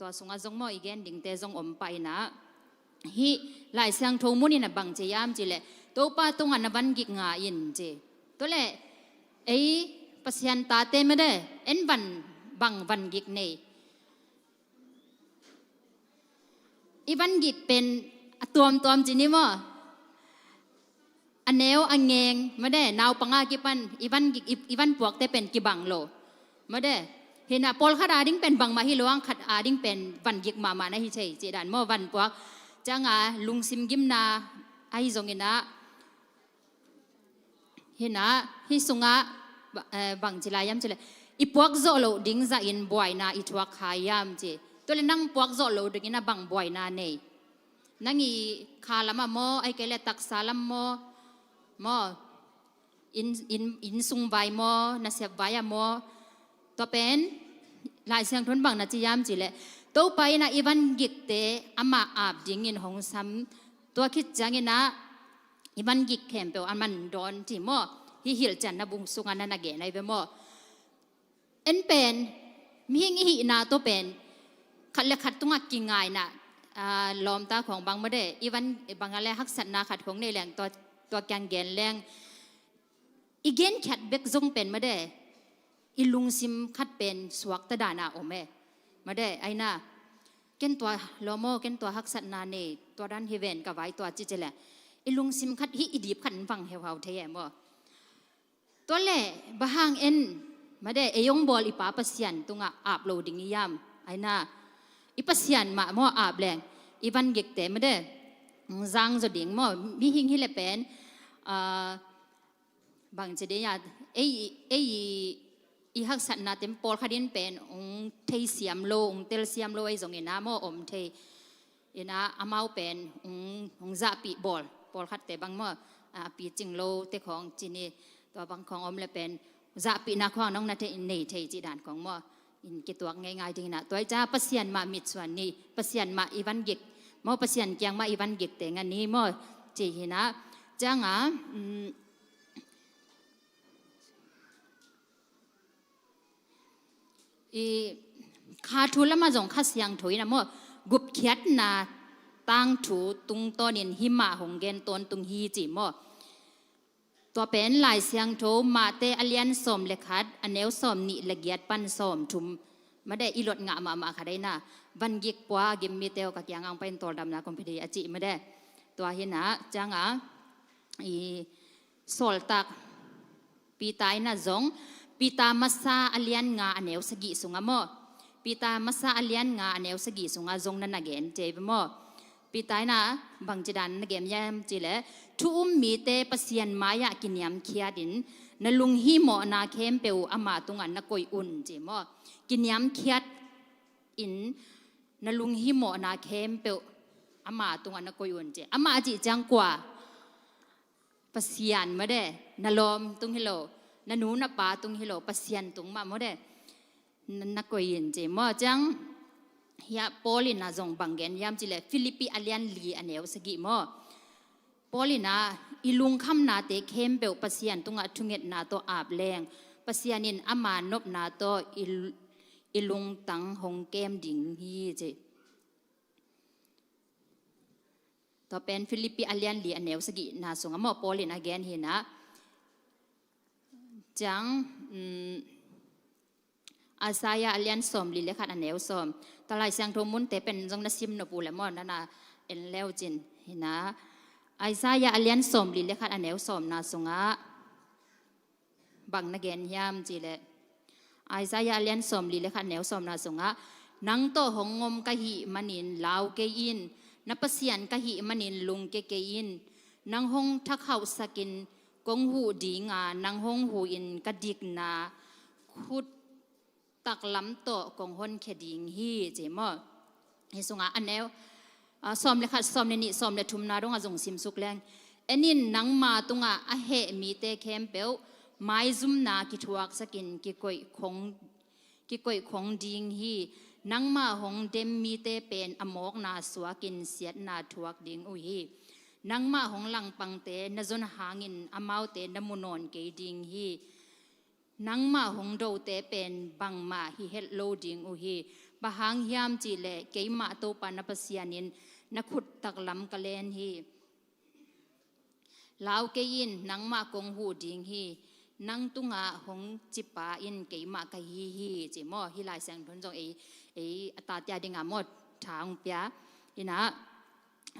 ตัวสงอาจงมออีกแกนดิ่งเตจงอมไปนะฮิหลายเสียงทูมุนี่นะบังเจียมจีเล่ตัวป้าตรงอันนับวันกิกงาอินเจตัวเล่ไอ้ปัสยันตาเตไม่ได้เอ็นวันบังวันกิกเนี่ยอีวันกิกเป็นตัวมจีนี่มั้งอันเนวอันเงงไม่ได้นาวปังอากิปันอีวันกิกอีวันพวกเตเป็นกิบังโลไม่ได้เห็นอ่ะปอลขัดอาดิ้งเป็นบังมาฮิลวงขัดอาดิ้งเป็นวันกิกมานะฮิเชยจีดันมั่ววันพวกจังอ่ะลุงซิมกิมนาไอซงเงินะเห็นอ่ะฮิสุงอ่ะบังจิลายามจิลายอีพวกโซโลดิ้งจะอินบ่อยนะอีทวกขายามจีตัวเล่นนั่งพวกโซโลดิ้งนะบังบ่อยนะเนี่ยนั่งอีขาลามะโมไอเกลตักซาลามโมอินซุงใบโมนัสเซบใบอะโมตัวเป็นหลายเสียงทนบังนะจียามจีเลยตัวไปนะอีวันกิกเตอามาอาบดิ้งอินหงซ้ำตัวคิดจังอินะอีวันกิกแคมเปลอันมันโดนจีโมฮิฮิลจันนะบุงสุงอันนั้นนะเกนไอเวโมเอ็นเป็นมีหิงอีนาตัวเป็นขัดเล็กขัดตุ้งกิงไงนะลอมตาของบางไม่ได้อีวันบางอะไรฮักษณะขัดของในแหล่งตัวแกงเกนแรงอีเกนขัดเบกซงเป็นไม่ได้อีลุงซิมขัดเป็นสวกตะดานาโอเมไม่ได้ไอน่าเกนตัวลอโมเกนตัวฮักษณะเนี่ยตัวด้านเฮเวนกับไว้ตัวจิเจแหละอีลุงซิมขัดฮิอีดีบขัดฟังเฮวเทียมบ่ตัวเล่บะฮังเอ็นไม่ได้เอยงบอลอีป้าปัสยันตุงอาบโหลดิ้งนิยามไอน่าอีปัสยันมาโมอาบแรงอีวันเก็กเตไม่ได้จังจะดิ้งโมมีหิงฮิเลเป็นบางจะได้ยาอีฮักษณะเต็มปอลคดินเป็นองเทเซียมโลองเตลเซียมโลไอจงเงินะโมอมเทอินะอามาเป็นองจะปีบอลปอลคัดเตบางโมปีจิงโลเตของจีนีตัวบางของอมเลยเป็นจะปีนักของน้องนาเทเนเทจีดานของโมอินกิตัวง่ายๆจริงนะตัวจ้าปัสยันมามิดส่วนนี้ปัสยันมาอีวันเก็กโมปัสยันเกียงมาอีวันเก็กแต่งานนี้โมจีหินะจังขาทุลมาจงข้าเสียงถอยนะโมกุบเขียดนาตั้งถูตุงตอนินหิมะหงเกนตนตุงฮีจิโมตัวเป็นหลายเสียงโถมาเตอเลียนสมเลขัดอันเนวสมนิละเกียดปันสมทุมไม่ได้อีหลดงะมาค่ะได้นะวันกิกปัวกิมมีเตวกับยังอังเป็นตัวดำนะคอมพิวเตอร์อจิไม่ได้ตัวเห็นนะจังอีโซลตักปีตายนะจงปีตามาซาอเลียนงาอันเนวสกิสุงะโมปีตามาซาอเลียนงาอันเนวสกิสุงะจงนั่นนะเกนเจบโมปีตายนะบางจีดันนะเกมยามจีเลทุมมีเตปเสียนมายากินยามเคียดินนลุงฮิโมนาเข้มเปวอามาตุงันนักกอยอุ่นจีโมกินยามเคียดอินนลุงฮิโมนาเข้มเปวอามาตุงันนักกอยอุ่นจีอามาจีจังกว่าปเสียนมาได้นลอมตุงฮิโลนนูนปาตุงฮิโลปเสียนตุงมาได้นักกอยอุ่นจีโมจังยาปอลินาจงบังเกนยามจิเลฟิลิปปีอาเลียนลีอันเอวสกิโมปอลินาอิลุงคำนาเตเข้มเปวปัสยันตุงะทุงเงตนาโตอาบแรงปัสยันินอามานบนาโตอิลุงตังหงเกมดิ่งฮีเจต่อเป็นฟิลิปปีอาเลียนลีอันเอวสกินาสงะโมปอลินาแกนฮีนะจังอาศัยอาเลียนสมลีเลขัดอันเนวสมตลายเสียงทมุนแต่เป็นจงนัสิมนปูเลมอนนั่นนะเอ็นเลวจินเห็นนะอาศัยอาเลียนสมลีเลขัดอันเนวสมนาสงะบังนักเกนยามจีเลอาศัยอาเลียนสมลีเลขัดเนวสมนาสงะนังโตหงงมกะหิมันินลาวเกยินนับเสียนกะหิมันินลุงเกยินนังหงทักเขาสกินกงหูดีงานังหงหูอินกะดิกนาคุดตักล้ำโตกงหนเขดิงฮีเจมอเฮสุงะอันเนวสอมเลขัดสอมเนนิสอมเลทุมนาดงอาจงซิมสุกแรงเอ็นินนังมาตุงะอะเฮมีเตเข้มเปวไม้ซุมนากิทวักสกินกิกอยคงดิงฮีนังมาหงเดมมีเตเป็นอมอกนาสวกินเสียดนาทวักดิงอุฮีนังมาหงหลังปังเตนจนหางินอมาวเตนมุนอนเกดิงฮีนังมาหงโดเตเป็นบังมาฮิเฮลโลดิงอุฮี บะหางยามจีเลเกยมาโตปานปเสียนินนักขุดตักลำกะเลนฮีลาวเกยินนังมากงหูดิงฮีนังตุงะหงจิปาอินเกยมากะฮีจิมอฮิลายแสงทนจงอัตตาดิงามอดทางเปียอินะ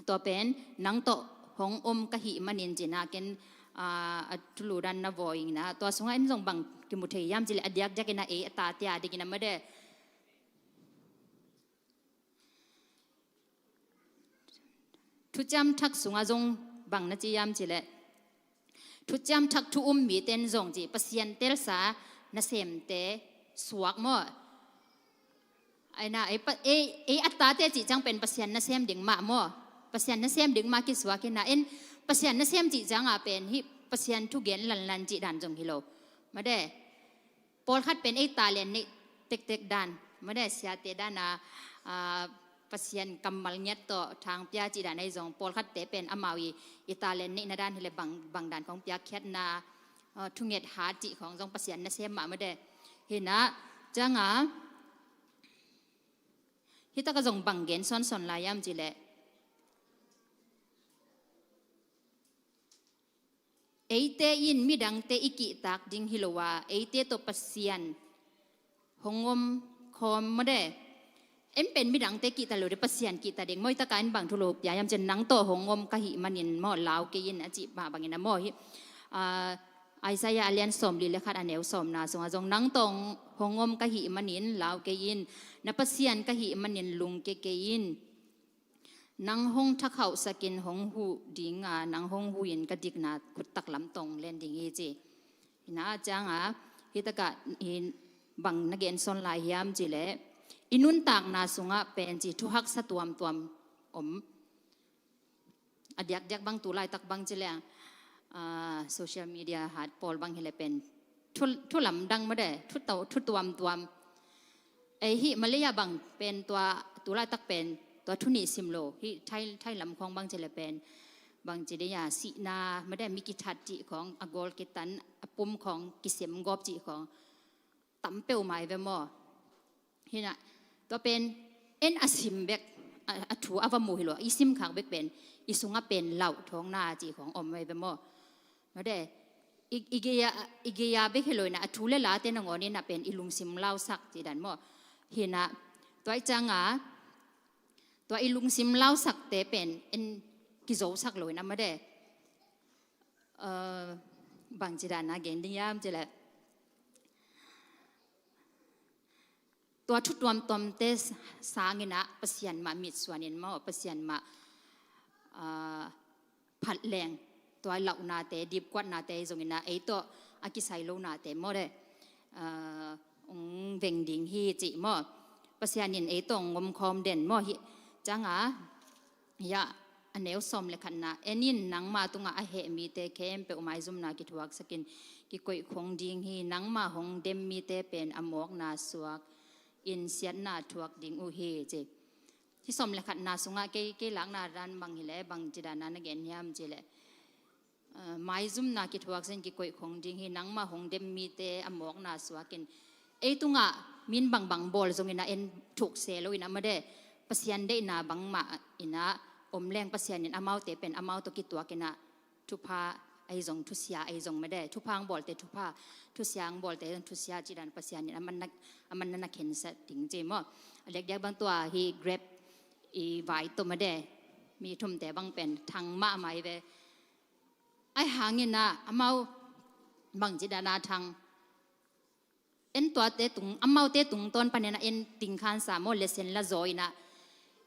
ตัวเป็นนังโตหงอมกะหิมันินจินาเกนทุลูดันนาวอิงนะตัวสงอินจงบังกิมุเทียมจิเลอดียกจักนะอัตตาดิกินะมาเดทุจำทักสุงจงบังนะจียามจิเลทุจำทักทุมีเต็นจงจีปัสยันเตลสานะเสมเตสวกมอไอ้น่ะไอ้อัตตาเตจีจังเป็นปัสยันนะเสมดึงมามอปัสยันนะเสมดึงมากิสวากินะเอ็นปัสยันนะเสมจีจังเป็นฮิปัสยันทุเกนลันจีดันจงฮิโลมาเดปอลคัดเป็นไอ้ตาเลนนี่เต็กดันมาเดเสียเตดานาปัสยันกัมมัลเนียต่อทางพิจิดาในจงปอลคัดเตเป็นอมาวีอิตาเลียนนี่นาด้านที่เลบางด้านของพิจารณาทุเงตหาจิของจงปัสยันนั่นเสียมาไม่ได้เห็นนะจังฮิตาก็จงบังเกนซ้อนลายยามจิเลเอเตอินมีดังเตอิกิตักดิงฮิโลวาเอเตตัวปัสยันหงอมคอมไม่ได้เอ็มเป็นมิดังเตกิตาโลเดปัสยันกิตาเด็กมวยตะการบังทุโลปยายามจะนังโตหงอมกะหิมันินมอลาวเกยินอจิบาบังอินะมอฮิไอซายาเลียนสมลีเลขัดอันเอวสมนาสงจงนังตงหงอมกะหิมันินลาวเกยินนปัสยันกะหิมันินลุงเกยินนังหงทักเขาสกินหงหูดิงนังหงหูยินกะดิกนาขุดตักลำตงเล่นดิงอีจีนะจังฮิตะกะหินบังนักเกนซอนลายยามจีเลอินุนตากนาสุงะเป็นจีทุหักสะตัวมอมอดียกบางตุลายตักบางจีเลงโซเชียลมีเดียหัดปอลบางเฮเลเป็นทุลำดังมาได้ทุตัวมไอฮิมาเลย์บางเป็นตัวตุลายตักเป็นตัวทุนิสิมโลฮิไทยลำของบางจีเลเป็นบางจีเดียสีนาไม่ได้มีกิทัดจีของอโกลกิตันปุ่มของกิเสมกอบจีของตั้มเปลวไม้เวมอฮินะตัวเป็นเอ็นอาซิมเบกอัฐูอาวามูฮิโลอิซิมขางเบกเป็นอิสุงะเป็นเหล่าท้องนาจีของอมไว้เบมอมาได้อีเกียเบกฮิโลนะอัฐูเลลาเตนงอนี่นะเป็นอิลุงซิมเหล่าสักจีดันมอฮินะตัวจังตัวอิลุงซิมเหล่าสักเตเป็นเอ็นกิโซสักเลยนะมาได้บางจีดันนะเกณฑ์ดิยามจีแหละตัวชุดรวมตอมเตสางินะปัสยันมามิดส่วนเนมาปัสยันมาผัดแรงตัวเหล่านาเตดิบกวาดนาเตจงนะไอตัวอากิไซโลนาเตมอเดเวงดิงฮีจิมอปัสยันไอตัวงมคอมเด่นมอฮิจังยาอันเนวสมเลขันนะเอ็นินนังมาตุงอาเหมีเตเคมเปอุไมซุมนากิทวักสกินกิโกยคงดิงฮีนังมาหงเดมมีเตเป็นอมอกนาสวกอินเสียนนาทวกดิงอุเฮเจที่สมเลขัดนาสุงะเกหลังนารันบังฮิเลบังจิดานานักเงียมเจเลไม้ซุ่มนากิทวกเซนกิโกยคงดิงฮีนังมาหงเดมมีเตอมอกนาสวกินไอตุงะมินบังบอลทรงอินะเอ็นถูกเซโลอินะมาเดปัสยันได้นาบังมาอินะอมแรงปัสยันอินอามาวเตเป็นอามาวตกิตัวกินะทุพาไอจงทุเสียไอจงไม่ได้ทุพางบอลเตทุพาทุเสียงบอลเตทุเสียจีดันปัสยันอินะมันนักเห็นสัตว์ถึงเจมอเล็กๆบางตัวฮีเกรบอีไวตัวมาได้มีทุ่มแต่บางเป็นทางมาไม่เวไอหางเงินนะอามาวบางจีดานาทางเอ็นตัวเตตุงอามาวเตตุงต้นปันนะเอ็นติงคันสามโมเลเซนละจอยนะ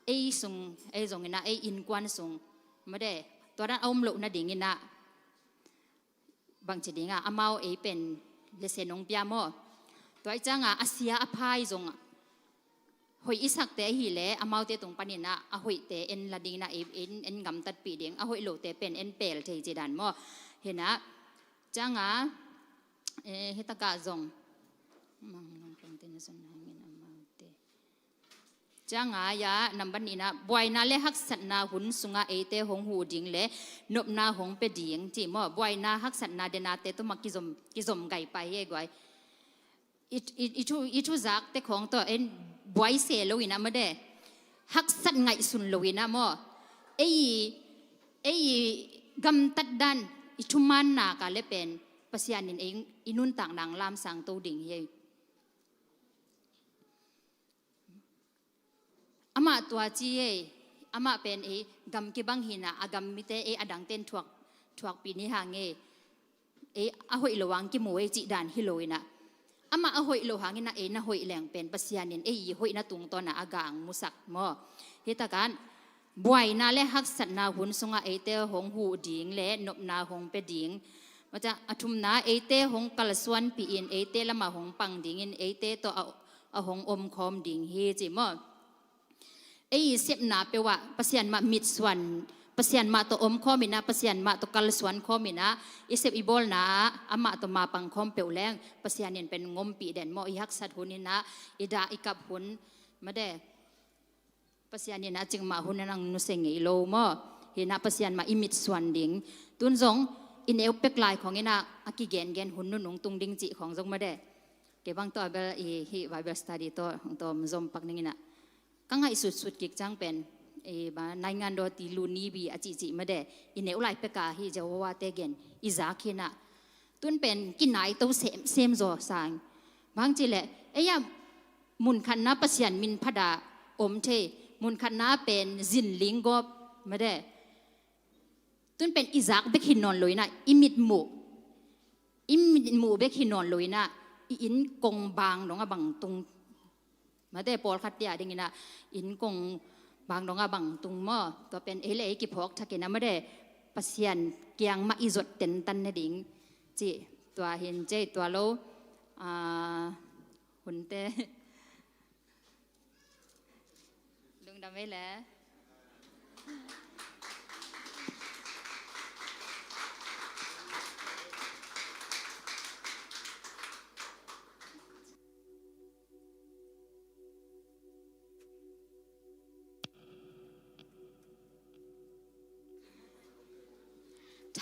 ไอซุงไอจงเงินนะไออินกวนซุงมาได้ตัวนั้นเอาหลุนะดิ่งเงินนะบางจีดิ่งอามาวไอเป็นเลเซนงพิามอตัวจังอาเซียอภัยจงหอยอิสักเตหิเลอามาวเตตุงปันนี่นะหอยเตเอ็นละดิ่งนะเอ็นกำตัดปีดิ่งหอยโลเตเป็นเอ็นเปลเทจีดันมอเห็นนะจังเฮตกะจงมังลงเพลงเต้นสนหาเงินอามาวเตจังยานับบันนี่นะบอยนาเลหักสัตนาหุนสุงาเอเตหงหูดิ่งเลนบนาหงเปดิ่งจีมอบอยนาหักสัตนาเดนาเตตุมักกิจมไก่ไปเย่กวย อีทุจักแต่ของตัวเอ็นบอยเซโลวินะมาเดฮักสัตไงสุนโลวินะมอไอ้กำตัดดันอิทุมันนากาเลเป็นปัสยานินเองอินุนต่างนางลามสังตูดิ่งเฮอามาตัวจีเออามาเป็นกำกิบังหินะอากำมิเตอดังเต้นถวกปีนี้ห่างอาหอยระวังกิมวยจีดานฮิโลยนะอามาอาหอยโลหางินะนะหอยแหลงเป็นปัสยานินหอยนะตุงตอนนะอากางมุสักมอเหตุการบวยนาเลหักสัตนาหุนสงะเตหงหูดิ่งและนบนาหงเปดิ่งมาจากอทุมนาเตหงกัลสวนปีอินเตละมาหงปังดิ่งอินเตตัวหงอมคอมดิ่งเฮจิมอเสียบนาเปว่าปัสยันมามิดสวนปัสยันมาตัวอมคอมินะปัสยันมาตัวกัลสวนคอมินะเสียบอีบอลนะอามาตัวมาปังคอมเปียวแรงปัสยันเนี่ยเป็นงมปีเด่นมอหักสัตหุนินะดากับหุนมาได้ปัสยันเนี่ยนะจึงมาหุนนังนุเสงโลมอเห็นนะปัสยันมาอิมิดสวนดิ่งตุนจงอินเอลเป็กลายของนะอากิเกนหุนนุ่งตุงดิ่งจีของจงมาได้เก็บบางตัวเบลฮีไวเบลสตาดีตัวของตัวมจมปักนี่นะกังไงสุดกิกจังเป็นบ้านงานโดติลูนีบีอจิมาเดอินเออุไลเปกาฮิจะว่าเตเกนอิซาคินะตุนเป็นกินไหนตัวเซมโซสางบางทีแหละยามุนคันนาปัสยันมินพดาอมเทมุนคันนาเป็นจินลิงกอบมาเดตุนเป็นอิซากเบกินนอนลอยนะอิมิดหมูเบกินนอนลอยนะอินกงบางดงบังตุงมาได้ปอลขัดยาดิ่งนะอินกงบางดงบังตุงมอตัวเป็นกิพอกทักนะไม่ได้ปัสยันเกียงมาอิจดเต็นตันในดิ่งจีตัวเห็นเจตัวโลหุ่นเตลุงดำไม่แล้ว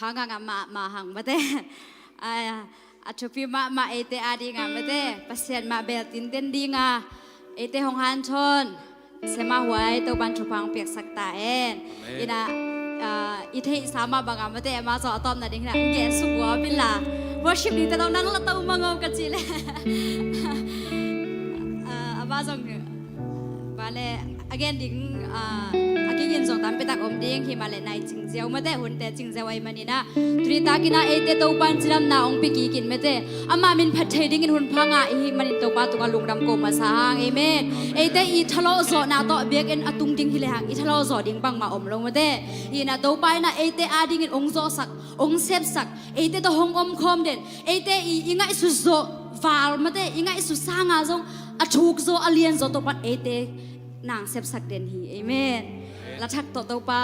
ทางงามาหังมาเต้อัชพีมาเตอาดีงามาเต้ปัสยันมาเบลตินเต้นดีงาเตหงฮันชนเสมาหวยตัวบันทุพังเปียกสักตาอินะอิเทสามาบางมาเต้มาสอตอมนาดิ่งนะเกสุกัวบิลลา worship นี่แต่ต้องนั่งละตัวมังงกันจิเลยอาจงบาเล่ again ดิ่งกินส่งตามไปตักอมดิ่งที่มาเลนายจิงเจ้ามาได้หุ่นแต่จิงเจ้าไว้มานี่นะทรีตากินาเตตัวปันจิรำนาองปิกีกินมาได้อามามินพัดเทดิ่งหุ่นพังมันอินตัวปาตัวลุงดำโกมาสางเอเมนเตอีทะเลาะโซนาต่อเบียกอตุงดิ่งที่เลหังอีทะเลาะโซดิ่งบังมาอมลงมาได้อีน่ะตัวไปนะเตอาดิ่งองโซสักองเซฟสักเตตัวหงอมคอมเด่นเตอีง่ายสุดโซฟาลมาได้อีง่ายสุดสางาซงถูกโซอเลียนโซตัวปันเตนางเซฟสักเด่นฮีเอเมนละทักตัวปา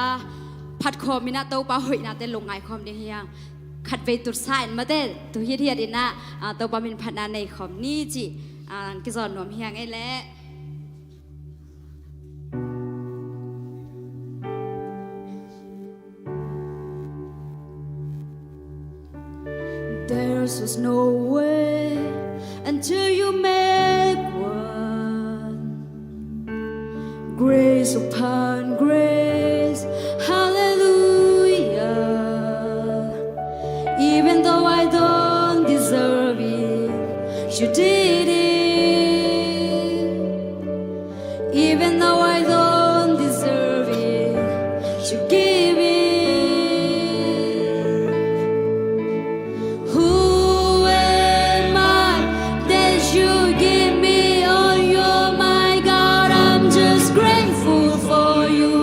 พัดคอมินาตัวปาหอยนาเตลงไงคอมเดียงขัดไปตุดสายมาเตตัวเฮียดินะตัวปามินพัดนาในคอมนี่จีกิจอนนวมเฮียงไอ้แหละ There was no way until you make one grace upon grace, hallelujah. Even though I don't deserve it, you did it. Even though I don't deserve it, you give it. Who am I that you give me all your my God? I'm just grateful for you.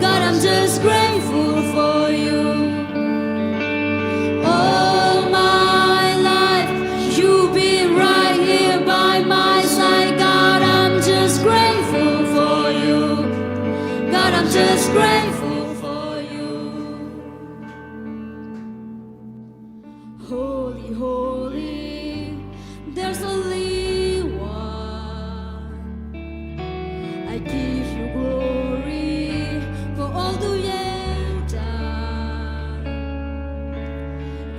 God, I'm just grateful for you. All my life, you've been right here by my side. God, I'm just grateful for you. God, I'm just grateful for you. Holy, holy, there's only one. I give you glory for all that you've done.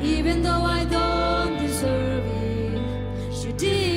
Even though I don't deserve it, you did.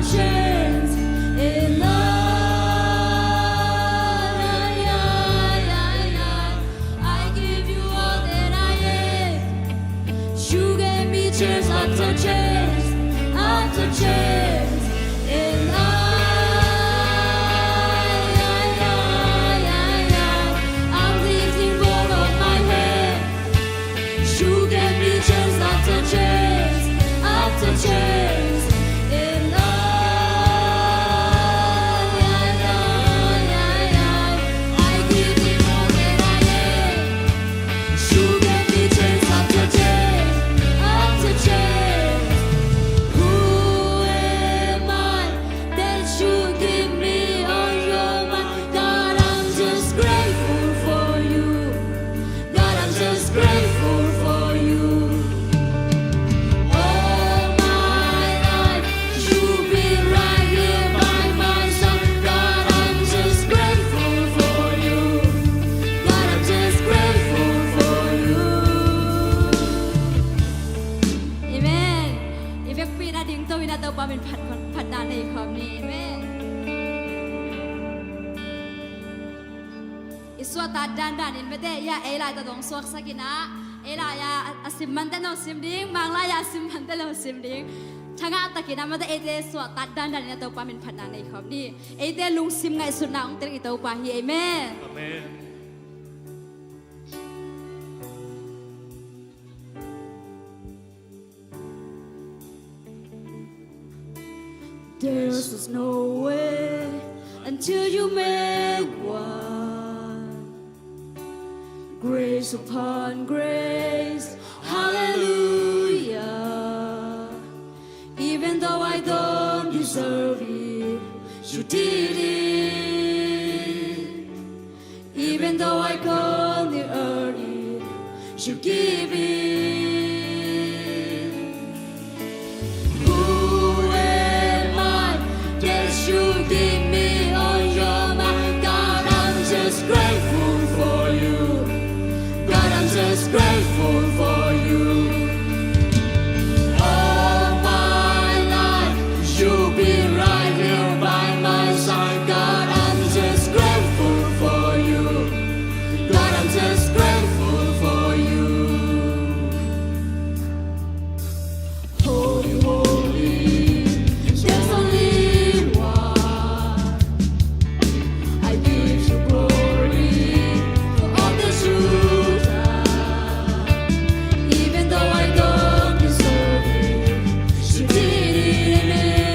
chance in love. I give you all that I am. You gave me chance after chance after chance in love. I'm lifting both of my hands. You gave me chance after chance after chance in love. I give you all that I am. You gave me chance after chance after chance. Who am I that you give me on your mind? God, I'm just grateful for you. God, I'm just grateful for you. All my life, you've been right here by my side. God, I'm just grateful for you. God, I'm just grateful for you. Amen. If you feel that thing, we not about in pat downในคำนี้ Amen. อิสวตัดด้านอินไม่ได้ยาเอลายตะดงสวกสักินะเอลายาสิมมันเตโนสิมดิ้งบางลายาสิมมันเตโนสิมดิ้งช่างตะกินะมันได้เอเดสวตัดด้านอินตัวปามินพันนาในคำนี้เอเดลุงสิมไงสุดนาองเตริตัวปาฮีเอเมน Amen. There's no way until you make one. Grace upon grace, hallelujah. Even though I don't deserve it, you did it. Even though I can't earn it, you give it. Who am I that you give me on your mind? God, I'm just grateful for you. God, I'm just grateful for you. All my life, you've been right here by my side. God, I'm just grateful for you. God, I'm just grateful for you. Holy, holy, there's only one. I give you glory for all that you've done. Even though I don't deserve it, you did it.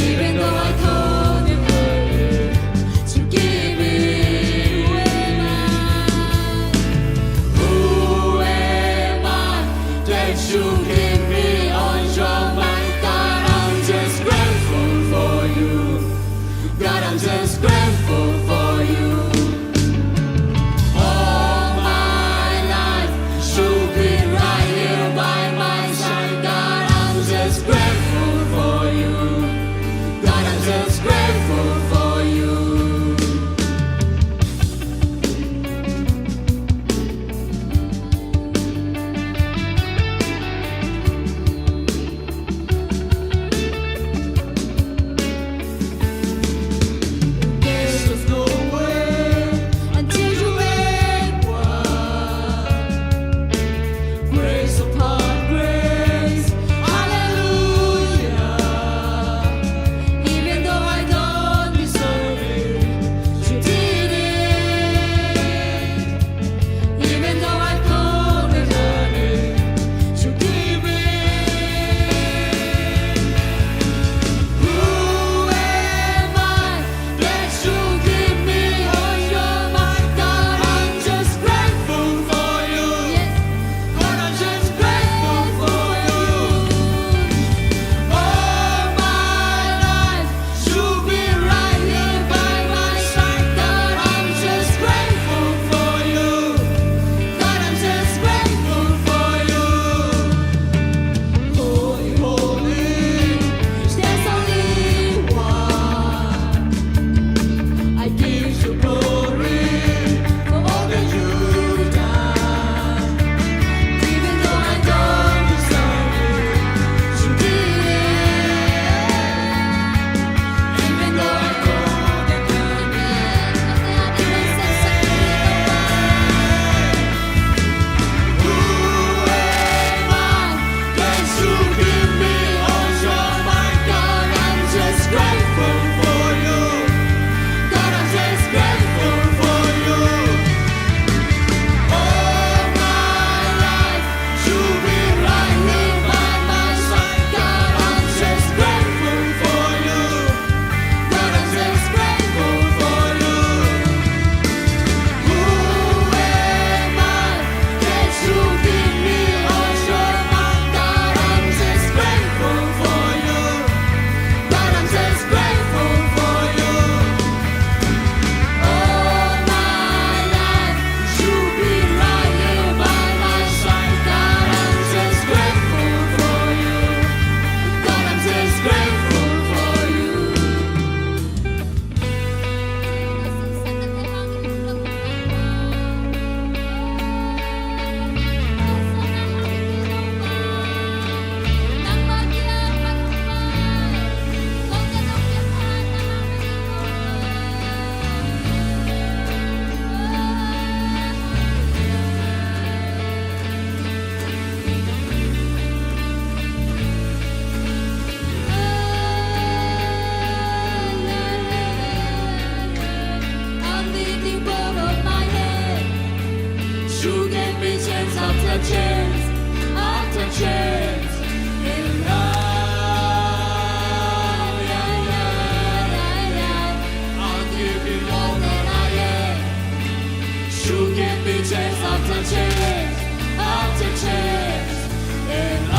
Even though I can't earn it, you give it. Who am I that you give me on your mind? God, I'm just grateful for you. God, I'm just grateful for you. All my life, you've been right here by my side. God, I'm just grateful for you. God, I'm just grateful for you. There's no way until you make one. Grace upon grace, hallelujah. after chance, after chance. And I'll give you all that I am. You give me chance after chance, after chance. And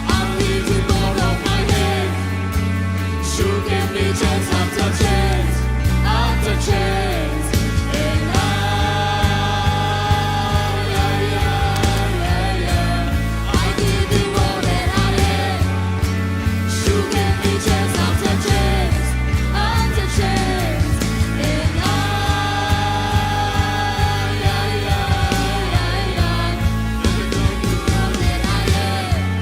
I'm leaving all of my hand. You give me chance after chance, after chance. And I give you all that I am. You give me chance after chance, after chance. And I give you all that I am.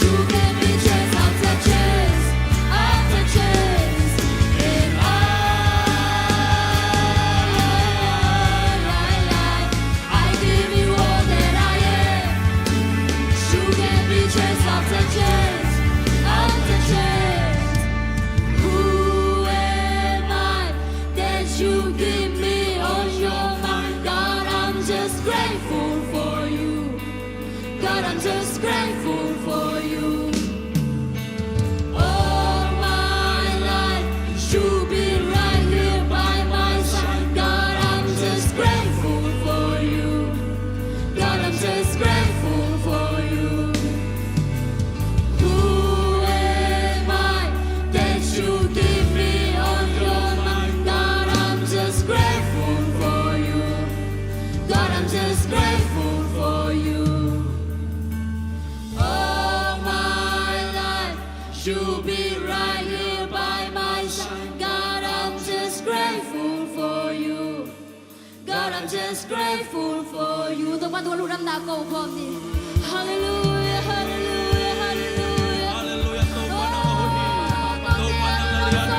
You give me chance after chance, after chance. And I give you all that I am. You give me chance after chance, after chance. Who am I that you give me on your mind? God, I'm just grateful for you. God, I'm just grateful for you. All my life, you've been right here by my side. God, I'm just grateful for you. God, I'm just grateful for you. Who am I that you give me on your mind? God, I'm just grateful for you. God, I'm just grateful for you. All my life, you'll be right here by my side. God, I'm just grateful for you. God, I'm just grateful for you. Tuhan Tuhan udah nak kau kom ni. Hallelujah, hallelujah, hallelujah. Haleluya, Tuhan nama Tuhan. Tuhan Hallelujah.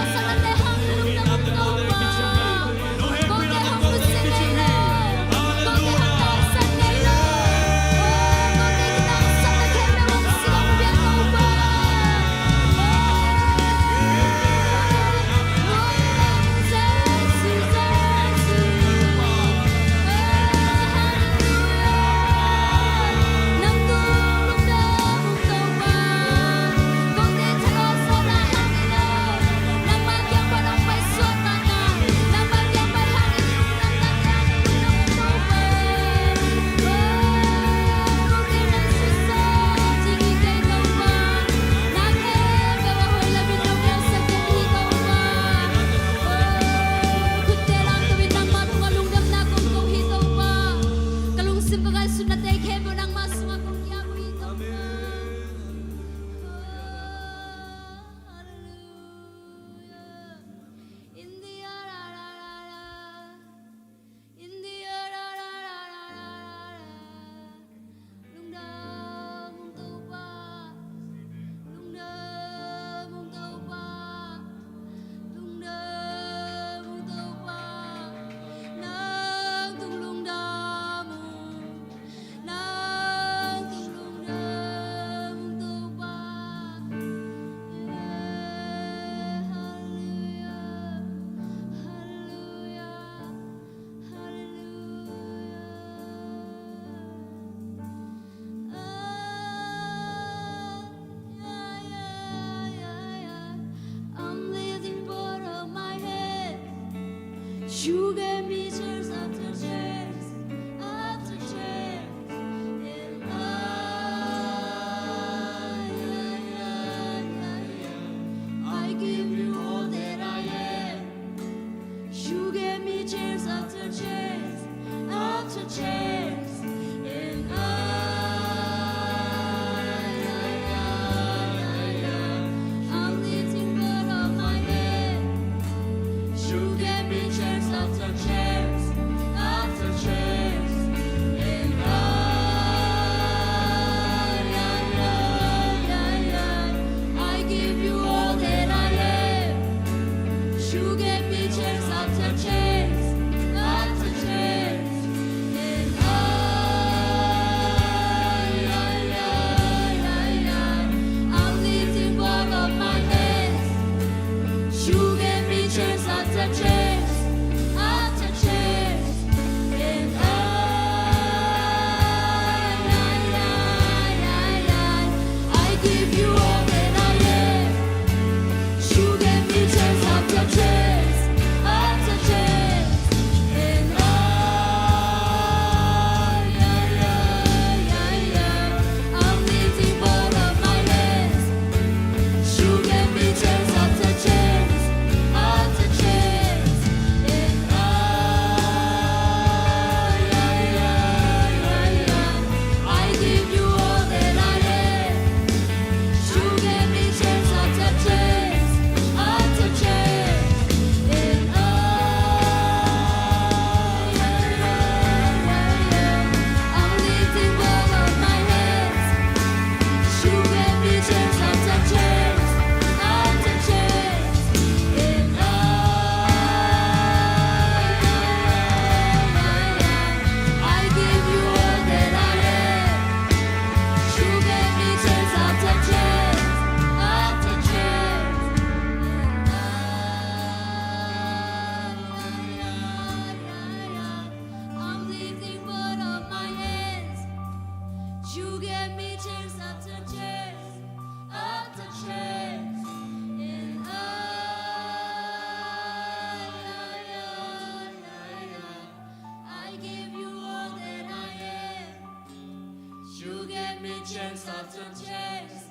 chance after chance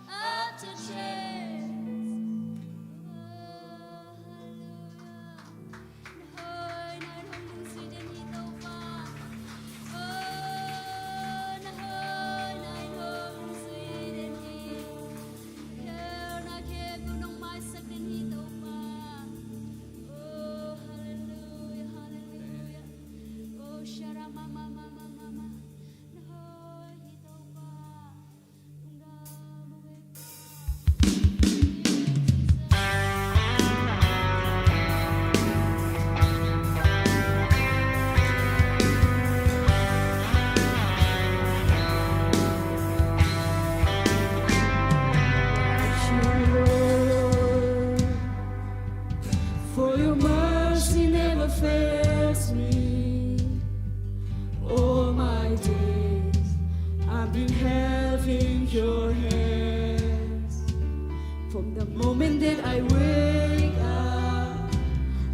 after chance. Hỡi nơi hồng đừng suy đến hi tâu ba. Na hỡi nơi hồng suy đến hi. Kêu na kêu bu nong mai sắc đến hi tâu ba. Oh hallelujah hallelujah. Oh shara mama mama mama. Na hỡi hi tâu ba. Tung da mo ve. For your mercy never fails me. All my days I've been held in your hands. From the moment that I wake up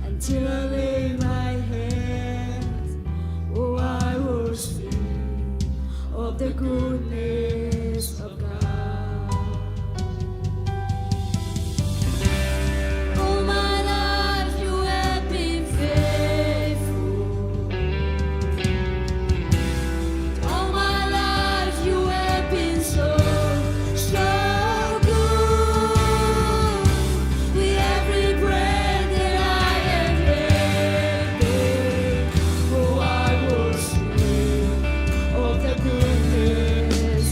until I lay my hands, oh, I will sing of the goodness of God. All my life you have been faithful. All my life you have been so good. With every breath that I am able, oh, I will sing of the goodness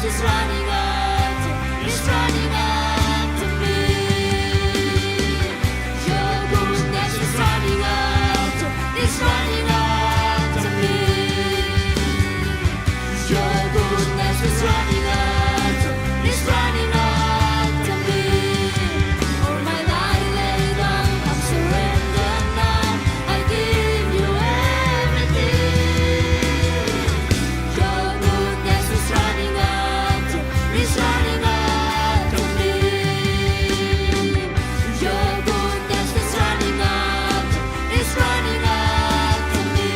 is running after, is running after me. Your goodness is running after, is running after me. Your goodness is running after, is running after me. All my life lay down, I'm surrendered now. I give you everything. Your goodness is running after, is running after me. Your goodness is running after, is running after me.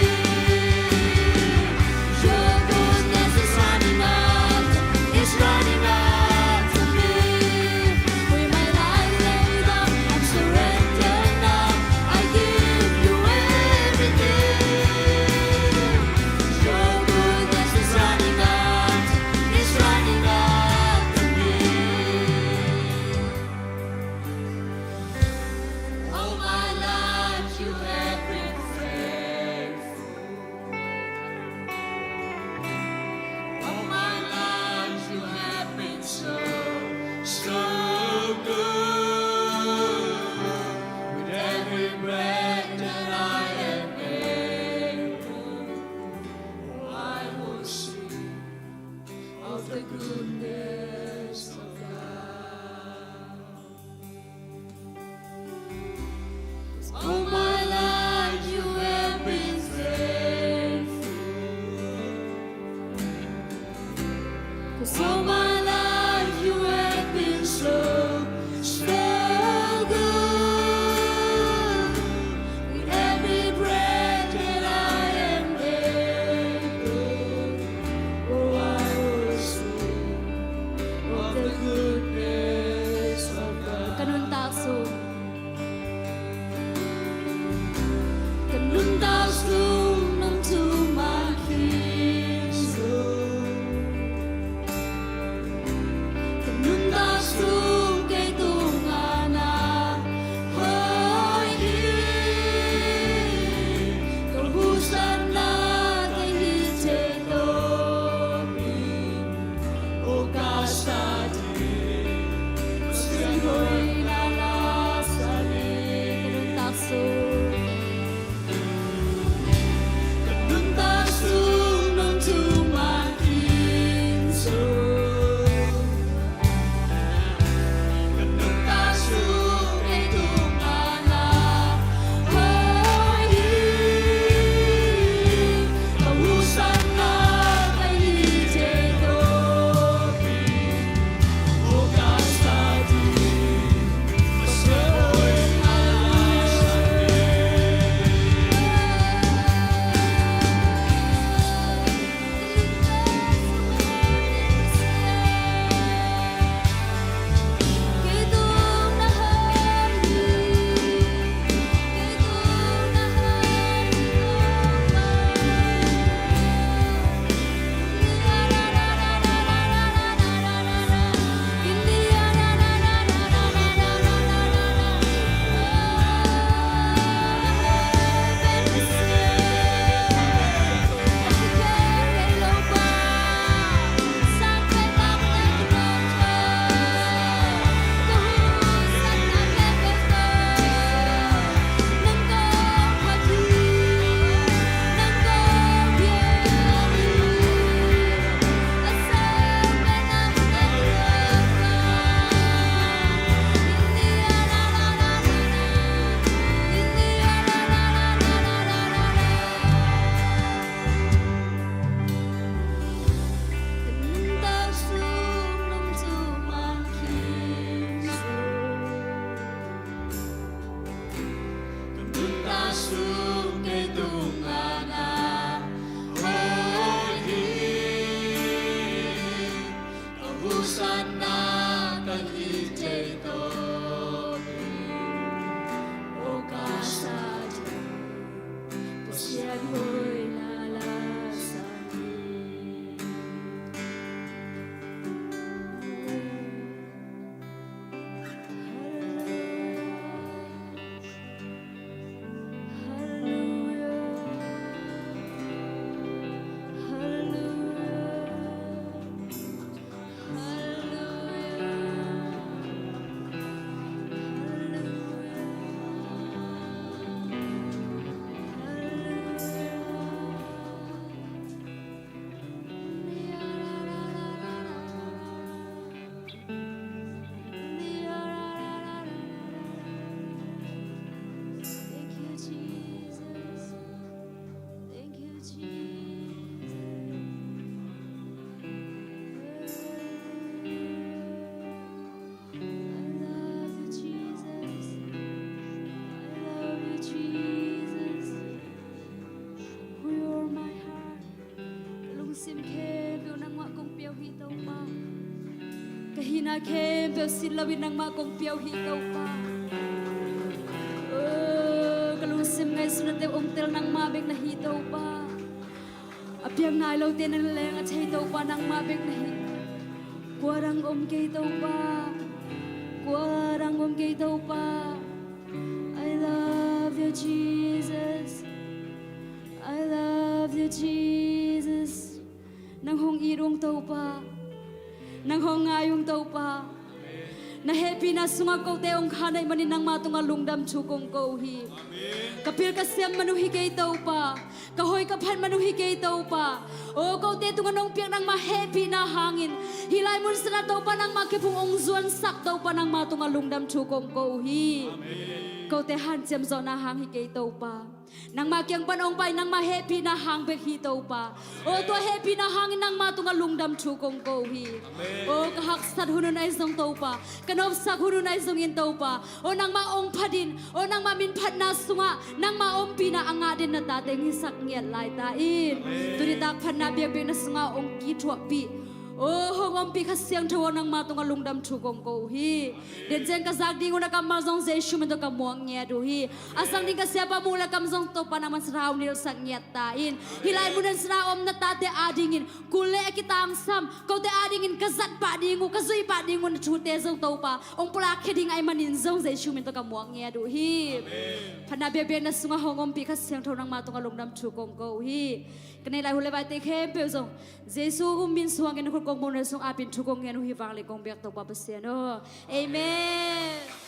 Your goodness is running after, is running after me. With my life laid down, I'm surrendered now. I give you everything. Your goodness is running after, is running after me. All my life you have been faithful. All my life you have been so, so good. With every breath that I am able, I will sing of the goodness of God. All my life you have been faithful. 'Cause all my life you have been so, so good. With every breath that I am able, oh, I will sing of the goodness of God. Kanun taso. Kanun taso nang tumakiso. pina kem pe sin lawin nang ma kong piao hi to pa kalung sim ngai sunat te tel nang ma bek na hi to pa apiang nai lo te nang leng a chei to pa nang ma bek na hi kuarang ke to pa kuarang ke to pa I love you Jesus I love you Jesus nang hong irong to pa nang hong ngayong to pa na happy na sunga ko te ong khanai mani nang matunga lungdam chukong ko hi kapil ka siam manuhi kay to pa kahoy ka phan manuhi kay to pa o ko te tunga nong piang nang ma happy na hangin hilai mun sana to pa nang makipung ong zuan sak to pa nang matunga lungdam chukong ko hi ko te han siam zo na hang hi kay to pa nang makyang panong pai nang ma happy na hang bek hi to pa o to happy na hangin nang matunga lungdam chukong ko hi o kahak sat hunun ai zong to pa kanop sak hunun ai zong in to pa o nang ma ong phadin o nang ma min phat na sunga nang ma om pi na anga din na ta teng hi sak ngiat lai ta in turi tak phat na biak bek na sunga ong ki thua pi o hong om pi kha siang thaw nang ma tunga lungdam chukong ko hi den jeng ka zak ding una kam ma zong je shu men to ka muang nge du hi asang ding ka sia pa mula kam zong to pa na man srau nil sak ngiat ta in hilai mudan sra om na ta te adingin kule kitang sam ko te adingin ka zat pa dingu ka zui pa dingu na chu te zong to pa ong pula kheding ai manin zong je shu men to ka muang nge du hi phana be be na sunga hong om pi kha siang thaw nang ma tunga lungdam chukong ko hi kanai lai hule ba te khe pe zong jesu hum bin suang en ko kong mon song apin thukong en hi wang le kong bek to pa pasiano amen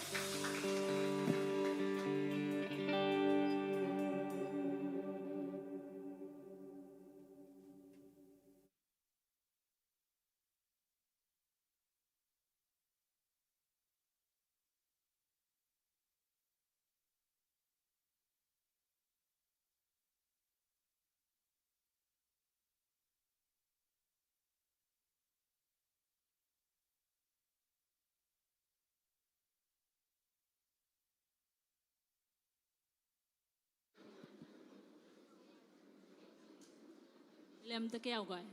lem ta keo gọi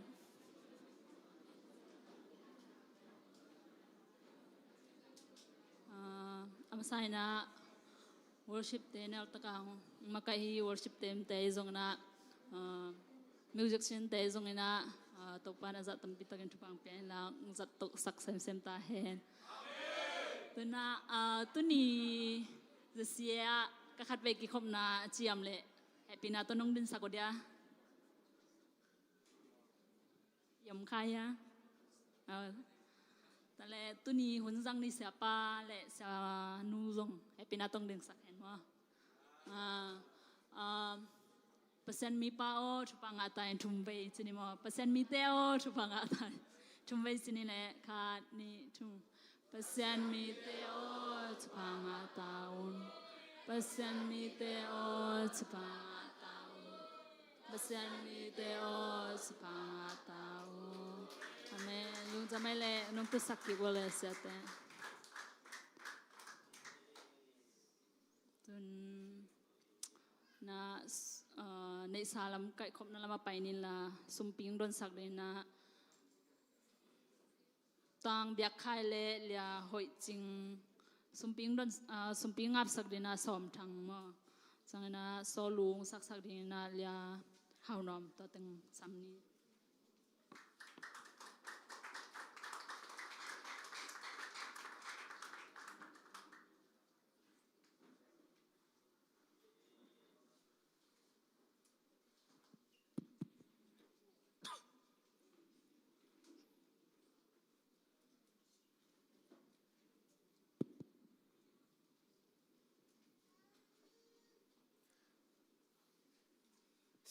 am sai na worship te na ta ka makai worship tem te zong na music sin te zong na to pa na za tam pi ta gen thupang pe la za to sak sem sem ta hen tu na tu ni the sia ka khat ve ki khom na chiam le happy na to nong din sa ko dia yom kaya ta le tu ni hun zang ni sia pa le sa nu zong happy na tong ding sak hen wa percent mi pa o chupa nga ta en thum ve chini mo percent mi te o chupa nga ta thum ve chini le kha ni thum percent mi te o chupa nga ta un percent mi te o chupa nga ta un percent mi te o chupa nga ta un amen lung jamai le nong tu sakki bole se te tun na nei salam kai khop na lama pai nin la sumping don sak de na tang biak khai le lia hoi ching sumping don sumping ngap sak de na som thang mo sang na so lung sak sak de na lia hau nom to teng samni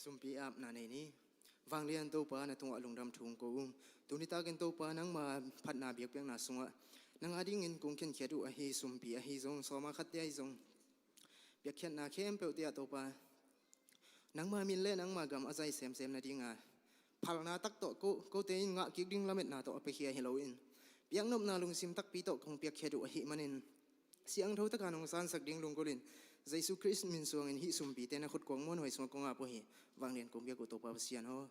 sumpi ap na ni wang lian to pa na tung alung dam thung ko tunita gen to pa nang ma phat na biak piang na sunga nang ading in kung khen khedu a hi sumpi a hi zong so ma khat ai zong biak khen na khem pe tia to pa nang ma min le nang ma gam azai sem sem na dinga phal na tak to ko te nga ki ding lamet na to pe khia hello in piang nop na lung sim tak pi to kong piak khedu a hi manin siang tho ta kanong san sak ding lung golin Jesu Christ min suang in hi sumpi te na khut kong mon hoi sung kong a po hi wang lian kong bia ko to pa sian ho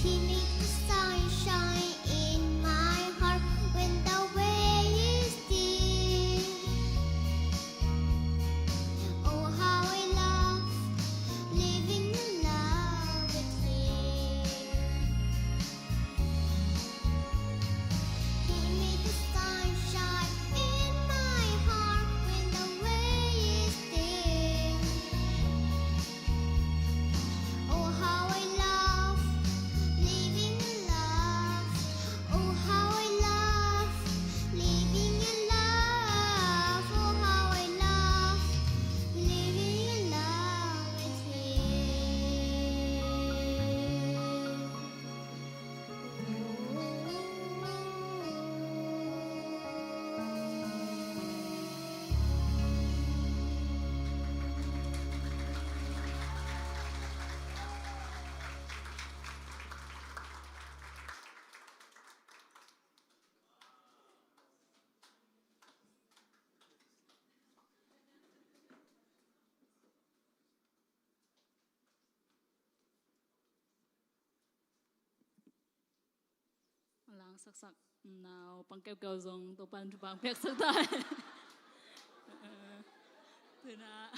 He made the sunshine in my heart when the way is dim. Oh, how I love living in love with Him. He made the sunshine in my heart when the way is dim. Oh, how I love living in love. Oh, how I love living in love. Oh, how I love living in love with lang sak nào bằng keo keo dòng tổ ban bằng bẹc sắc tai từ na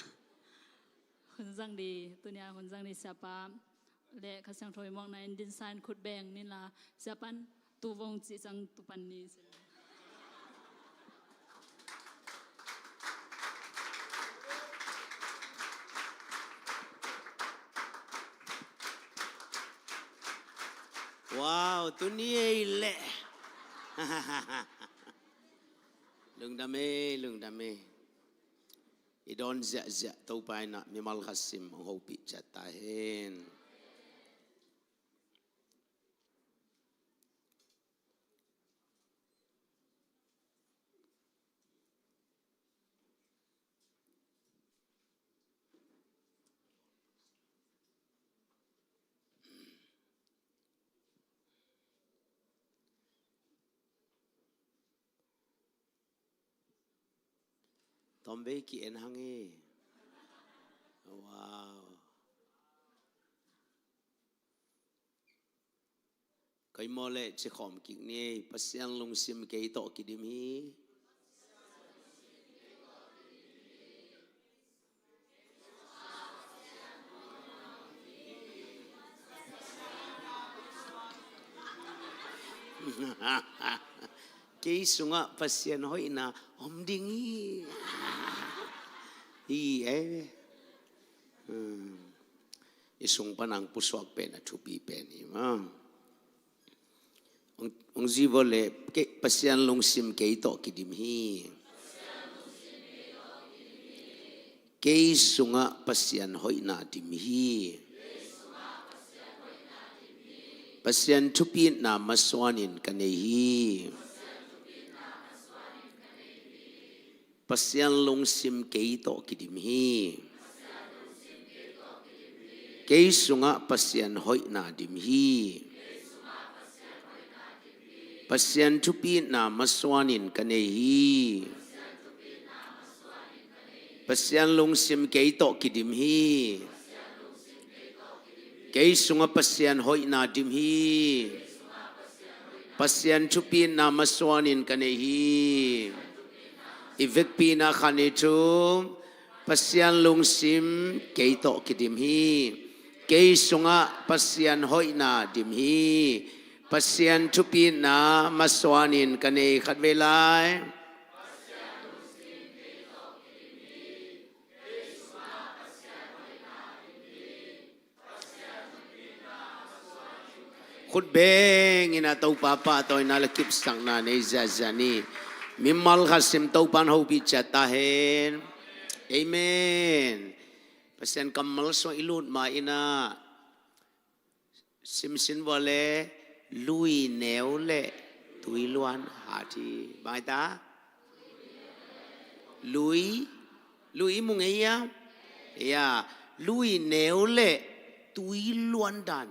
huấn giang đi từ nhà huấn giang đi siapa lệ khát sang thôi mong này din san khut beng nên là siapan tu vong chỉ sang tu pan ni Wow, tu ni lệ. Lung dame. Idon zia tau pai na mimal khasim ho pi chata hen. Tombe ki en hange. Wow. Kai mole che khom ki ni pasian lung sim ke to ki dim hi. Kei sunga pasian hoi na om dingi. Iya. Isung panang puswak pen chupi pen ni ma. Ong zivole ke pasian long sim ke to kidim hi. Kei sunga pasian hoi na dim hi. Pasian chupi na maswanin kanehi. Pasian long sim kei to kidim hi. Kei sunga pasian hoi na dim hi. Pasian chupi na maswanin kanehi. Pasian long sim kei to kidim hi. Kei sunga pasian hoi na dim hi. Pasian chupi na maswanin kanehi. Ivek pina khanitum pasian lungsim keito kidim hi kei sunga pasian hoina dim hi pasian chupina maswanin kane khatvelai khut beng ina tau papa toy na lakip sang na nei zazani Mimal khasim taupan ho pi chatahen. Amen. Pasien kamal so ilut ma ina simsin wale lui neu le tui luan hati. Bai ta? Lui mung ya? Ya, lui neu le tui luan dan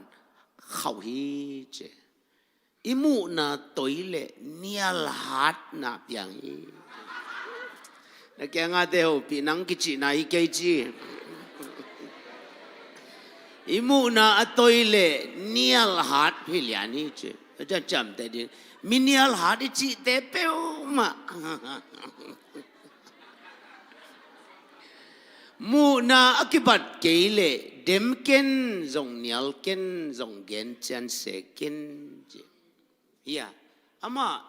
khẩu hi che. Imu na toile nial hat na piang hi. Na kaya nga deho pinang kichi na ikay chi. imu na atoile nial hat piliani je aja jam tadi minial hat ci tepeu ma mu na akibat keile demken zong nialken zong gen chan seken je ya ama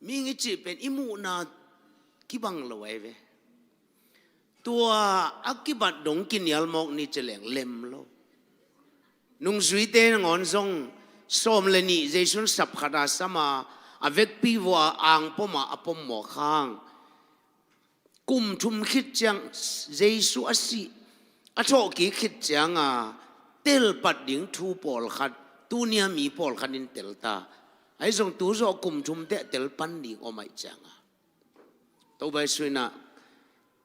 mingi ci pen imu na kibang lawai ve tua akibat dong kinial mok ni celeng lem lo nung suite ngon zong som le ni jesun sap khada sama avec pi wa ang poma apom mo khang kum thum khit chang jesu asi atho ki khit chang a tel pat ding thu pol khat tu nia mi pol khanin tel ta ai zong tu zo kum thum te tel pan ding o mai chang a to bai suina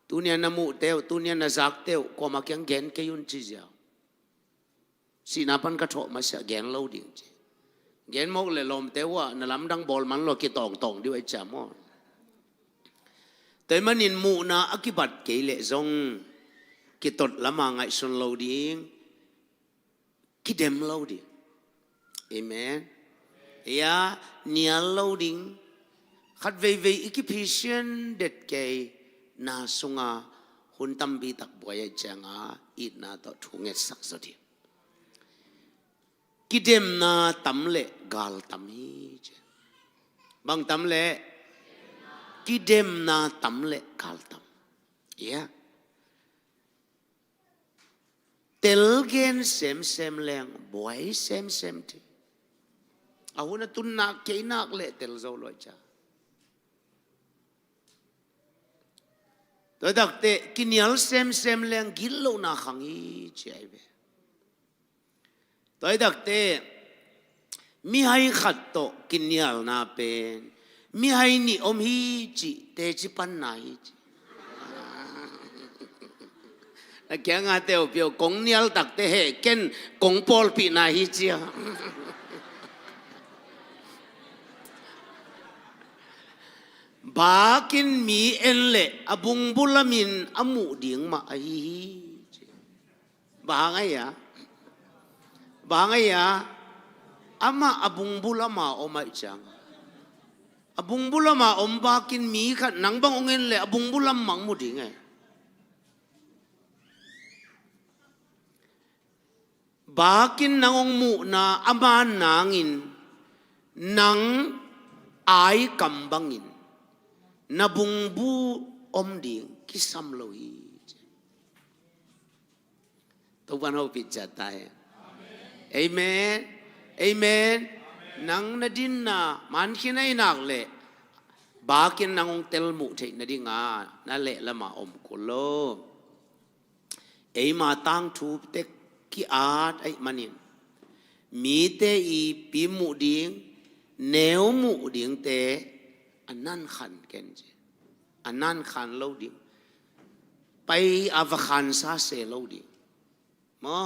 tu nia namu teu tu nia na zak teu ko ma kyang gen ke yun chi ja sinapan ka tho ma sa gen lo ding chi gen mok le lom teu wa na lam dang bol man lo ki tong tong di ai cha mo tới mà nhìn mụ na akibat kể lệ dòng cái tột lắm mà ngại xuân lâu đi cái đêm lâu đi amen ya nia lâu đi khát về cái patient đệt cái na sunga hun tâm bi tak boy chang a ít na to thung nghe sắc rồi đi cái đêm na tâm lệ gal tâm hi bằng tâm lệ ki dem na tam le kal tam ya tel gen sem leng boy sem ti awuna tun na ke nak le tel zo lo cha to dak te kinial sem leng gil lo na khangi chai be to dak te mi hai khat to kinial na pen mi hai ni om hi chi te chi pan na hi chi la kya nga teo pio kong nial tak te he ken kong pol pi na hi chi ba kin mi en le abung bulamin amu ding ma ai ba ngai ya ama abung bulama o mai chang abung bulama ombakin mi khat nang bang ongen le abung bulam mang mu ding ai bakin nangong mu na ama nangin nang ai kambangin nabung bu om ding kisam loi to ban ho pi chatai amen amen nang nadin na man khinai nak le bakin nangong tel mu the na dinga na le lama om kulo ei ma tang thu te ki at ai manin mi te i pi mu ding neu mu ding te anan khan ken je anan khan lo ding pai avakhan sa se lo ding mo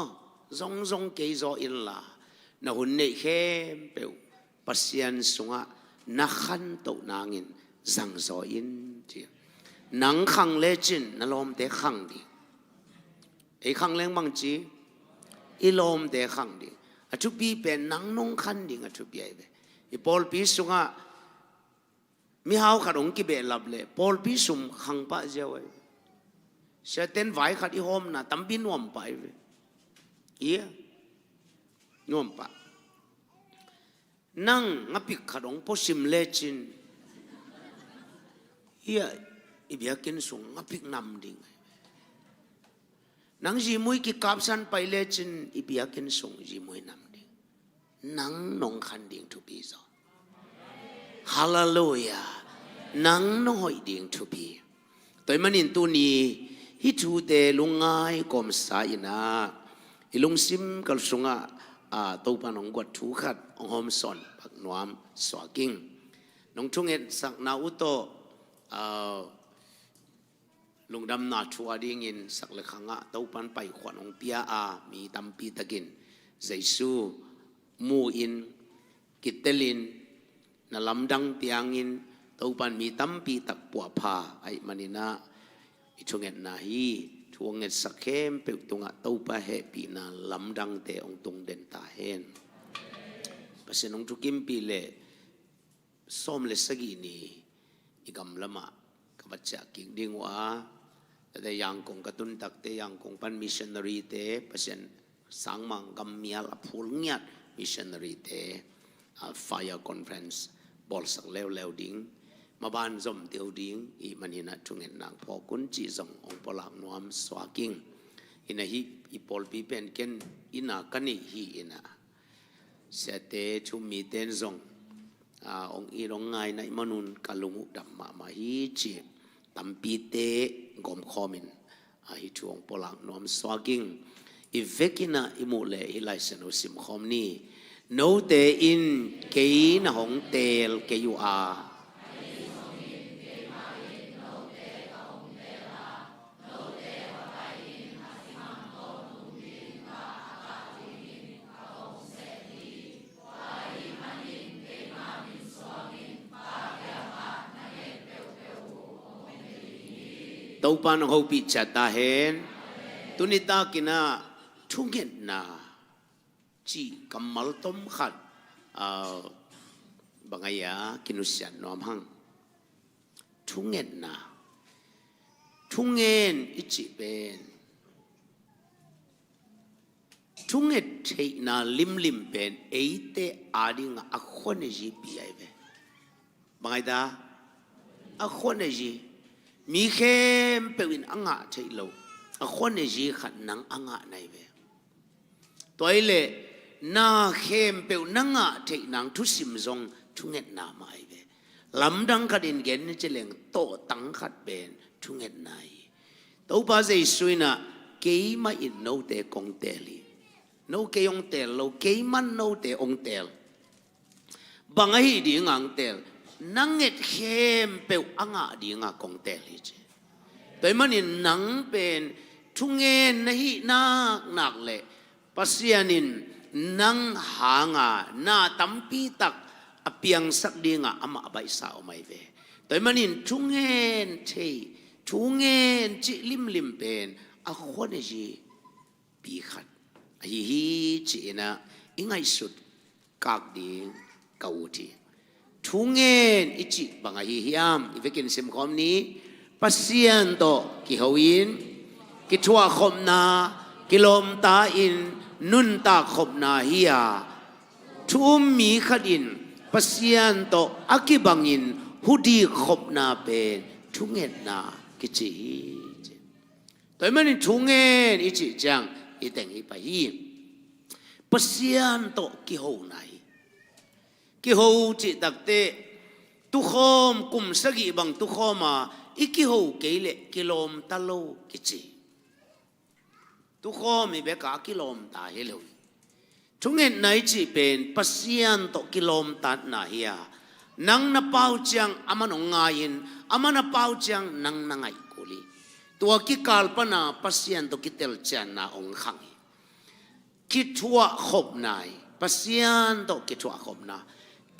zong ke zo in la na hun nei khem peu pasian sunga na khan to nangin zang zo in ti nang khang le chin na lom te khang di ei khang leng mang chi i lom te khang di a chu pi pen nang nong khan ding a chu pi ai be i pol pi sunga mi hau kharong ki be lab le pol pi sum khang pa jawai sa ten vai khat i hom na tam bin wam pa ai be ia nuam pa nang ngapik kharong posim lechin ia ibiakin sung ngapik nam ding nang ji mui ki kapsan pai lechin ibiakin sung ji mui nam ding nang nong khan ding to be so hallelujah nang no hoi ding to be toy manin tu ni hi thu te lungai kom sa ina ilung sim kal sunga a to panong gwat thu khat ong hom son pak nuam swaking nong thungen sak na uto lung dam na thu ading in sak le khanga to pan pai khwan ong pia a mi tam pi takin jaisu mu in kitelin na lamdang piangin to pan mi tam pi tak pua pha ai manina ichungen na hi ทวงเงินสักเข้มเปิดตรงอ่ะตู้ปะเหปีนาลำดังเตองตรงเด่นตาเห็นภาษาองทุกิมปีเล่ส้มเลสกีนีอีกำละมากับบัจจากิงดิ่งว่าแต่ยังคงกระตุ้นตักแต่ยังคงเป็นมิชชันนารีเตภาษาสังมังกำมียลพูลเงียดมิชชันนารีเตไฟคอนเฟรนซ์บอลสักเลวเลวดิ่งมาบ้านจมเดียวดิ่งอีมันหินะทุ่งเงินนางพอกุนจีจงองปลังนวมสวากิงอินะฮีอีปอลปีเป็นเกนอินากันนี่ฮีอินะเสเตชุมีเตนจงองอีรองไงในมนุนกาลุงดัมมาฮีจีตัมปีเตกอมคอมินฮิช่วงปลังนวมสวากิงอีเวกินะอิมุเลฮิไลเซนุสิมคอมนี่โนเตอินเกยนะหงเตลเกยูอาตัวปานเขาปิดจัตตาเห็นตุนิตากินาทุ่งเงินนาจีกัมมัลต้มขัดบางอย่างกินุสันนอมหังทุ่งเงินนาทุ่งเงินอิจิเป็นทุ่งเงินเทนาลิมเป็นเอเตอาดิงอักคนจีปีไอเวบางอย่างอักคนจีมีเข้มเป็นอ่างใช่เหรอคนในจีขัดนังอ่างในเวตัวเล่น่าเข้มเป็นนังใช่นังทุสิมซงทุงเงินนาไม่เวลำดังขัดอินเกนจะเลี้ยงโตตั้งขัดเป็นทุงเงินนายตัวภาษาอิสราเอลเกี่ยมาอินโนเตกงเตลีโนเกี่ยงเตลโลเกี่ยมันโนเตองเตลบางทีดีงังเตลนังเอ็ดเข้มเป็นอ่างดีงากงเตลิจแต่มันนี่นังเป็นทุ่งเงินนี่นักเลยปัสยานินนังหางาหน้าตั้มปีตักอเปียงสักดีงาอามาใบสาวไม่เวแต่มันนี่ทุ่งเงินเททุ่งเงินจิลิมเป็นอาคนจีปีขัดฮีจีนะอิงไงสุดกากดีกาวทีทุ่งเงินอิจิบางฮิยามอีเวกินเซมคอมนี้ปัสยันโตกิฮาวินกิทัวคมนากิลมตาอินนุนตาคมนาฮิยาทุ่มมีขดินปัสยันโตอากิบังอินฮุดีคมนาเป็นทุ่งเงินนากิจิแต่มันทุ่งเงินอิจิจังอีแต่งอีไปยิมปัสยันโตกิฮาวไนกิฮาวจิตักเตตุขมกุมสกีบังตุขมาอีกิฮาวเกลกิลมตะโลกิจิตุขมีเบกากิลมตาเฮโลทุงเงินไหนจีเป็นปัสยันโตกิลมตัดนาเฮียนังนาเปาจังอามันองายินอามันนาเปาจังนังนังไอกุลีตัวกิกาลปนาปัสยันโตกิเตลจันนาองขังกิทัวขบนายปัสยันโตกิทัวขบนา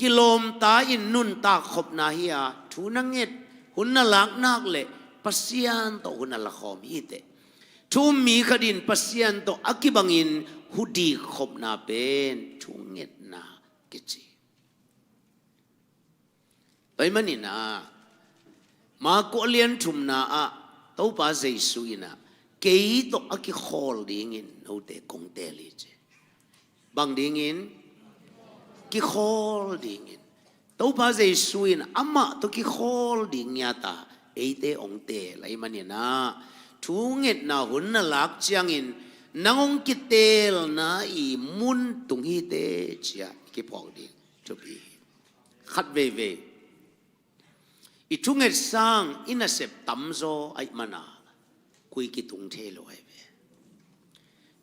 กิโลมตาอินนุนตาขบนาเฮียทูนังเอ็ดหุ่นนลักนักเละปัสยันโตหุ่นนลักขอมีเตทูมีขดินปัสยันโตอากิบังอินหุดีขบนาเป็นทูเอ็ดนากิจิไปมันนี่นะมาโกเลียนทุมนาอะเต้าป้าเจสุยนะเกยโตอากิขอลดิ้งอินโนเตกงเตลิเจบังดิ้งอินกิขอลดิ้งอินตัวภาษาอิสราเอลอามาตัวกิขอลดิ้งยาตาเอเตองเตไลมันเนี่ยนะทุ่งเงินนะหุ่นน่ะลักจังอินนางองกิเตลนะอีมุนตุงฮีเตเจียกิพอกดิ้งจบอีขัดเวอีทุ่งเงินสร้างอินาเสพตั้มโซไอมานาคุยกิตุงเทโลไอเว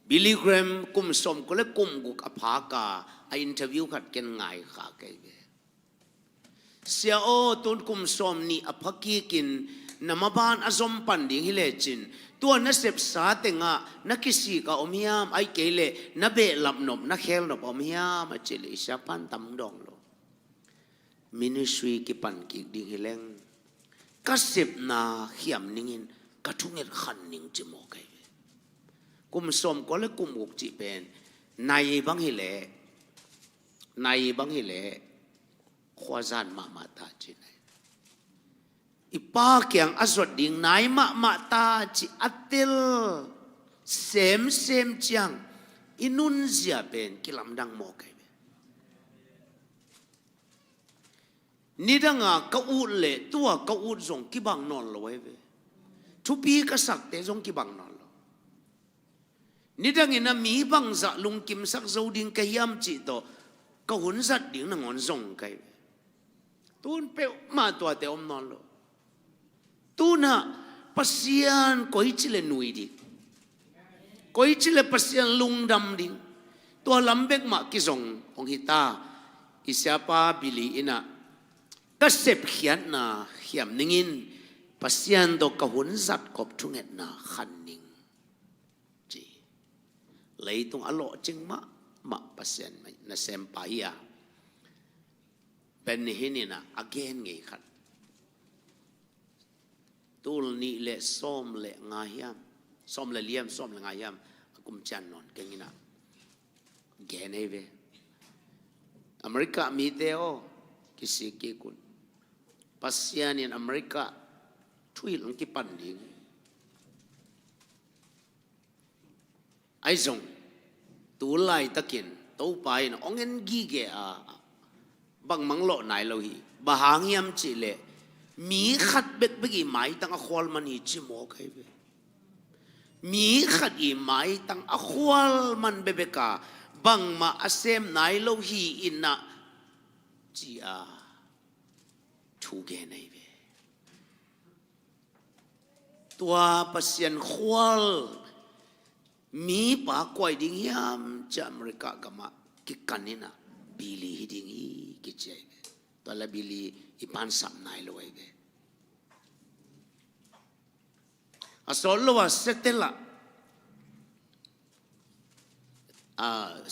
บิลลี่แกรมกุมสมก็เลยกุมกุกอภากาไออินเทอร์วิวขัดกันไงขาไกเวเสียโอตุนกุมสมนี่อภากีกินนมาบานอสมปันดิ่งฮิเลจินตัวนักเสพสาเตงะนักกิสีกาอมยามไอเกเลนับเบลลับนบนักเฮลนบอมยามเจลิชาปันตัมดองโลมินิสทรีกิปันกิดิ่งฮิเลงกัสเสพนาเขียมนิ่งอิน กระทุงเอ็ดขันนิงจิโมกไอ้กุมสมก็เลยกุมอุกจิเป็นในบังฮิเลในบังฮิเลขวาจานมาตาจิไหนอีป้าเกียงอสวดดิ่งไหนมาตาจิอัตติลเซมจังอินุนเสียเป็นกิลำดังโมกไอ้นี่ดังอ่ะก็อุดเละตัวก็อุดส่งกิบังนอนเลยเว้ยทุบีก็สักแต่ส่งกิบังนอนเลยนี่ดังอินะมีบังจะลุงกิมสักโซดิงกะยามจิโตก็หุ่นสัตดิ่งนั่งอนส่งไกตูนเปลมาตัวแต่อมนอนเลยตูน่ะปัสยานก็อิจิเลนุยดิก็อิจิเลปัสยานลุงดำดิ่งตัวลำเบกมากิส่งองฮิตาอิสยาปาบิลีอินะก็เสพเขียนนะเขียมนิ่งปัสยันโตกหุ่นสัตว์กบทุ่งเอ็ดนะขันนิ่งจีเลยตรงอโลจึงมาปัสยันนะเซมปายาเป็นหินี่นะอเกนไงขัดตูลนี่เละส้มเละงายามส้มเละเลี่ยมส้มเละงายามกุมจันนอนกันนี่นะแกนไอ้เวอเมริกามีเดียวกิสิเกกุนปัสยานินอเมริกาทุยหลังกิปันดิ่งไอ้ส่งตัวไล่ตะกินตัวไปนะองเงินกีเกะบังมังโลไหนเราฮีบะหางยำจิเลมีขัดเบ็ดเบกี่ไม้ตั้งอควอลมันอีจิโมกไอ้เบมีขัดอีไม้ตั้งอควอลมันเบเบกาบังมาอาเซมไหนเราฮีอินนะจีอาทูเกนไอ้เบตัวปัสยันควอลมีปากกวยดิ่งยามจากอเมริกากามากิกันนี่นะบิลีฮิดิ่งอีกิจไอ้เบตัวละบิลีอีปานสับนายเลยเบอาสอลโลว่าเซตเตล่า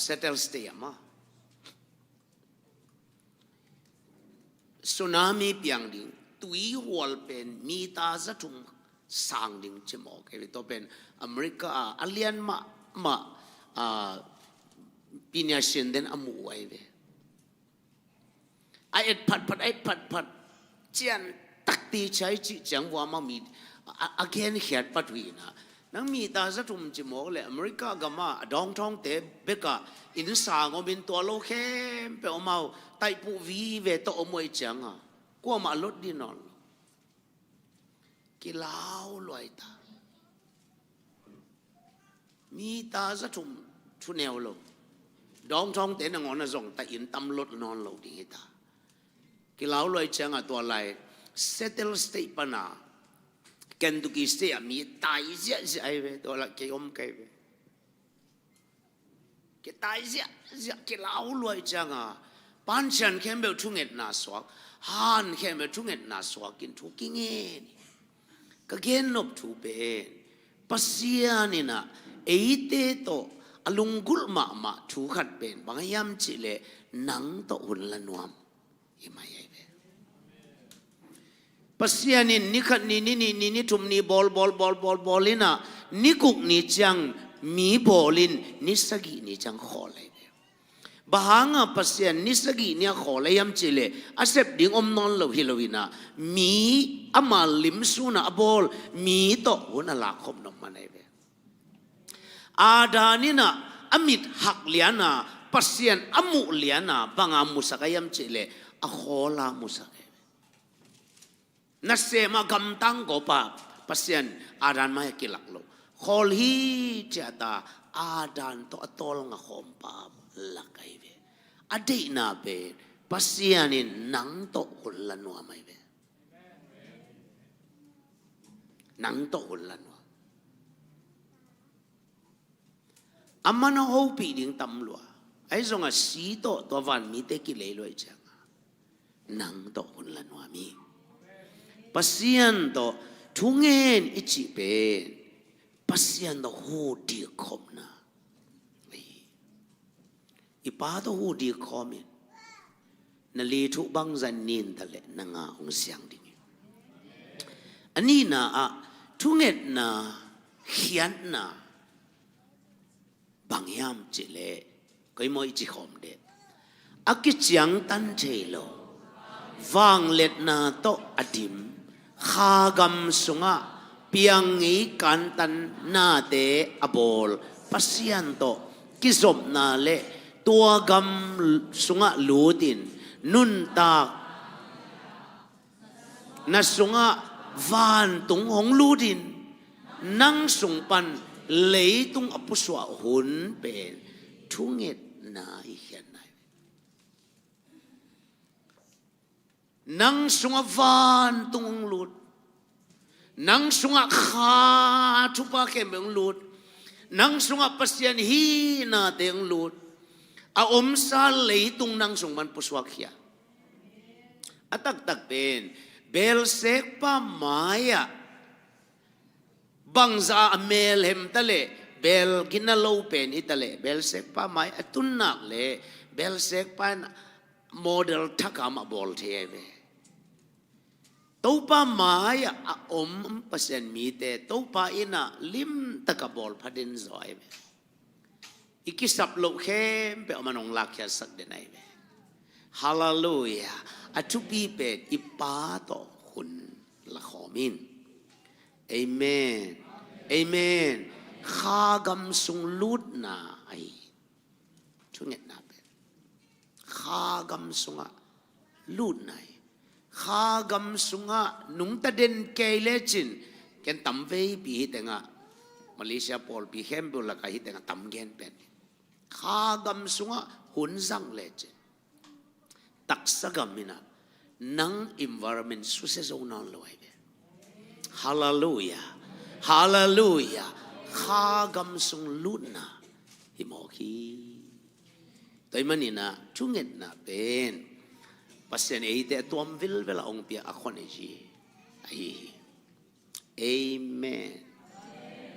เซตเตลสเตียมาสึนามิเปียงดิ่งตุยหัวเป็นมีตาจะทุ่งสางดิ่งเจมอกไอ้ตัวเป็นอเมริกาอเลียนมาปีนี้เช่นเดนอมูไอ้เบไอ้พัดเจียนตักตีใช้จิจังว่ามามีอาเกนเขียนปัดวีนะนังมีตาจะทุ่งเจมอกเลยอเมริกาก็มาดองท้องเตะเบกะอินสางอบินตัวโลเข้มไปเอามาไตปูวีเวตอมวยจังอ่ะกลัวมาลดดีนอนกิลาวลอยตามีตาจะทุ่มชุนแนวโลดองท้องเตะนงอนนะส่งแต่อินตำลดนอนโลดีตากิลาวลอยจังอ่ะตัวอะไรเซตเทิลสเตปนาเคนตุกีสเตย์มีตายเสียไอ้เวตัวละเกี่ยมไกเวเกี่ยตายเสียกิลาวลอยจังอ่ะปันฉันแค่เบลทุ่งเอ็ดนาสวกฮันแค่เบลทุ่งเอ็ดนาสวกกินทุกิงเงินก็เกณฑ์นบทุเป็นปัสยานินะเอเตโตอลุงกุลมาทุขัดเป็นบางยามจิเลนังโตหุ่นละนวมยังไม่ใช่เป็นปัสยานินนิขัดนี่ทุมนี่บอลลินะนิกุกนี่จังมีบอลินนิสกีนี่จังขอเลยบางปัสยันนิสกีเนี่ยขอเลยยามเจเลอาเซบดิ่งอมนอนเราฮิโลวินะมีอามาลิมซูนะบอลมีโตหัวน่ะลักขมนมมันไอ้เบอาดานี่นะอามิดหักเลียนะปัสยันอามุเลียนะบางอามุสกายามเจเลอาขอลามุสกายนัสเซมากำตังก็ปะปัสยันอาดานมากิลักโลขอลีเจตาอาดานโตอัตโลงะขอมปาลักไอ้เบอดีน่าเบปัสยานินังโตหุ่นละนัวไม่เบนังโตหุ่นละนัวอามันเอาปีดิ่งตำลัวไอ้ส่งสีโตตัววันมีเตกิเลลอยจังนังโตหุ่นละนัวมีปัสยันโตทุ่งเงินอิจิเบปัสยันโตหูดีคมนะอีป้าตัวหูดีคอมินนั่นเลยทุกบังจันนินทะเลนังอาองเสียงดิ่งอันนี้นะ ทุเงตนาเขียนนาบางยามจิเลก็ไม่จิขมเด็ดอากิจังตันเจโลวางเล็ดนาโตอดิมขากำสุงะเปียงอีกันตันนาเตอบอลปัสยันโตกิจบนาเลตัวกำสุงะลูดินนุนตากนัสุงะวานตุงหงลูดินนังสุงปันเลยตุงอปุสวะหุนเป็นทุงเอ็ดนาอีเขียนนังสุงวานตุงลุดนังสุงขาทุปะเกมงลุดนังสุงปัสยันฮีนาเตงลุดอาอมซาเลยตุงนังสุงมันปุสวะเขียอาตักตักเป็นเบลเซกปามายะบังซาอเมลเฮมตะเลเบลกินโลเป็นอิตาเลเบลเซกปามายะตุนนักเลเบลเซกปานโมเดลทักามบอลเทเวตัวป้ามายะอมเปอร์เซ็นต์มีแต่ตัวป้าอินะลิมตะกบอลพัดินซอยเวอีกสับโลเข้มเปอมันองลักยาสักเดนัยเวฮาเลลูยาอาชุบีเป็ดอิปาโตคุณละขอมินเอเมนเอเมนข้ากำสุงลุดนาไอช่วงเงี้ยนาเป็ดข้ากำสุงะลุดนายข้ากำสุงะนุ่งตะเด่นเกลเลจินแกนตั้มเวปีฮิตงะมาเลเซียพอลปีเข้มบุลกาฮิตงะตั้มเกนเป็ดข้ากำสุงะหุ่นสังเลจินตักสกัมมินะนัง environment สุเสโซนอนลอยเบฮาเลลูยาฮาเลลูยาข้ากำสุงลุนนะฮิโมกีตัวมันนี่นะจุงเงินนะเป็นปัสเซนเอเตตัวมวิลเวลาองเปียอคอนเอจีไอเอเมน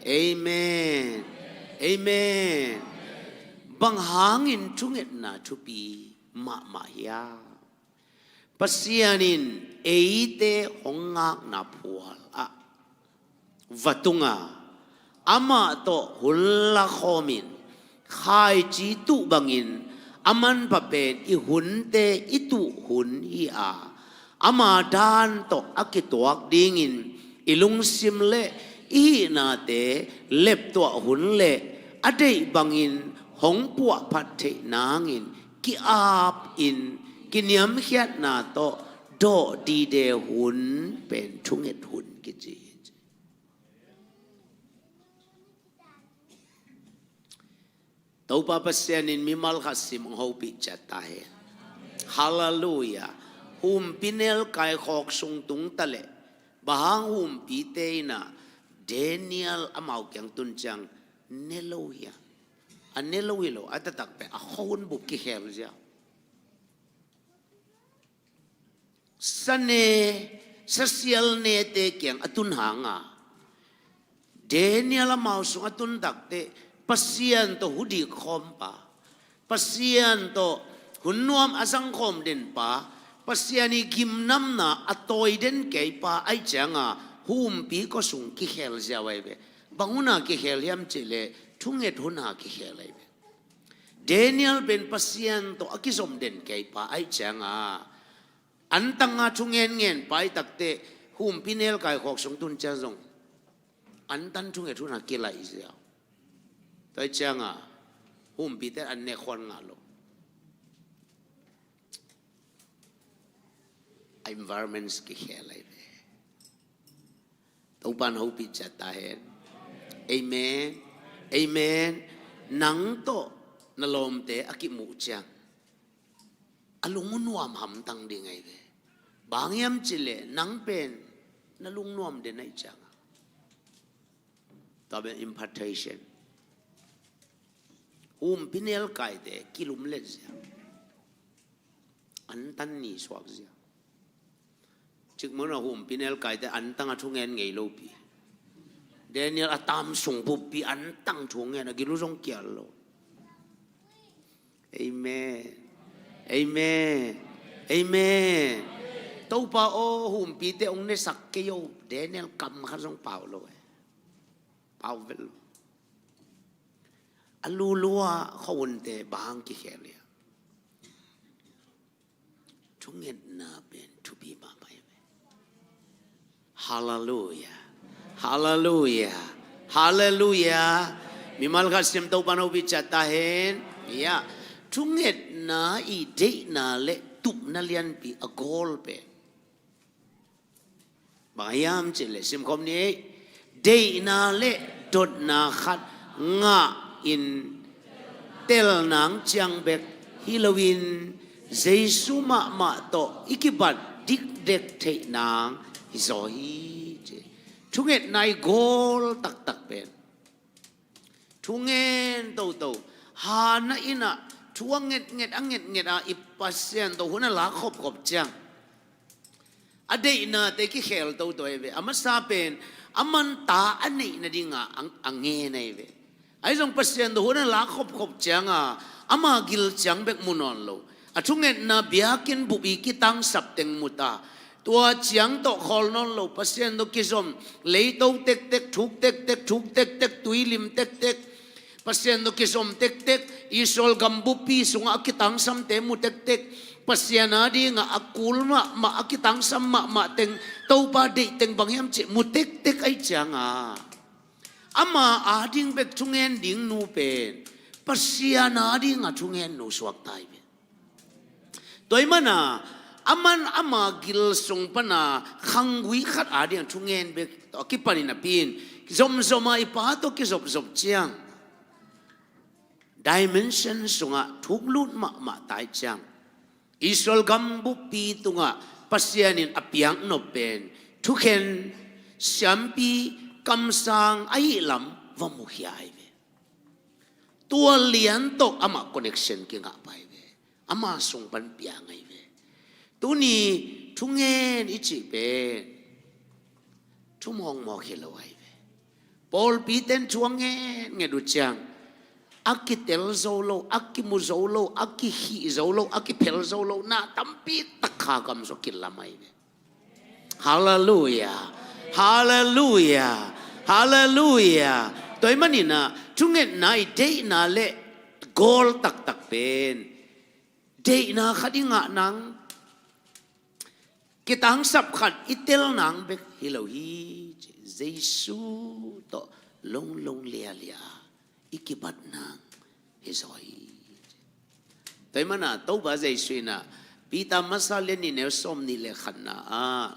เอเมนเอเมนบางหางอินจุงเงินนะชุปีมาฮิยาปัสยานินเอเตหงงักนาพัวอะวัตุงาอามาโตหุลละขมินขายจีตุบังอินอามันปะเป็นอีหุนเตอีตุหุนฮีอาอามาดานโตอากิตวักดิงินอีลุงซิมเลอีนาเตเล็บตัวหุนเลอเดบังอินหงปัวพัดเทนางอินกิอาบอินกินยามเขียนนาโตโดดีเดหุนเป็นชุงเอ็ดหุนกิจีตัวป้าเปเซนินมิมัลขัสิมงหูปิจัตตาเฮฮาเลลูยาหุมปิเนลไกขอกสุงตุงตะเลบางหุมปีเตนะเดนิเอลอามาวยังตุนจังเนโลยาอันเนโลวิโลอัตตักเปะหุ่นบุกกิเฮลเจ้าสเนสเซียลเนเตเกียงอตุนหางาเดนิเอลอามาวสุงอตุนตักเตปัสยันโตหุดีคอมปะปัสยันโตหุนนวมอสังคมเด่นปะปัสยันีกิมน้ำนาอตอยเด่นเกยปะไอจังอ่ะหุมปีก็สุงกิเฮลเจ้าไว้เบบังหุนากิเฮลยามเจเลทุงเอ็ดหุนากิเฮลไว้เบเดนิเอลเป็นปัสยันโตอกิสมเด่นเกยปะไอจังอ่ะอันตั้งอาทุงเงินไปตักเตหุมพิเนลไก่ขอกสงตุนเจ้าจงอันตันทุงเอ็ดหุนากิไลเจ้าตัวเจ้าหุ่มปีแต่อันเนคอนงาโล environments กิเฮลัยเบตัวปันหูปีจัตตาเห็นเอเมนเอเมนนังโตนลมเตอกิมุจังอลุงนวมหำตังดีไงเบบางยามจิเลนังเป็นนลุงนวมเดนไอจังตัวเป็น impartationพิเนลไก่เดกิลุมเลเซียอันตันนี่สวกเสียจึงเมื่อพิเนลไก่เดอันตั้งทุ่งเงินไงโลปีเดนิเอลตามส่งปุบปีอันตั้งทุ่งเงินกิลุจงเกียร์โลเอเมนเอเมนเอเมนต tàu pa o hum pi te ông ne sak ke yo Daniel kam kha song Paulo Pavel alulua khawun te bang ki khele chunget na ben to be ba bai hallelujah hallelujah hallelujah mimal ka sim tau pano bi chata hen ya chunget na I de na le tup na lian pi a gol pe bayam chele sim kom ni de na le dot na khat nga in tel nang chiang bek Halloween Jesu ma to ikibat dik dek the nang izoi chunget nai gol tak tak pen chungen to ha na ina chuang nget a ipasyan to huna la khop chang ade na te ki khel to ve amasa pen aman ta ani na dinga ang nge nei ve ai jong pasyan to huna la khop chang a ama gil chang bek munon lo achunget na biakin bubi kitang sapteng muta tua chiang to khol non lo pasien do kizom leito tek thuk tek tuilim tek pasien do kizom tek isol gambupi sunga kitang sam te mu tek pasien adi nga akul ma akitang sam ma teng to pa de teng bangyam che mu tek ai changa ama ading bek chungen ding nu pen pasien adi nga chungen nu swak tai toy mana aman ama gil song pana khangui khat adiang chungen be to kipani na pin zoma ipa to ki zop chiang dimension sunga thuklut ma tai chang isol gambu pi tunga pasianin apiang no pen thuken syampi kamsang ai lam vamu hiai be tua lian tok ama connection ki nga pai be ama song pan piang ai tuni chungen ichi pe chumong mo khilawai be Paul piten chuange ngedu chang akitel zolo akimu zolo akihi zolo akipel zolo na tampi takha gam so kilamai be hallelujah hallelujah hallelujah toy manina chungen nai de na le gol tak pen de na khadinga nang kitang sap khat itel nang bek hilohi Jesu to long lia ikibat nang hisoi toy mana to ba Jesu na pita masale ni ne som ni le khanna a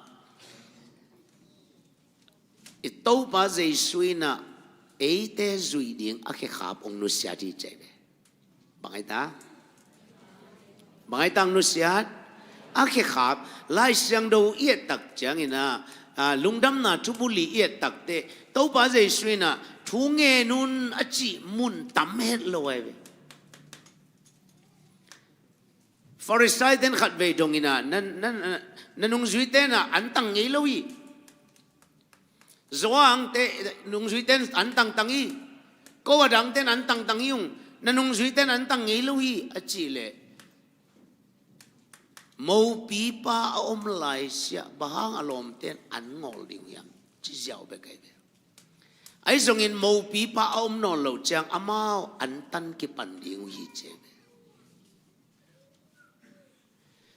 ito ba Jesu na eite zui ding akhe khap ong nu sia ti chebe bangai tang nu sia akhe khap lai siang do ye tak chang ina lungdam na chubuli ye tak te to ba je swina thunge nun achi mun tam het loe forestai den khat ve dong ina nanung zui te na antang ngei lowi zoang te nung zui ten antang tangi ko wadang ten antang tangyung nanung zui ten antang ngei lowi achi le mau pipa om lai sia bahang alom ten an ngol ding yang chi jiao be kai be ai zong in mau pipa om non lo chang amao an tan ki pan ding hi che be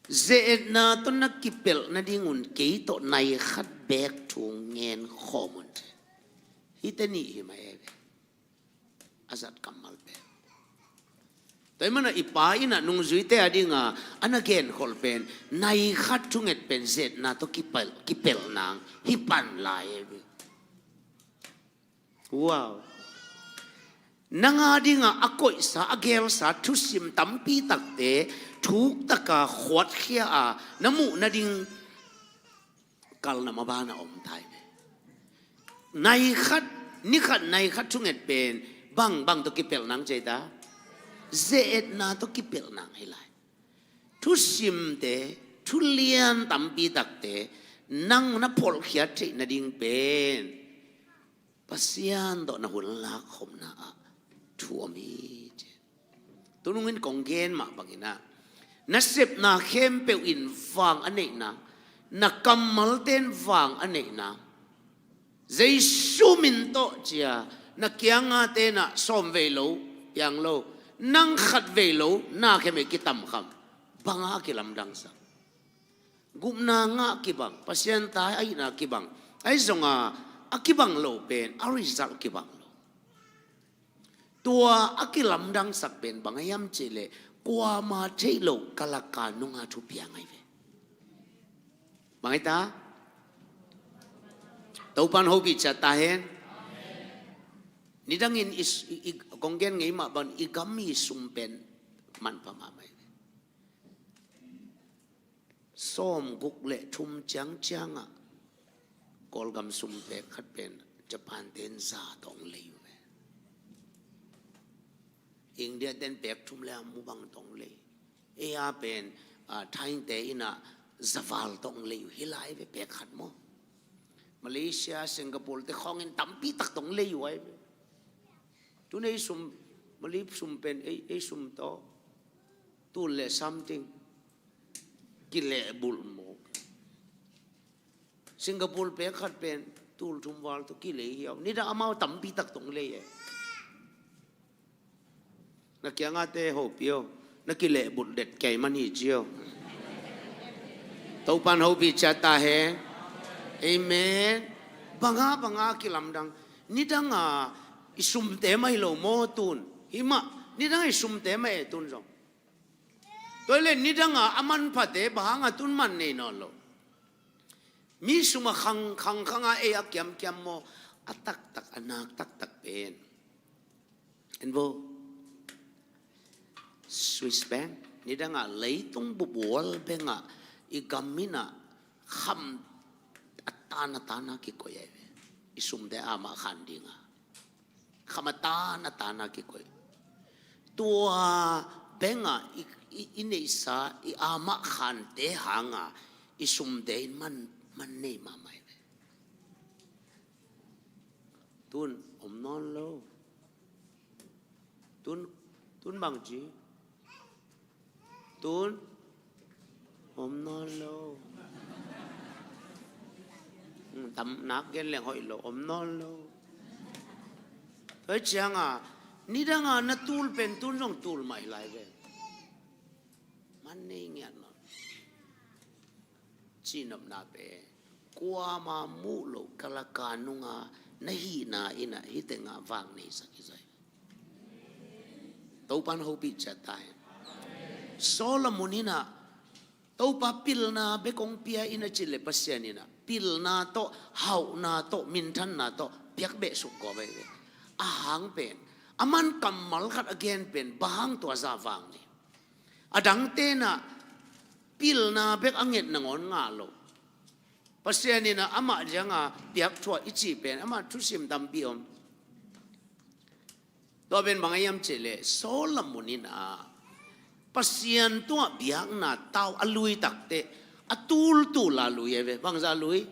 ze na to na ki pel na ding un ke to nai khat bek thu ngen khomon hi te ni hi mai be azat kamal be toy mana ipa ina nung zui te adinga anagen kolpen nai khat chunget pen zet na to kipel nang hipan lai wow nanga dinga akoi sa agel sa thusim tampi takte thuk taka khwat khia a namu nading kal na mabana om thai nai khat ni khat nai khat chunget pen bang to kipel nang jeta zet na to kipel nang hilai thu sim te thu lian tampi takte nang na pol khia the na ding pen pasian do na hun la khom na thu ami tunungin konggen ma bangina nasip na khem pe in fang ane na na kamal ten vang ane na Giêsu min to chia na kianga te na som ve lo yang lo nang khat ve lo na ke me kitam kham banga kilam dang sa gumna nga kibang pasien tai ai na kibang ai zonga akibang lo pen arizal kibang lo tua akilam dang sak pen bangayam chile kwa ma thailo kalaka nunga thu piang ai ve bangai ta taupan hobi chata hen nidangin is konggen ngai ma ban igami sumpen man pa ma mai som guk le thum chang chang a kolgam sumpe khat pen japan ten za tong le India ten pek thum le mu bang tong le e a pen thain te ina zaval tong le hilai ve pek khat mo Malaysia Singapore te khong in tampi tak tong le yu ai tu nei sum mali sum pen e sum to tu le something ki le bul mo Singapore pe khat pen tul thum wal to ki le hiao ni da amao tampi tak tong le e na kia nga te ho pio na ki le bul det kai mani jio tau pan ho bi chata he amen banga ki lamdang ni danga isum te mai lo mo tun hima ni danga isum te mai tun jong toile ni danga aman phate bahanga tun man nei no lo mi suma khang e akyam mo atak tak anak tak pen enbo Swiss bank ni danga leitung bubol benga igamina kham atana ki koye isum de ama khandinga khamatana ki koy tua benga inisa I ama khan te hanga isum de man nei mamai tun non lo tun bang ji tun non lo tắm nát gen leng hoi lo non lo thôi chang à ni đang à na tul pen tul rong tul mai lai ve man nei ngian no chinam na pe kwa ma mu lo kalaka nunga na hi na ina hi te nga wang nei sakizai tau pan ho pi chatai Solomonina tau pa pil na bekong pia ina chile pasianina pil na to hau na to mintan na to piak be suk ko be ahang pen aman kamal khat again pen bahang to za wang ni adang te na pil na bek anget na ngon nga lo pasianina ama janga piak thua ichi pen ama thusim dam biom to ben bangayam chile Solomonina pasian tua biang na tau alui takte atul tu la lui eve bang za lui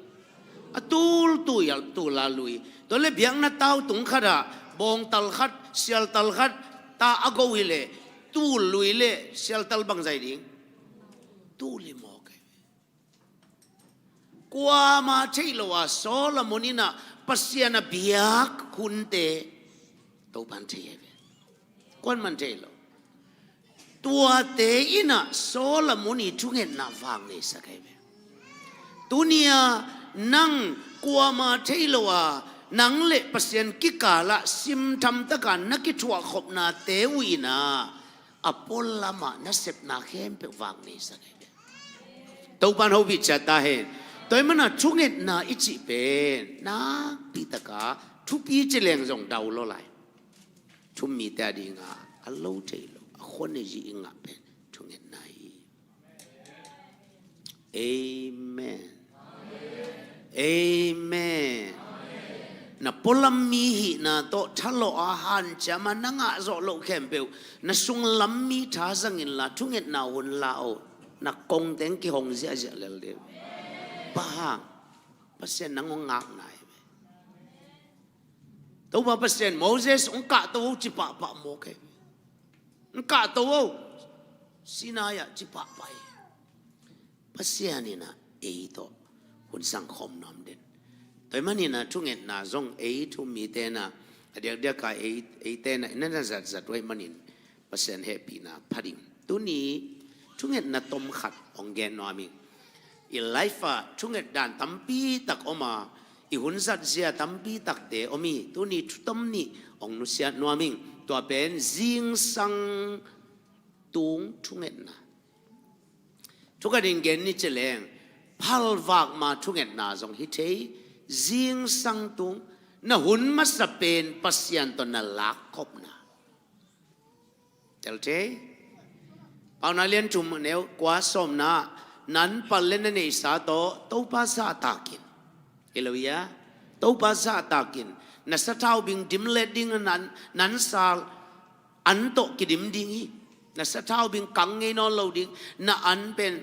atul tu yal tu la lui to le biang na tau tung khara bong tal khat sial tal khat ta ago ile tu lui le sial tal bang zai ding tu li mo ke kwa ma thailo wa Solomonina pasiana biak kunte to ban theve kon man thailo tua te ina Solomoni tungen na wang ni sakai be dunia nang kuama theilowa nang le pasien kikala sim tham takan nakithua khopna te wina apol lama na sep na khem pe wang ni sakai be to ban ho bi chata he toy mana tungen na ichi pen na pitaka thu pi cheleng jong dau lo lai thu mi ta dinga allo theiคนนี้อิงอ่ะเป็นทุกอย่างไหน Amen Amen นะพลัมมีหินะโตทะเลาะอาหารจะมานั่งอ่ะโจโลเข้มเปียวนะสุงลัมมีท่าสังอินละทุกอย่างน่าหุ่นละโอนะกงเต็งกี่หงเสียเจริญเดียวบ้าภาษานั่งงักไหนตัวภาษาโมเสสองค์กะตัวจิปะปะโมเกka to sinaya jipa pai pasiani na to hun sang khom nom den toy mani na thunget na zong to mi te na dia ka te na na zat wai manin pasen happy na pharing tu ni thunget na tom khat ong gen no mi i life a thunget dan tampi tak oma i hun zat zia tampi tak te omi tu ni thutom ni ong nu sia no mi to pen jing sang tung thunget na thukarin gen ni cheleng phal wak ma thunget na zong hi thei jing sang tung na hun ma sa pen pasian to na lak khop na tel te pau na lian chum neu kwa som na nan pal len nei sa to pa sa takin eloya to pa sa takin na sa tau bing dim le ding nan sal an to kidim ding hi na sa tau bing kang ngai non lo ding na an pen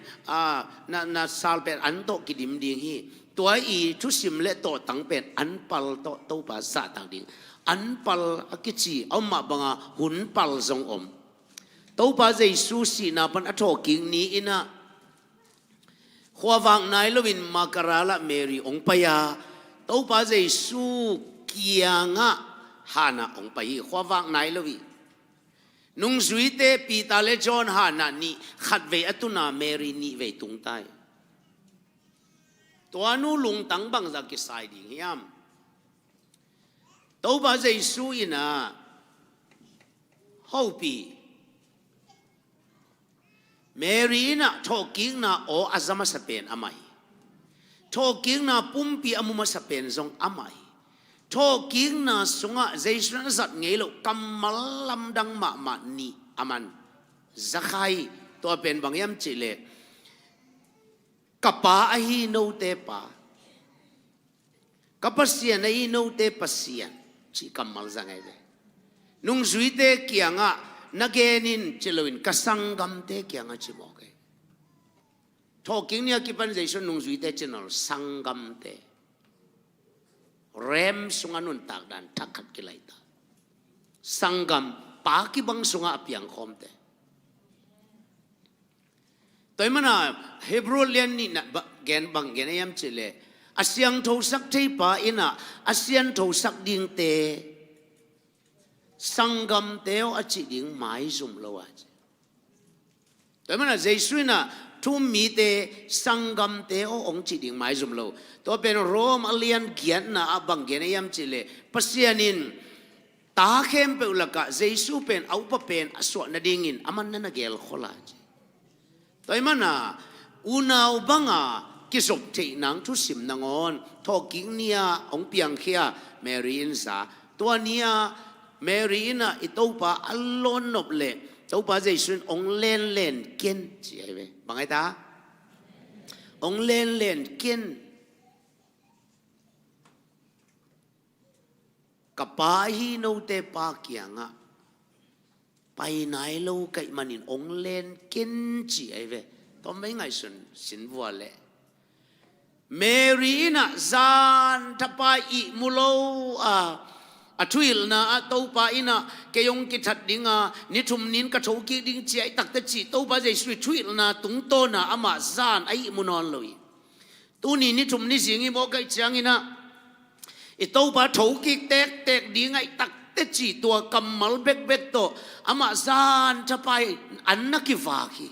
na sal pen an to kidim ding hiตัวอีทุสิมเลโตตังเป็นอันปัลโตโตภาษาต่างดิ่งอันปัลอกิจีเอามาบังหุนปัลทรงอมโตภาษาสุสีนาปันอโทกิงนี้อินะขวาวังนายลวินมาการาละเมรีองปยาโตภาษาสุกียงะฮานาองปยีขวาวังนายลวินุงสุยเตปีตาเลจอนฮานานีขัดเวอตุนาเมรีนีเวตุงไตตัวนู้ลุงตั้งบังจากกิสายดิ่งยามตัวบ้าใจสู้อินะฮาวปีเมรีน่ะทอกิ้งน่ะโออาซามาสเปนอามัยทอกิ้งน่ะปุ่มปีอามุมาสเปนซองอามัยทอกิ้งน่ะสงะใจสู้น่ะสัตเงลกัมมัลลัมดังมานีอามันจะใครตัวเป็นบางยามจิเลkapa ahi no te pa kapasian ahi no te pasian chi kamal zangai de nung zui te kianga nagenin chiloin kasangam te kianga chimoke talking ni akipan jason nung zui te channel sangam te rem sunganun tak dan takhat kilaita sangam pa ki bang sunga apiang khom te toy mana Hebrew lian ni na gen bang gen ayam chile asyang tho sak thei pa ina asyan tho sak ding te sangam teo achi ding mai zum lo a toy mana jesuina thu mi te sangam teo ong chi ding mai zum lo to pen rom alian gian na abang gen ayam chile pasianin ta khem pe ulaka jesu pen au pa pen aswa na dingin aman na gel khola toy mana unaw banga kisok te nang tu sim nangon talking nia ong piang khia Maryin sa tua nia Maryin itopa alon nop le topa jaisun ong len ken chi ai ve bangai ta ong len ken kapahi no te pa kianga pai nai lo kai manin ong len ken chi ai ve to mai ngai sun sin bua le Mary na zan tapai i mulo a thuil na a to pa ina ke yong ki that dinga ni thum nin ka tho ki ding chi ai tak ta chi to ba jai sui thuil na tung to na ama zan ai munon loi tu ni thum ni singi mo kai chang ina i to ba tho ki tek ding ai tak te chi tua kamal bek to ama zan tapai an na ki va ki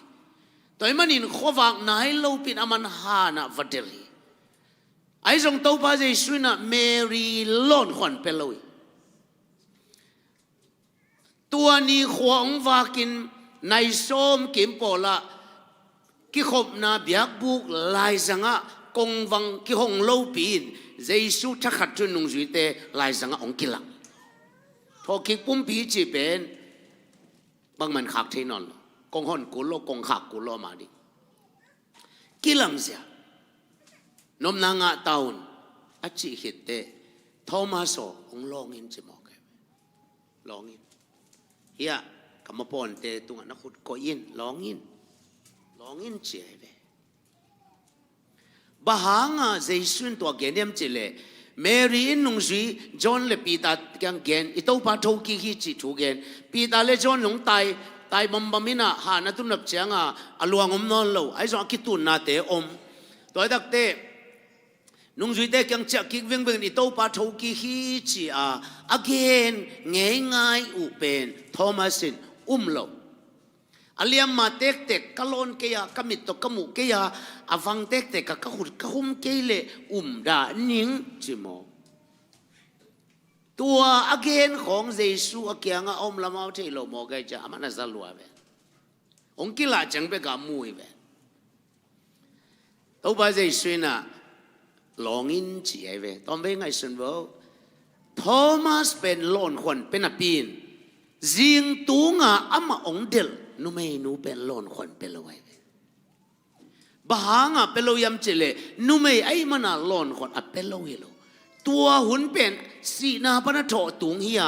toy manin khowak nai lo pin aman hana vateri ai jong to ba jai suina Mary lon khon peloi tua ni khwang vakin nai som kim pola ki khop na biak buk lai zanga kongwang ki hong lo pin jesu thakhat tu nung juite lai zanga ong kilang tho ki pum pi chi pen bang man khak thei non kong hon ku lo kong khak ku lo ma di kilang sia nom na nga taun achi hitte thomaso ong longin chi mo ke longin ya kamapon te tunga na khut ko yin longin chi ve bahanga jaisun to genem chile Mary nung sui John le pita kyang gen ito pa tho ki hi chi thu gen pita le John nung tai bam bamina ha na tu nap changa aluang om non lo ai zo ki tu na te om ตัวดักเตนุ่งจุยเตยังจะกิกวิ่งวิ่งนี่โตปาทกิฮิจีอา again ง่ายอุเป็นโทมัสินโลอาเลียมมาเต็กกะลอนเกียกะมิตตกะมุเกียอาฟังเต็กกะกะหุดกะหุมเกเลดานิงจิโมตัว again ของเยซูอาเกียงอมละมาเทโลโมกะจะอามันจะลัวเบองกิลาจังเปกะมุยเบตัวบาเยซูน่ะลองอินจีไอเวตอนเบงไงสันบ่โทมัสเป็นลอนคนเป็นอปีนจิงตุงะอามาองเดลนูไม่นูเป็นลอนคนเป็นละไว้บางอ่ะเป็นโลยำเจเลนูไม่ไอ้มันอ่ะลอนคนอ่ะเป็นโลยโลตัวหุ่นเป็นสีนาปนัดโถตุงเฮีย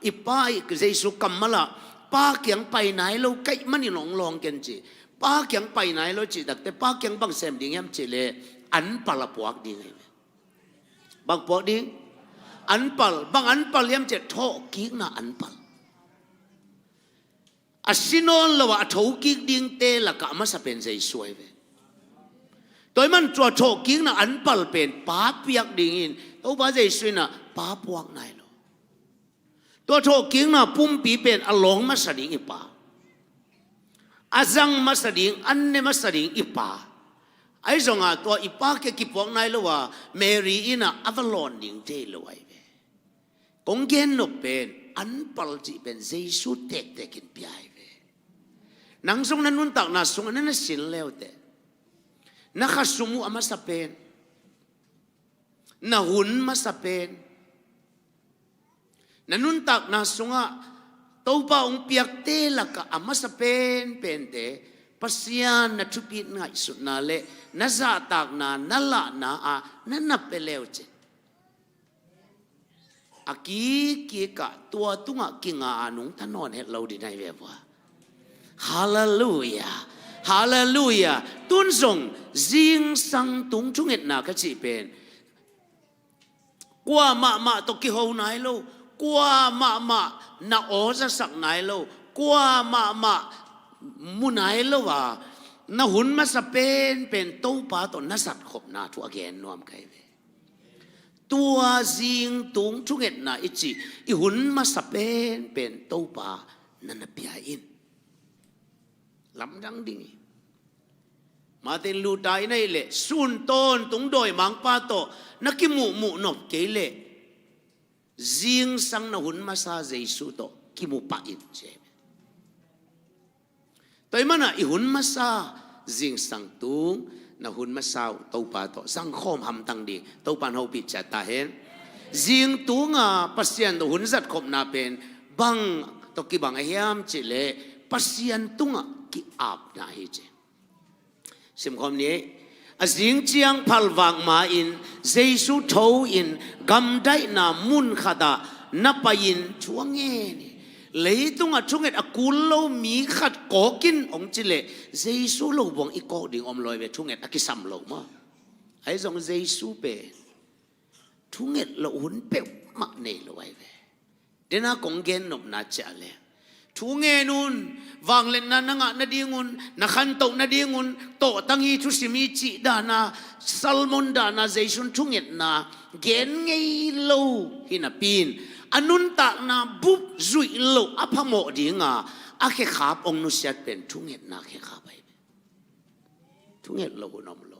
อีป้าอีกเจสุกัมมาละป้าเกียงไปไหนเราใกล้มันนี่ลองกันจีป้าเกียงไปไหนเราจีดักแต่ป้าเกียงบางเซมดิ่งยำเจเลอันปลาปวกดีไงบางปวกดีอันปลบางอันปลยำเจโถกิกน่ะอันปลอาศินอนละว่าโถกิกดิ่งเตละก็มาสเป็นใจสวยเว้โดยมันตัวโถกิกน่ะอันปลเป็นป้าเปียกดิ่งอินตัวบ้าใจสวยน่ะป้าปวกไหนloตัวโถกิกน่ะปุ่มปีเป็นอลองมาสดิ่งอีป้าอาจังมาสดิ่งอันเนมาสดิ่งอีป้าไอ้จงอ่ะตัวอีป้าแกกิปวกไหนละว่าเมรีอิน่ะอวลอนดิ่งเตละไว้เว้กงเกนนบเป็นอันปลจีเป็นเจสุเต็กกินปีไอนังสงนั้นนุ่นตักนาสงนั้นสินเลวเตนักสมุอามาสเปนนาหุนมาสเปนนันนุ่นตักนาสงะตัวป้าองเปียกเตลักอามาสเปนเป็นเตปัสยานนัทุปิดง่ายสุดนาเลนัซาตักนานัลละนาอานันนับเปเลวเจอากีกะตัวตุงะกิงอานุงท่านนอนเห็ดเราดีในเว็บว่าฮาเลลูยาฮาเลลูยาตุนส่งจิงสังตุงจุงเอ็ดนาก็จีเป็นกว่ามาตกิโฮนายโลกว่ามานาโอจะสักนายโลกว่ามามุนายโลว่านาหุนมาสเปนเป็นตู้ปาตนนัสัตขบนาทัวแกนนวมไกเวตัวจิงตุงจุงเอ็ดนาอิจิอีหุนมาสเปนเป็นตู้ปานันเปียอินลำดังดิ่งมาเต็นลูตายในเละสุนต้นตุงโดยมังปาโตนักกิมุนบเกเละจิงสังนหุนมาซาเจสุโตกิมุปะอินเจตัวมันอ่ะอีหุนมาซาจิงสังตุงนหุนมาซาเต้าปาโตสังคมหำตังดีเต้าปานเฮาปิดจัดตาเห็นจิงตุงอ่ะปัสยันหุนจัดขบนาเป็นบังตกิบังเฮียมเจเลปัสยันตุงอ่ะกิอาบนาฮิเจสิมคมนี้อาจิงเจียงพัลวังมาอินเจสุโตอินกำได้นามุนขดานับยินช่วงเงี้ยเลยตุงอ่ะช่วงเงี้ยกุลโลมีขัดก่อกินองจิเลเจสุโลบวงอีกอดิ่งอมลอยเวช่วงเงี้ยกิสัมโลมาไอ้จงเจสุเป็นช่วงเงี้ยเราหุ่นเป๊ะมากเนลไว้เวเดน่ากงเกนนบนาเจเลทุงเงินุนวางเล่นนั้นงะนาดีงุนนักขันโตนาดีงุนโตตั้งฮีทุสิมีจีดานาซัลมอนดานาเจสุนทุงเงินนาเกนไงโลหินาปีนอนุนตักนาบุบจุยโลอภโมดีงาอาเคขาบองนุเสียเป็นทุงเงินนาเคขาไปทุงเงินโลนอมโล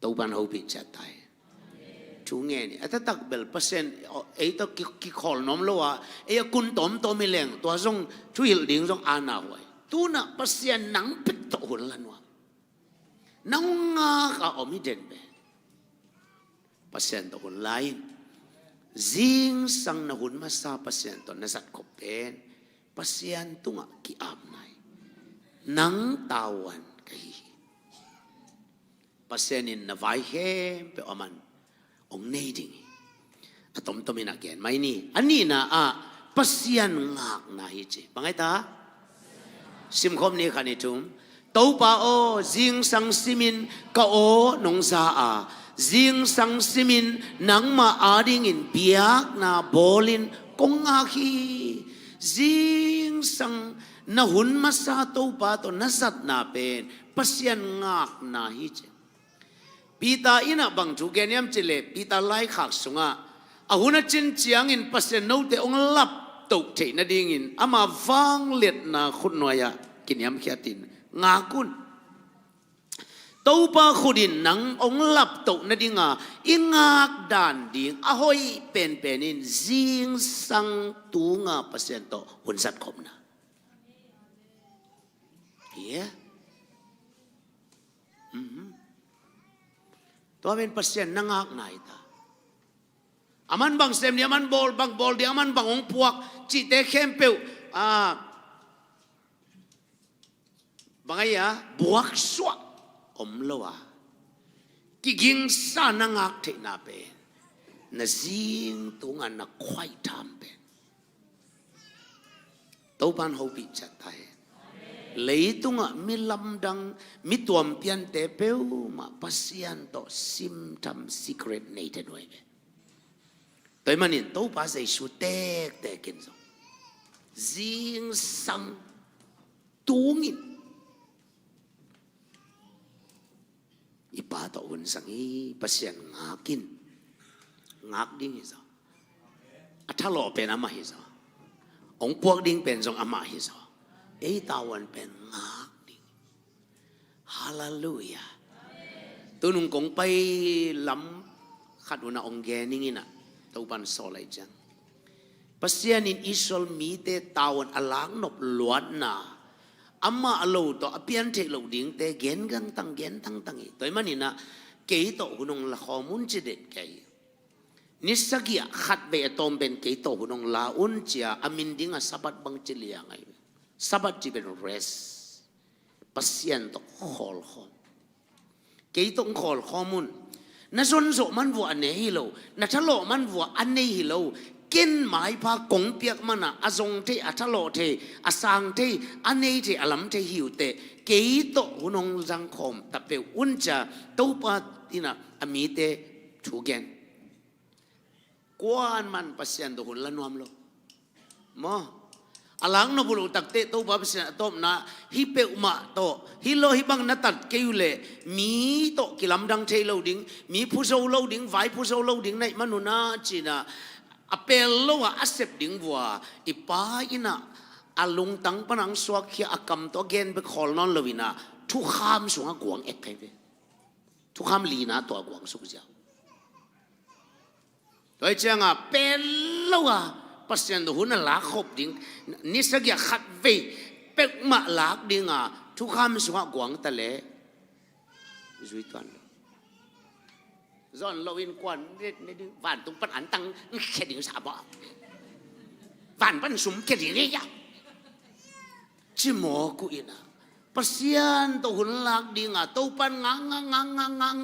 ตัวบันหูปิดจัดไทยช่วงเงี้ยนี่ถ้าตักเบลเปอร์เซ็นต์ไอ้ตัวกิขอลน้อมละว่าไอ้คุณต้มตัวไม่แรงตัวส่งช่วยดิ่งส่งอาณาไว้ตัวน่ะเปอร์เซ็นต์หนังปิดตัวหุ่นละนัวนังงาก็อมิเด่นไปเปอร์เซ็นต์ตัวหุ่นไล่จิงสังนะหุ่นมาซาเปอร์เซ็นต์ตัวนัสัตขบเป็นเปอร์เซ็นต์ตัวกิอาบไนนังตาวันกี่เปอร์เซ็นต์อินนะไว้เข้มไปอมันองเนดิ่งอะตอมตอมินักเกนไม่นี่อันนี้นะปัสยันงักนะฮิจิบังไงตาสิมคมนี้ขันิทุมเต้าป่าโอจิงสังสิมินก็โอนงซาจิงสังสิมินนังมาอาดิ่งอินเปียกนาบอลินกงอาคีจิงสัง na hun masa to pa to nasat na pen pasyan ngak na hi che pita ina bang chu gen yam chile pita lai khak sunga ahuna chin chiang in pasyan no te ong lap to the na ding in ama wang let na khun noya kin yam khiatin ngakun tàu pa khudin nang ong lap to na dinga ingak dan ding ahoy pen penin zing sang tunga pasento hunsat khom na yeah to men pasien nangak na ita aman bang sem ni aman bol di aman bang ong puak chi te khempeu bangaya buak swak om loa kiging sa nangak te na pe na zing tunga na khwai tham pe to ban ho pi chat tai lấy tunga mi lam dang mi tuam pian te peu ma pasian to sim tam secret nei te noi be toi manin to pa sei su tek te kin so zing sang tungin ipa to un sang i pasian ngakin ngak ding hi so athalo pen ama hi so ong puak ding pen jong ama hi so ei tawan pen ngak ding hallelujah tunung kong pai lam khat una ong ge ning ina to ban so lai jang pasian in isol mi te tawan alang nop luat na amma alo to apian thek lo ding te gen gang tang gen tang tang i toy manina ke to hunong la khomun chi det ke nisagia khat be atom ben ke to hunong la un chia amin dinga sabat bang chilia ngai sabat ji ben rest pasien to khol khom ke to khol khomun na son so man vu ane hi lo na thalo man vu ane hi lo ken mai pa kong piak mana azong te athalo te asang te ane te alam te hiu te ke to hunong jang khom ta pe uncha to pa tina ami te thu gen kwan man pasien do hun la nuam lo mo alang no bulu takte to ba pasien tom na hi pe uma to hi lo hi bang na tat ke yule mi to kilam dang the lo ding mi phu so lo ding vai phu so lo ding nai manuna china apel lo asep ding bua ipa ina alung tang panang swak khia akam to gen be khol non lovina thu kham sunga guang ek kai be thu kham li na to guang su ja toi changa pel lo pasien do huna la khop ding nisagya khat ve pek ma lak dinga thu kham sunga guang ta le zui tuan zon lo in quan ne ding van tung pan an tang khe ding sa ba van pan sum khe ding ya chi mo ku ina pasian to hun lak dinga to pan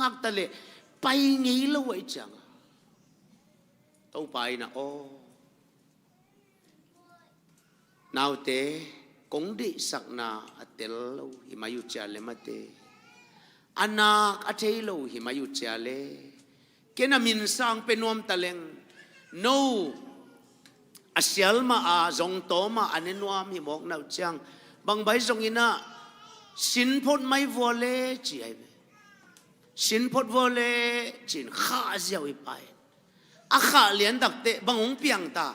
ngak ta le pai ngi lo wai chang to pai na o nào te kong di sak na atel lo himayu cha le mate anak athei lo himayu cha le kena min sang penom taleng no asial ma a zong to ma anenuam hi mok nau chang bang bai zong ina sin phot mai vole chi ai sin phot vole chin kha ziaw i pai a kha lian dak te bang ong piang ta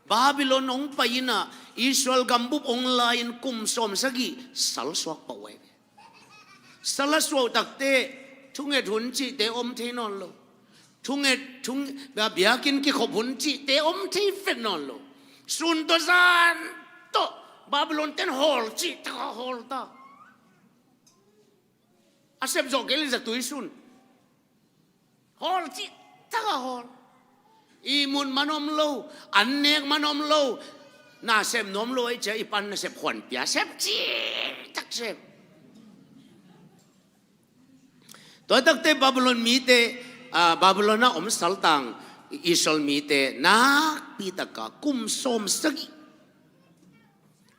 Babylon ong paina Israel gambup online kum som sagi sal swak pa wai salaswo takte thunge thun chi te om the non lo thung ba biakin ki khop hun chi te om the fen non lo sun to zan to Babylon ten hol chi ta hol ta asep zo gel za tu sun hol chi ta hol imun manom lo annek manom lo na sem nom lo ai che ipan na sep khon pia sep chi tak sep to takte Babylon mi te Babylon na om saltang Israel mi te na pitaka kum som sagi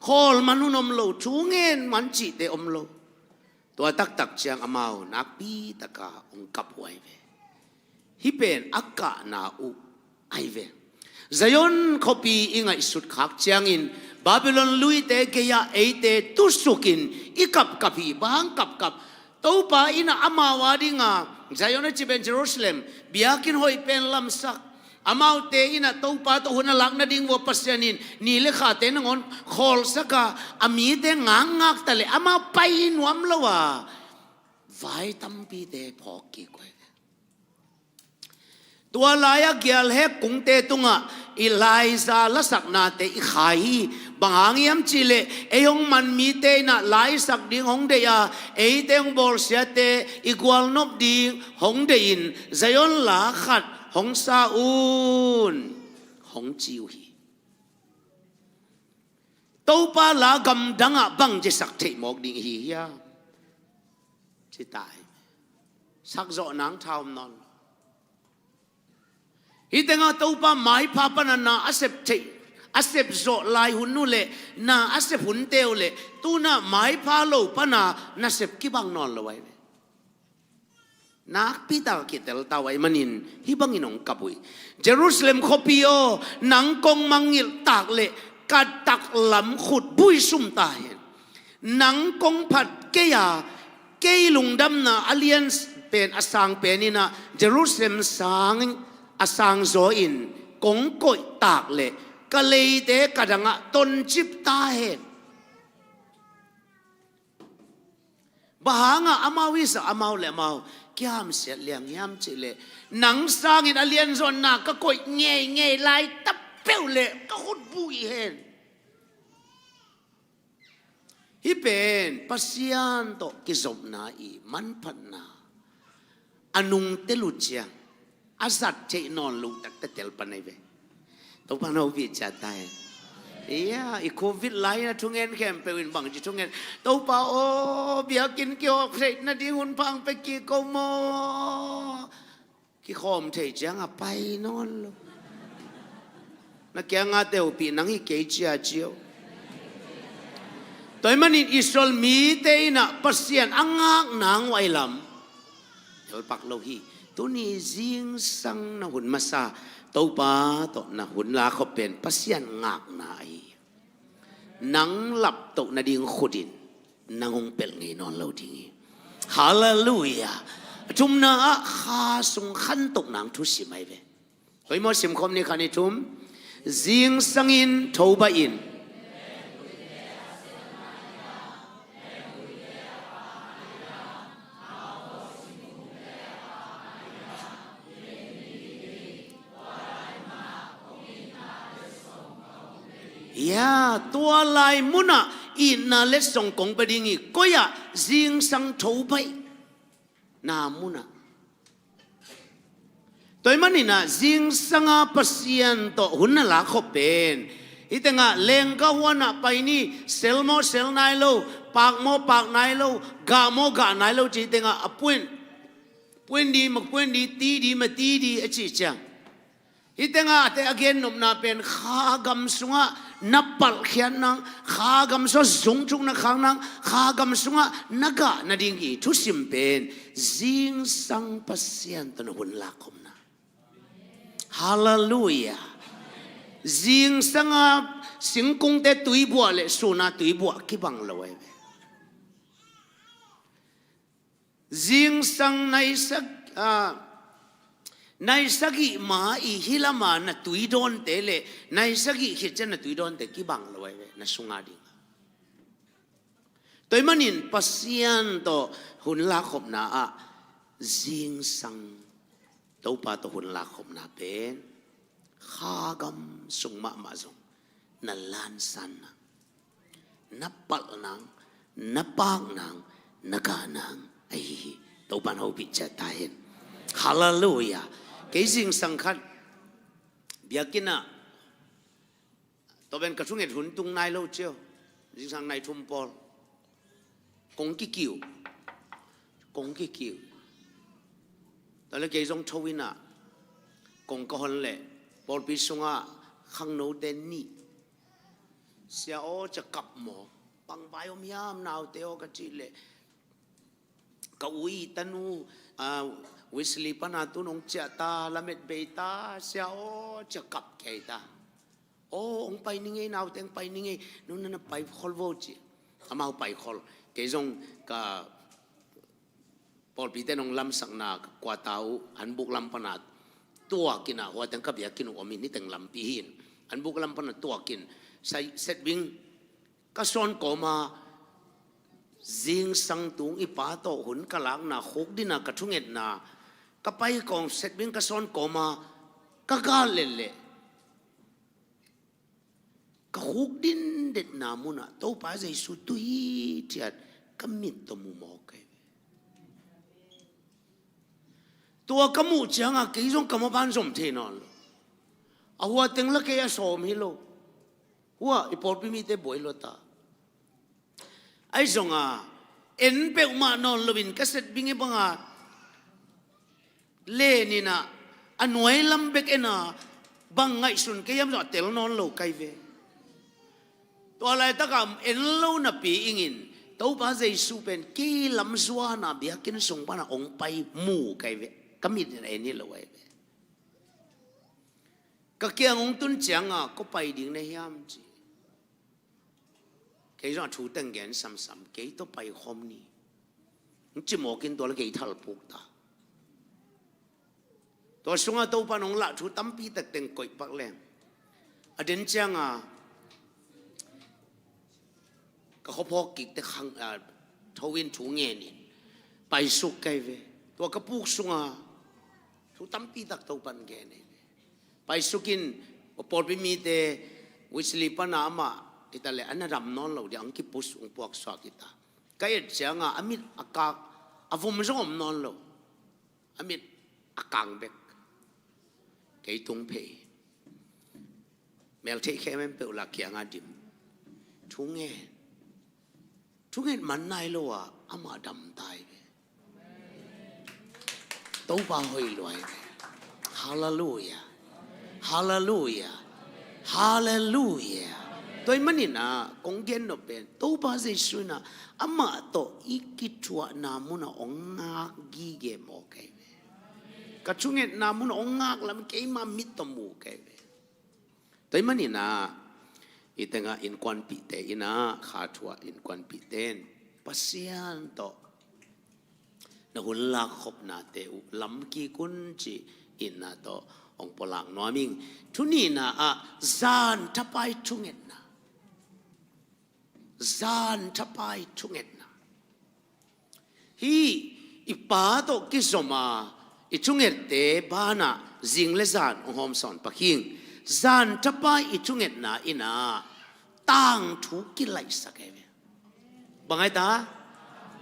khol manunom lo chungen man chi te om lo to tak chiang amao na pitaka ong kap wai ve hi pen akka na u ai ve zayon copy inga isut khak chiang in Babylon lui te kaya eite tusukin ikap kapi bahang kap taupa ina amawadi nga Zion chiben Jerusalem biakin hoi pen lamsak amau te ina taupa to hunalak na ding wo pasyanin nile khate nangon khol saka ami te ngangak tale ama pai nuam lawa vai tampi te phoki ko tua laya gyal he kungte tunga Eliza lasak na te ikhai bangangiam chile eyong man mi te na lai sak ding hong de ya ei te ong bol sia te igual nop ding hong de in Zion la khat hong sa un hong chiu hi tau pa la gam danga bang je sak thei mok ding hi ya chi tai sak zo nang thaum non Itenga taupa mai papa na asep te asep zo lai hunu le na asep hun teo le tu na mai pa lo pa na sep kibang non lo wai nak pita kitel tawai manin hibang inong kapui Jerusalem kopio nang kong mangil tak le katak lam khut bui sum ta hen nang kong phat keya kei lungdam na alliance pen asang penina Jerusalem sang asang zo in kong koi tak le kalei te kadanga ton chip ta hen bahanga amawi sa amaw le amaw kiam se liang yam chile nang sang in alien zon na ka koi nge lai tap peu le ka hut bui hen hi pen pasian to kizom na I man phan na anung telu chiang azat che non lu tak ta tel panai ve to pano vi cha tai iya I covid lai na thungen kem pe win bang ji thungen to pa o bia kin kyo khrei na di hun phang pe ki ko mo ki khom thei chang a pai non lo na kya nga te u pi nang hi ke chia chiu toy manin Israel mi te na pasian angak nang wai lam tel pak lo hi tu ni jing sang na hun masa tau pa to na hun la kho pen pasian ngak nai nang lap to na ding khudin nang ong pel ngai non lo ding hallelujah tum na kha sung khan to nang thu si mai ve hoi mo sim khom ni khani tum jing sangin thoba in ya tua lai muna ina le song kong pedingi koya jing sang thou bai na muna toy manina jing sanga pasian to hunna la kho pen itenga lenga wana paini selmo sel nai lo pak nai lo ga nai lo chi tenga apuen di ti di ma ti di achi cha itenga te again nom na pen kha gam sunga napal khian nang kha gam so zung chung na khang nang kha gam sunga naga na ding I thu sim pen jing sang pasian to na hun la khom na hallelujah jing sanga singkung te tui bua le suna tui bua ki bang lo we jing sang nai sak nai sagi ma I hilama na tui don tele nai sagi khichen na tui don te ki bang lo we na sunga ding toy manin pasian to hun la khop na a jing sang to pa to hun la khop na pen khagam sungma ma zong na lan san na pal nang na pang nang na ka nang ai to pan ho pi cha ta hen hallelujah cái riêng sang khát bia kina to ben katung et hun tung nai lo chiu riêng sang nai thum pol kong ki kiu ta le cái jong thowina kong ko hon le pol pi sunga khang no den ni sia o cha kap mo pang bai om yam naw te o ka chi le ka ui tanu Wesley pana tu nong cha ta lamet beta sia o cha kap ke ta โอ้องไปนี่ไงนาวเต็งไปนี่ไงนู่นนั่นไปคอลโวจิอามาไปคอลเกยงกับปอลปีเตนองลำสังนากว่าเตาอันบุกลำปนาตัวกินอ่ะว่าแต่งกับอยากกินอมินนี่แต่งลำปีหินอันบุกลำปนาตัวกินใส่เซตวิ่งก็ซ้อนก่อมาจิงสังตุงอีป้าโตหุ่นกะลังนาหกดินากระทุ่งเอ็ดนาก็ไปกองเซตวิ่งก็ซ้อนก่อมาก็กาเล่เล่ก็หกดินเด็ดนามุนะโตป้าใจสุดตุยเทียดก็มิดตัวมุมอกตัวกมูจังอ่ะกี่จงกมูบ้านสมเทนอนเอาหัวเต็งละแกยสมฮิโลหัวอีปอดพิมิเตบอยโลตาไอ้จงอ่ะเอ็นเปอุมานอนลวินก็เสร็จบิงเอบังอ่ะเล่นี่นะอันหน่วยลำเบกเอ็นะบังไงสุนแกยามจะเตลนอนโลไกเวตัวอะไรตะกำเอ็นโลนับปีอิงินตัวป้าใจสูเป็นกี่ลำสวานาเบียกินส่งป้านะองไปหมู่ไกเวก็มีอะไรนี่เลยเว้ยก็เกี่ยงองตุนจังอ่ะก็ไปดิ่งในยามจีเกี่ยงชูตั้งแกนซ้ำๆเกี่ยงต้องไปคอมนี่จิโมกินตัวละเกี่ยงทัลปุกตาตัวสงฆ์ตัวปานองละชูตั้มปีตักเต็งก่อยปักแรงอเดนจังอ่ะก็เขาพอกิกแต่ขังทวินถูเงี้ยนี่ไปสุกไกเวตัวกระปุกสงฆ์ทุกตั้มปีตักตัวปันแกนี่ไปสุกินปอดไปมีแต่วิสลิปนามาkita le ana ram non lo dia angki pus ung puak swa kita kaya janga amit akak avum zom non lo amit akang bek kay tung pe mel te khem pe ula kyang adim thungen man nai lo wa ama dam tai be to ba hoi loi hallelujah hallelujah hallelujahตัวมันนี่นะกงเกนโนเป็นตัวภาษาสุนะอามาโตอีกิจวัตรนามุนะองงากกีเกมโอเคกระชุ่งเงินนามุนะองงากแล้วมันเกี่ยมามิตรมูเกตัวมันนี่นะอีแต่งอินควันปีเตอินะขาดชัวอินควันปีเตนปัสยานโตนะหุ่นลักขบนาเตอุลำกีกุนจีอินนะโตองปลังนัวมิงทุนี่นะจานทับไปชุ่งเงินนะจานทับไปชุ่งเงินนะฮีอีป้าโตกิสมาอีชุ่งเงินเตบ้านะจิงเลจานองหอมสอนปักหิงจานทับไปอีชุ่งเงินนะอินะตั้งทุกิไลสักเอเวบังไงตา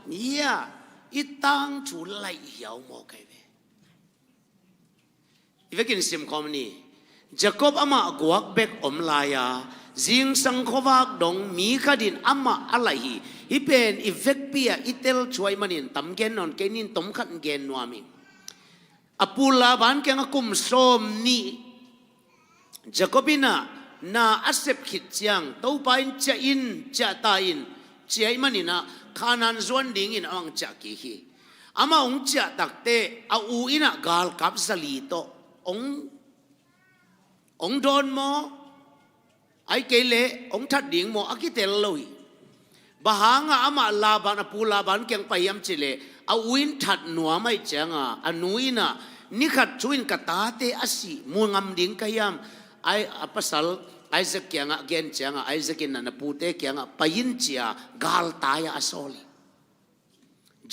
เนี่ยอีตั้งทุไลเหี่ยวโมกเอเวอีเวกินซิมคอมนี่จักรบอามากวักเบกอมลายาจิงสังขวักดงมีขดินอามาอะไรฮีเป็นอีเวกเปียอีเตลช่วยมันนินตำเกนนอนเกนินตมขันเกนนัวมิงอปูลาบานเกงกุมโซมนี่จักรบินะนาอัศบขิดจังตัวไปจะอินจะตายอินเจียมันนี่นะขานันจวนดิ่งอินอังจักกีฮีอามาองจะตักเตอาอูอินะกาลกับสลีโตองโดนโมไอเกเลองทัดดิ่งโมอากิเตลลอยบาหางอามาลาบานปูลาบานเกียงไปยำเจเลอาวินทัดหนัวไม่จังอานุยนะนิขัดชวินกตาเตอสิมูงามดิ่งขยำไออภัสลไอจะเกียงเกนจังไอจะกินนันปูเตเกียงไปยินเจียกาลตายอสอลี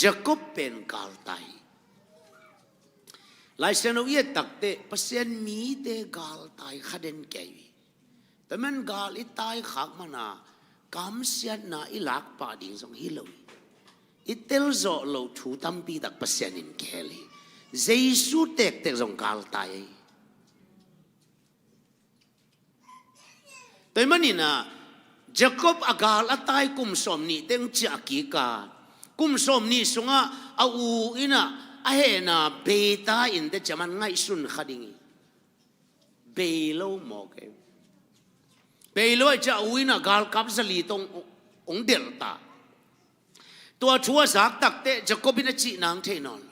จักรเป็นกาลตายลายเส้นเอาเยตักเตะเปอร์เซ็นต์มีเตะกาลตายขัดเด่นแก่วีแต่มันกาลอีตายขักมานากำเสียนาอีหลักป่าดิ่งส่งฮิโลอีเตลโซโลทูตัมปีตักเปอร์เซ็นต์อินแก่ลีเจสุเตกเตะส่งกาลตายแต่มันนี่นะจักรบอากาลตายกุมสมนี่เต็งจากกีกากุมสมนี่ส่งเอาอินะอาเฮน่ะเบต้าอินเดจมันง่ายสุนขัดิงเบโลโมเกเบโลจะเอาอินะกาลกับสลีตรงองเดลต้าตัวชัวสักตักเตจะก็บินจีนางเทนอน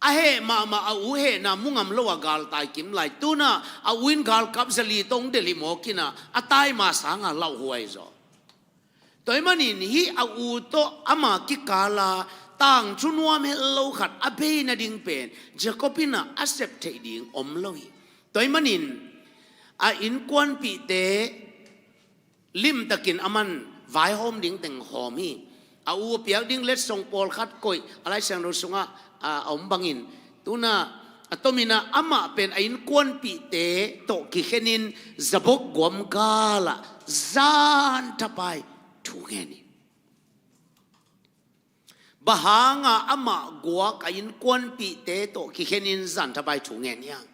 ahe ma au he na mungam lowa gal tai kim lai tu na a win gal kap zali tong deli mo kina atai ma sanga lau huai zo toy manin hi au to ama ki kala tang chunwa me lo khat abe na ding pen jacobina accept thei ding om loi toy manin a in kwan pi te lim takin aman vai hom ding teng homi au piak ding let song pol khat koi alai sang ro sunga om bangin tuna atomina ama pen ain kwan pi te to ki khenin zabok gom kala zan tapai thungeni bahanga ama gwa kain kwan pi te to ki khenin zan tapai thungen yang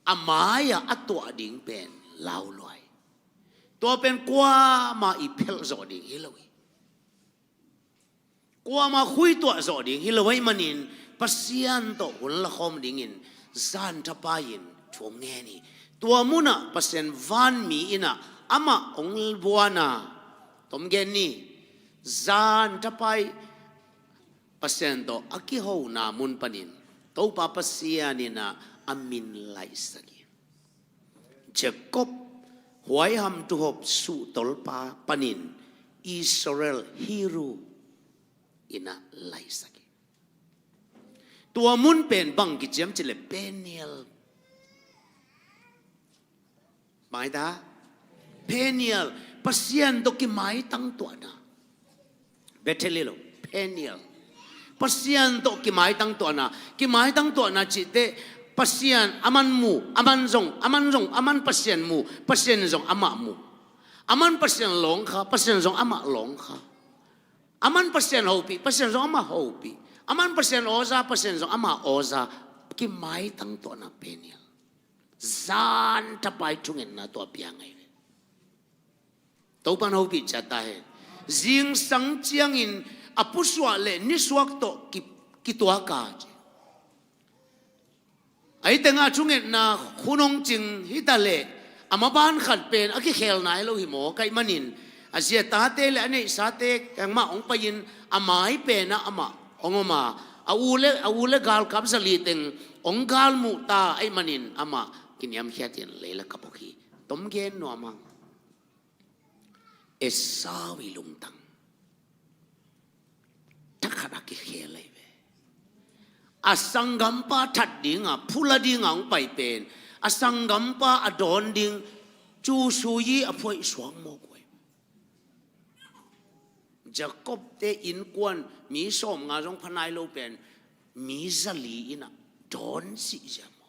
amaya atwa ding pen lau loi to pen kwa ma i phel zo ding hiloi kwa ma khui to zo ding hiloi manin pasian to hun la khom dingin zan tapain thungeni tua muna pasien van mi ina ama ong buana tom gen ni zan tapai pasien to aki ho na mun panin to pa pasian ina amin lai sagi Jacob huai ham tu hop su tol pa panin Israel hero ina lai sagi tua mun pen bang ki jam chile Peniel mai da Peniel pasian do ki mai tang tua na Bethelilo Peniel pasian do ki mai tang tua na chi te pasian aman mu aman zong aman pasian mu pasian zong ama mu aman pasian long kha pasian zong ama long kha aman pasian hopi pasian zong ama hopi aman pasian oza pasian zong ama oza ki mai tang to na Peniel zan tapai tungen na to piangai to pan hopi chata he jing sang chiang in apuswa le ni suak to ki tua ka ai tenga chungen na khunong ching hitale amaban khat pen aki khel nai lo hi mo kai manin asia ta te le ane sa te kang ma ong payin amai pe na ama ongoma aule gal kap sali teng ong gal mu ta ai manin ama kinyam hiatin leila kapokhi tom gen no amang esawi lungtang takhara ki khele asangampa that dinga phula dinga ong pai pen asangampa adon ding chu suyi aphoi swang mo koi Jacob te in kwan mi som nga jong phanai lo pen mi zali ina don si jamo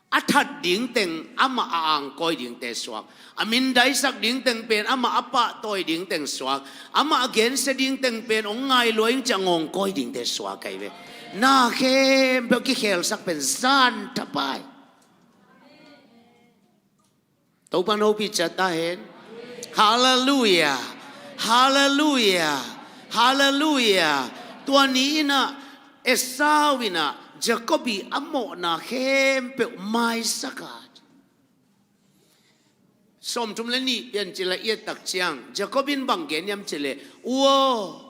athat ding teng ama ang koi ding te swak amin dai sak ding teng pen ama apa toy ding teng swak ama again se ding teng pen ong ngai loing changong koi ding te swak kai ve na khem pe ki khel sak pen zan tapai to pan ho pi chata hen hallelujah hallelujah hallelujah tua ni na esawina Jacobi amo na khem pe mai sakat som tum le ni yen chila ye tak chiang Jacobin bang gen yam chile wo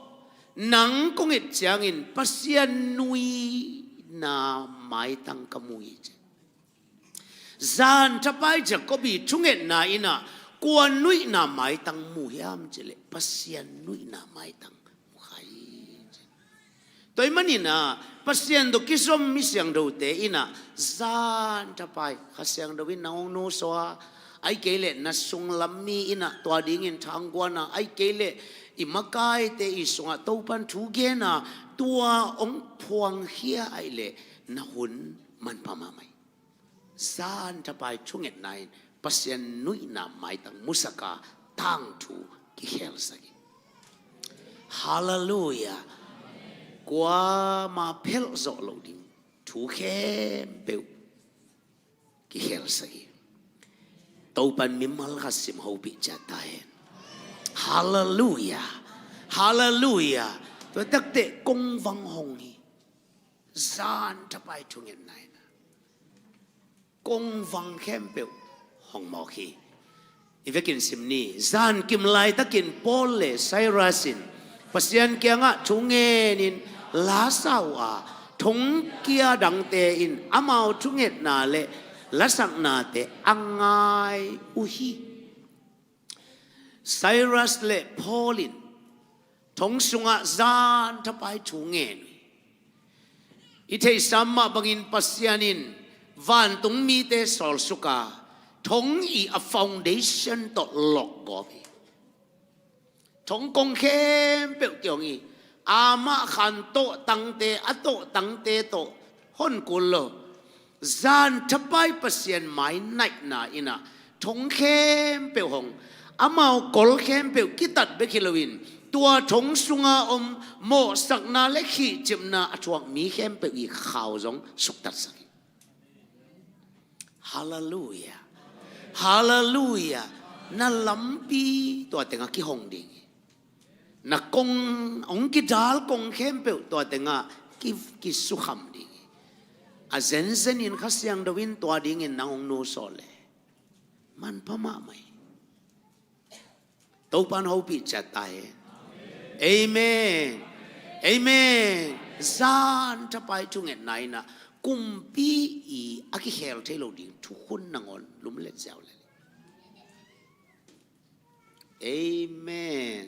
nang kong it chiang in pasian nui na mai tang kamui zan tapai Jacobi chunget na ina kuan nui na mai tang mu yam chile pasian nui na mai tang mu khai toy manina pasian do kisom mi siang do te ina zan tapai khasiang do win naung no so ai kele na sung lammi ina to ding in thangwana ai kele imakai te isunga to pan thu ge na tua ong phuang hia ai le na hun man pa ma mai zan tapai chunget nai pasian nui na mai tang musaka tang thu ki hel sagi hallelujah qua ma phel zo lo ding thu khem peu ki hel sagi to pan mimal khasim ho bi chata hen hallelujah hallelujah to takte kong wang hong hi zan tapai thungen nai na kong wang khem peu hong mo khi ivekin simni zan kim lai takin pol le sairasin pasian kya nga chungenin la sawa ทงเกียดังเตอินอามาทุงเงนาเลละสักนาเตอังไงอุฮีไซรัสเลพอลินทงสุงะจานทับไปทุงเงินอิเทสัมมาบังอินปัสยานินวันตุงมีเตสอลสุกาทงอีa foundation ตกหลอกกอบทงกงเข้มเปียวเกี่ยวงี้อามาขันโตตังเตอโตตังเตโตฮอนกุลโลจานทับไปปัสยานไม้ไนนาอินะทงเข้มเปียวหงอามากลเข้มเปียวกิตัดเบคิลวินตัวทงสุงาโมสักนาเล็กขีจิมนาอชวงมีเข้มเปียวอีข่าวจงสุกตัดสักฮาเลลูยาฮาเลลูยานั่นลำปีตัวเต็งกี่หงดิ่งนักกงองค์กิดาลกงเข้มเปียวตัวเต็งกี่สุขมดิ่งอาเซนเซนินข้าเสียงดวินตัวดิ่งนางองโนโซเลมันพม่าไหมตัวปันหูปิดจัดตายเอเมนเอเมนจานจะไปจุงเงินไหนนะกุมปีอีอากิเฮลเทโลดิทุกคนนั่งอนลุมเล็ดเจ้าเลยเอเมน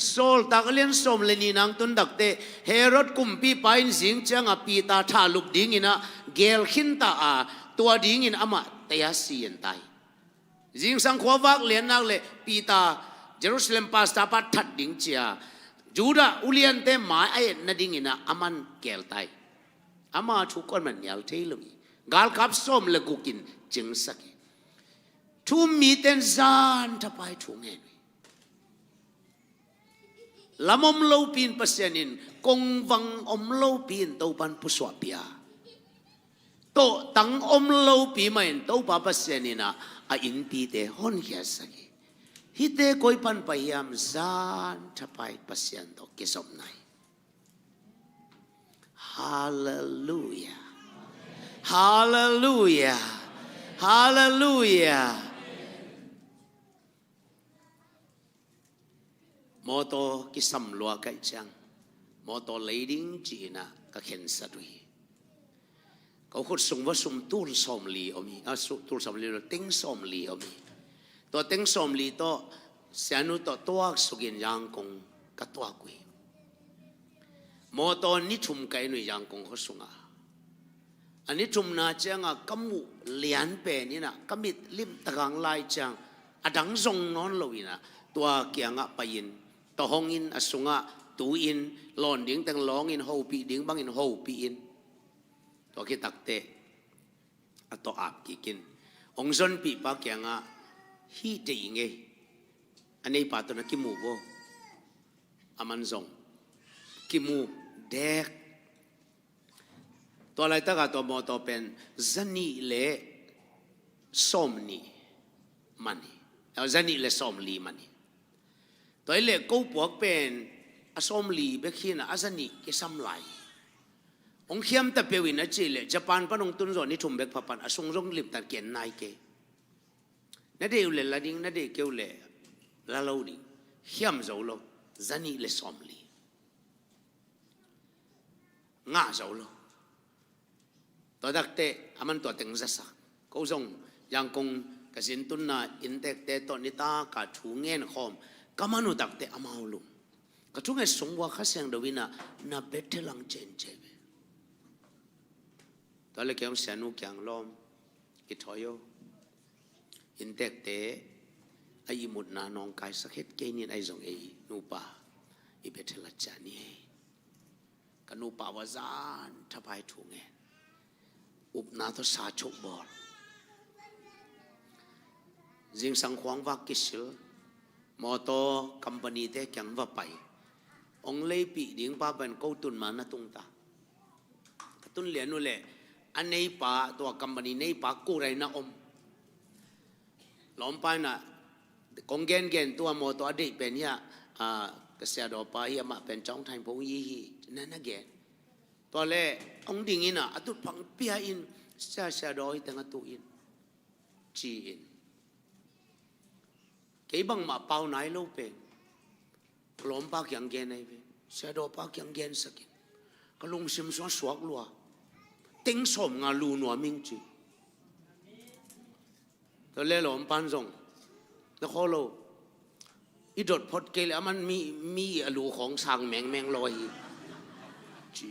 โซลตากเลียนสมเลนีนางตุนดักเตเฮโรดกุมปีไปสิงจังอปีตาทาลุกดิ้งนะเกลขินตาตัวดิ้งอามาเตียสีนไตจิงสังขวาวักเลียนนักเลปีตาเยรูซาเล็มปาสตาปัดทัดดิ้งเจียจูดาอุเลียนเตหมายไอ้นาดิ้งนะอามันเกลไตอามาทุกคนมันยัลเทลุยกาลกับส้มเลกุกินจึงสักทุมมีเต็นซานทับไปทุงเงินลำอมโลปีนปัสยานินกงวังอมโลปีนตัวปันผู้สวบเปียโตตั้งอมโลปีไม่ตัวปาปัสยานินะอินปีเตฮอนเฮียสักฮิเตคอยปันพยายามซานทับไปปัสยานตัวกิสมไนHallelujah. Hallelujah. Hallelujah. Moto kisam lua kai chang. Moto leading Gina ka khen sadui. Kau khut sung wa sum tul som li omi. Tul som li ting som li omi. To ting som li to sianu to tuak sugin yang kong katuak kui. มอตอนนี้ชุมไก่หน่วยยังคงเขาสุงาอันนี้ชุมนาจังกำมุเลียนเปนี่นะกำมิดลิมตะกังไลจังอดังทรงนอนลวินะตัวเกียงไปยินต่อห้องอินอสุงะตูอินหลอนดิ้งแต่งร้องอินหูปีดิ้งบังอินหูปีอินตัวคิดตักเตะตัวอาบกิกินองค์ชนปีปากเกียงฮีเดียงเงอันนี้ปาตัวนักกิมูโบอามันทรงกิมูเด็กตัวอะไรตั้งแต่ตัวมอตัวเป็นจันนี่เล่สมนี่มันนี่เอาจันนี่เล่สมลีมันนี่ตัวเล่กูปวกเป็นสมลีเบคินะจันนี่ก็ซ้ำไหลองเขียมแต่เปวินะจีเล่ญี่ปุ่นปนองตุนโซนี่ทุ่มเบกพับปันอสงรงลิบตัดเกียนนายเกนั่นเดียวเล่ละดิ้งนั่นเดียวเกี่ยวเล่ละเล่าดิ้งเขียมโจโลจันนี่เล่สมลีง่าเจ้าโลตัวดักเตะอามันตัวเต็งจะสักเขาส่งยังคงกสินตุนนาอินเตกเตตอนิตากาชูเงินคอมก็มนุดักเตะอามาลุงก็ช่วงไอ้สงว่าข้าเสียงดวินะน่าเบตเทลังเจนเจเบตอนเล็กยังเสียนุกยังล้อมอิทอยอินเตกเตะไอ้มุดนานองกายสักเฮ็ดเกนินไอ้ส่งไอ้นูปาอิเบตเทลัจานีกันนูปาวาจานทับไปถูกเงินอุปนาทศาชกบอลจิงสังขวางวักกิสิลมอโตคัมปานีเตะยังว่าไปองเลปีดิ้งป้าเป็นกูตุนมานะตุงตาตุนเหลียนุเล่อันนี้ป้าตัวคัมปานีนี้ป้ากูไรนะอมล้อมไปนะกงเกนตัวมอโตอดีเป็นเนี่ยกษตรดอปายมาเป็นจ้องไทยพงยี่ฮีนั่นนะแกตัวเล่องดิ่งอินะตุพังเปียอินเสียดอยแต่งตุอินจีอินเกี่ยบังมาเป่าไหนลูกเป็นล้มปากยังเกนไอ้เป็นเสียดอปากยังเกนสักิน ก็ลงซิมสวนสวกลัวติ้งสมงาลูนัวมิงจีตัวเล่หลอมปันส่งแล้วเขาโลอีดดพดเกลมันมีอลูของสังแมงลอยจี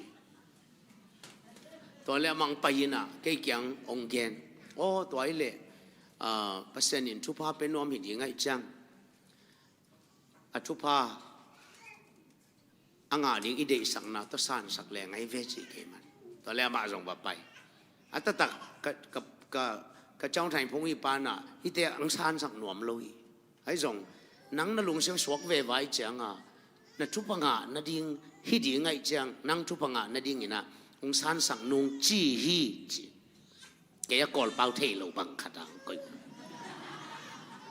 ตัวเล่มังไปน่ะเกี่ยงองเกนโอ้ตัวเล่เปอร์เซ็นต์อินทุพาเป็นน้อมหินยังไงจังทุพาอ่างดิ่งอีเดสังนาตัวสานสักแรงไงเวจีเกมันตัวเล่มาส่งไปอัตตะกับเจ้าไทยพงศ์อีปาน่ะอีเตอังสานสักหน่วมลอยไอ้ส่งนังนั่งลงเสียงสวกเวไว้จังนั่นทุพงานั่นดิ่งฮิดีไงจังนั่งทุพงานั่นดิ่งนี่นะองสานสักนุ่งจีฮีจีแกยกอลเป่าเทลบังขัดก็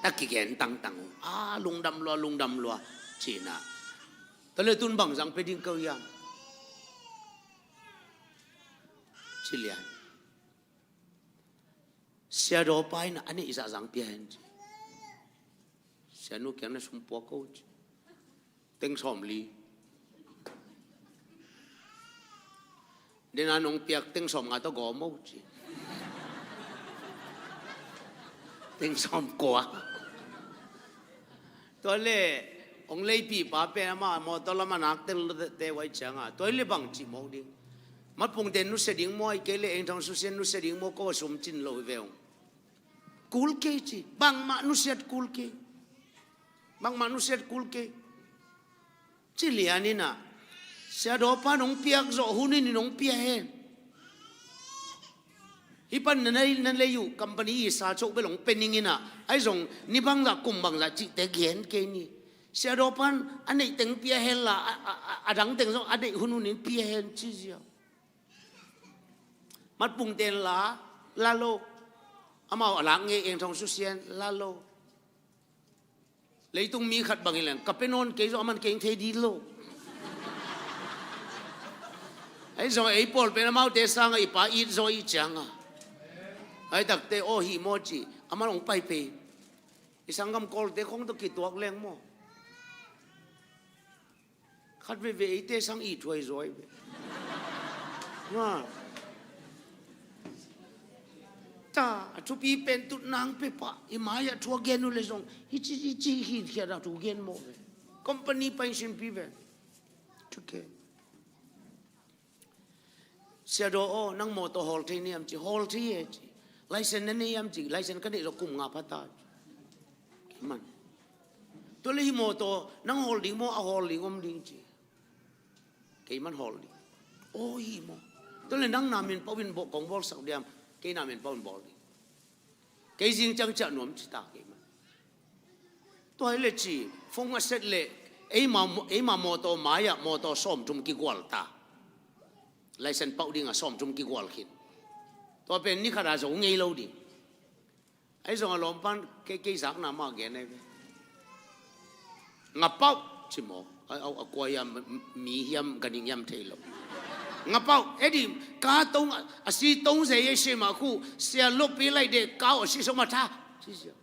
ตะกี้แกนตังลุงดำลัวจีน่ะตะเลยตุนบังจังไปดิ่งเกายังชิเลียนเสียดอไปนะอันนี้อิสระจังเปลี่ยนเสียนุกยังน่ะสมปวกเขาเต็งสอมลีเดี๋ยวนั้นองเปียกเต็งสอมงาตะกอมจีเต็งสอมกัวตัวเล่องเล่ปีป้าเป็นมามอตละมันนักเตไว้จังตัวเล่บังจีมองดิ่งมัดปงเดนนุเสดิ่งมอยเกลเองทางสุเซนนุเสดิ่งมอก็สมจินโลเวงกูลเกจีบางมานุเสดกูลเกบางมานุเสดกูลเกจิเลียนี่นะเสียดอป้าน้องเปียกโจหุนี่น้องเปียเห็นฮิปันนั่นเลยอยู่กัมปานีสาโชคไปหลงเป็นยังไงนะไอ้ส่งนี่บางละกุมบางละจิตแต่เขียนเกนี่เสียดอป้าอันนี้ตึงเปียเห็นละดังตึงส่งอันนี้หุนนี่เปียเห็นจีเสียมัดปุ่งเต็นลาโลอามาหลังเองทองสุเซียนลาโลเลยต้องมีขัดบางอย่างกับเป็นนนเกย์มันเก่งเทดีโลไอ้ส่งไอ้ปอลเป็นอามาเตสังไอ้ป้าอีโซอีจังไอ้ตักเตโอฮิโมจิอามาลงไปไอ้สังกัมกอลเตคงต้องกิดตัวแรงมั้งขัดเวไอ้เตสังอีถวยรวยจ้าทุบีเป็นตุนางเปปะอิมายาทัวเกนุเลซงฮิจิฮิเขียดาทัวเกนโมเวคอมพานีไปชินปีเวทุกเกเสียดอนังโมโตฮอลที่นี่ยมจีฮอลที่เอจีไลเซนนั่นนี่ยมจีไลเซนกันนี่เรากุมงาพัตตามันตัวเลยฮิโมโตนังฮอลดิ้งโมอาฮอลดิ้งอมดิ้งจีเกมันฮอลดิ้งโอ้ฮิโมตัวเลยนังนามินปวินบอกของบอลสักเดียมเกนามินปวินบอลดิ้งเกจิงจังจะหนุ่มจิตาเกมันตัวเล็กจีฟงอาเซตเล่ไอ้มาโมโตมายะโมโตส้มจุมกิกวลตาไลเซนเป้าดิ้งอ่ะส้มจุมกิกวลขินตัวเป็นนิคาราจงเงยโลดิ้งไอ้ส่งอารมณ์ปันเกสักน้ำมาเกนไอ้งับเป้าชิโมเอากวยยำมียำกันยำเทลงับเป้าเอ็ดดี้กาตงอาศัยตงเสียเชมาคู่เสียลบไปไล่เด็กก้าวอาศัยสมาท่าที่เสีย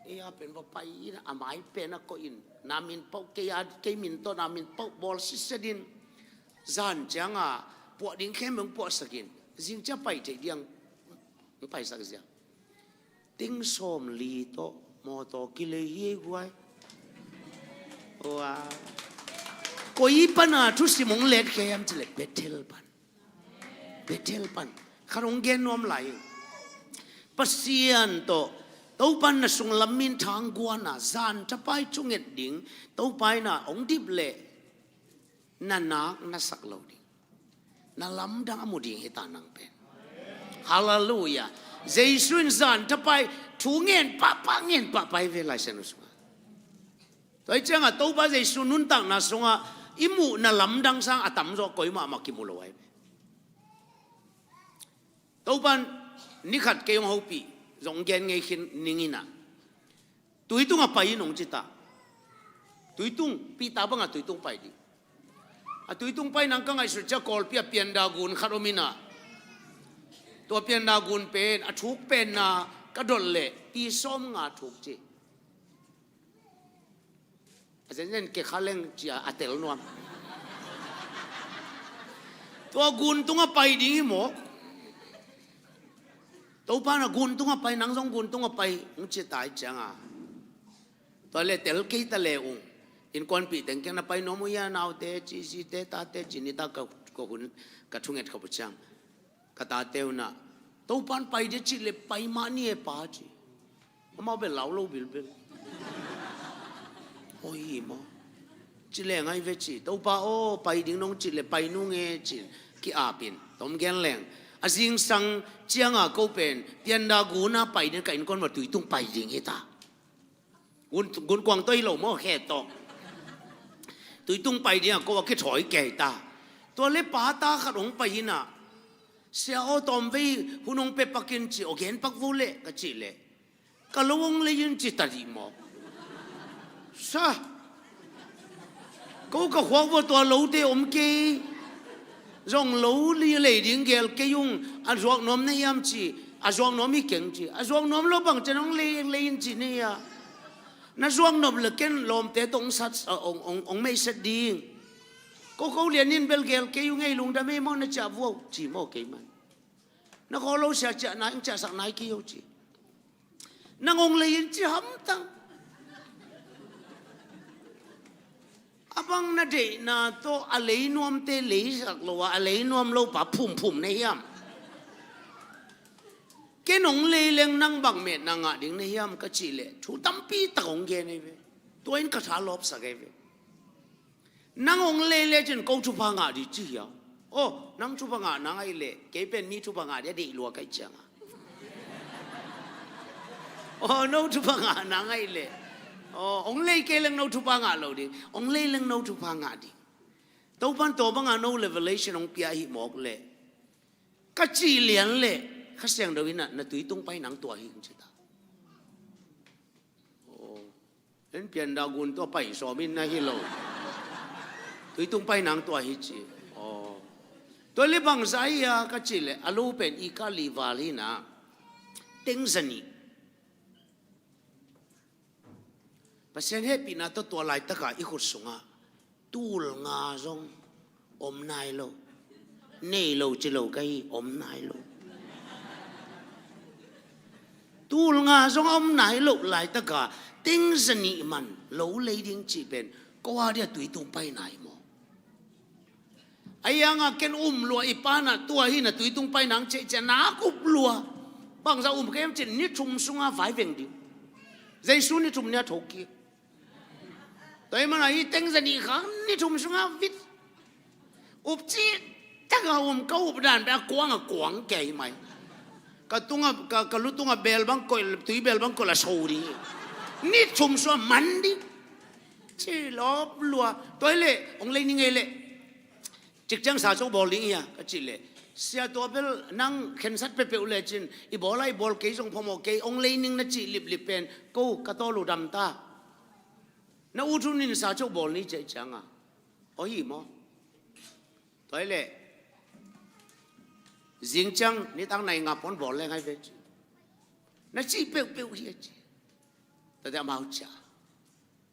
เอ้ยเป็นว่าไปนะอาไม่เป็นนะก็อินนามินเป้าเกมินโตนามินเป้าบอลสิเสดินจานจังปวดดิ้งเข้มมึงปวดสักินจิงจะไปใจเดียงมึงไปสักเสียติ้งสมลีโตมอโตกิเลเยกไว้ว้าก็อีปันทุสิมงเล็ดแค่ยามจะเล็ดเบเทลปันขนมเกนนวมไหลปัสยานโตตัวปันน่ะส่งลำมินทางกวนน่ะจานจะไปจุงเอ็ดดิ้งตัวไปน่ะองดิบเล่น่ะนักน่ะสักเหล่าดิ้งน่ะลำดังอมุดิ้งให้ตานังเป็นฮาเลลูยาเจสุนจานจะไปทูเงินปะเงินปะไปเวลาเสนุสมาตัวเจ้าตัวบ้าเจสุนุนตังน่ะส่งอิมูน่ะลำดังสังอาตัมโจก้อยมากิมุลไว้ตัวบ้านนิขัดเกี่ยวกับปีจงเงินไงขินนิ่งน่ะตุยตุงไปนงจิตาตุยตุงปีตาบังตุยตุงไปดิตุยตุงไปนังกังไอสุดจะกอลเปียเปียนดากุนคารมินาตัวเปียนดากุนเป็นทุกเป็นนะกระโดดเละปีส้มงาถูกจีอาจารย์เล่นเกี่ยวกับเรื่องจีอาเตลนวม ตัวกุนตุงไปดีหมอตัวป้านะกุนตุงไปนังสองกุนตุงไปมึงจะตายจังอ่ะตัวเล่เตลกี้ตะเลอุงอินคอนปีแต่งกันไปน้องมุยานาวเตจีซีเตตาเตจินิตาก็หุ่นกระทุ่งเอ็ดขบจังกระตาเตวน่ะตัวป้านไปเดจิเลไปมานี่เอป้าจีมาเป็นเหล่าบิลโอ้ยหมอจิเลงไงเวจีตัวป้าโอ้ไปดิ้งน้องจิเลไปนุ่งเอจิกีอาปินต้มแกงแรงอาซิงสังเจียงอ่ะก็เป็นเปียนดากูน่าไปเนี่ยกันคนมาตุยตุ้งไปดิ้งเอตากุนกวางตัวเหล่าหม้อแค่ตอกตุยตุ้งไปเนี่ยก็ว่าแค่ถอยแก่ตาตัวเล็บป่าตาขดงไปน่ะเสียเอาตอมไปหุ่นงไปปักกินจีโอเคปักฟูเล่ก็จีเล่ก็ลงเลยยินจีตัดอีหมอซะก็หัวว่าตัวเหล่าเดียวเกี่ยงเหล่าเลยเลยดิ้งเกลเกี่ยงอาจวกน้อมในยามจีอาจวกน้อมมีเก่งจีอาจวกน้อมเราบังจะน้องเลยยินจีเนี่ยนั่นช่วงนบเล็กนลมเตะตรงสัตองไม่สัตดีก็เขาเรียนนินเบลเกลเกยุงไงลุงดำไม่มองน่าจะวัวจีโมเกมันนั่นเขาเราเสียจะนายจะสักนายกี่จีนั่งองเลยยินจีหำตังอังนั่นเดน่ะโตอะไรนวมเตเลยสักโลวะอะไรนวมโลปะพุ่มในยามแกน้องเลยเลี้ยงนั่งบังเม็ดนั่งอ่ะดิ้งในยามก็จีเล่ชูตั้มปีตะกงแกนี่เว้ตัวเองก็ชาลบสักเว้นั่งองเลยจนกูชูพังอ่ะดิจีอ่ะโอ้นั่งชูพังอ่ะนั่งไอ้เล่แกเป็นมีชูพังอ่ะเดี๋ยวดีลัวกันจังอ่ะโอ้น้องชูพังอ่ะนั่งไอ้เล่โอ้องเลยแกเลี้ยงน้องชูพังอ่ะเราดิองเลยเลี้ยงน้องชูพังอ่ะดิตัวพันตัวบังอ่ะน้องเลเวลเลชั่นองเปียหิมอกเล่ก็จีเลี้ยงเล่ข้าเสียงเดวินน่ะตุยตุ้งไปหนังตัวหิงจิตาโอ้เห็นเปลี่ยนดากุนตัวไปสอมินนะฮิโลตุยตุ้งไปหนังตัวหิจิโอ้ตัวเล็บังไซยาก็จิเลอลูเป็นอีกาลีวาลีนะเต็งสนิภาษาเฮปีน่ะตัวลายตะกาอีกคนสงะตูลงาซงอมนายโลเนโลจิโลไกอมนายโลตูลงาซงอมนายโลลายตะกาติ้งสนิมันโลเลยดิ้งจีเป็นก็ว่าเดียตุยตุ้งไปไหนหมอไอ้ยังอ่ะเกนลัวอีป้าน่ะตัวหิน่ะตุยตุ้งไปหนังเจนากุบลัวบางจะแค่จะนิชุมสุงอาไฟเวงดิใจสุนิชุมเนี่ยถูกกี้แต่มันไอ้ติ้งสนิขังนิชุมสุงอาวิดจีถ้าเขาเขาด่านไปกวางแก่ไหมก็ตุ้งก็รู้ตุ้งเบลบังก็ตุยเบลบังก็ละโซดีนี่ชุมสวมันดิชื่อลบลัวตัวเล่องเลยนี่ไงเล่จิกจังสาวจงบอลลิงอ่ะก็จิเล่เสียตัวเบลนั่งเข็นสัตว์เปเปอุเลจินอีบอลไล่บอลเกยจงพมเกยองเลยนิ่งนั่นจิลิบเป็นกูกระโตลูดำตาน้าอุทุนินสาวจงบอลนี่เจ๊จังอ่ะโอ้ยมั้งตัวเล่จิงจังนี่ตั้งในงับปนบอลเลยไงเวชนั่นจีเปเฮียจีแต่เดี๋ยวมาจ้า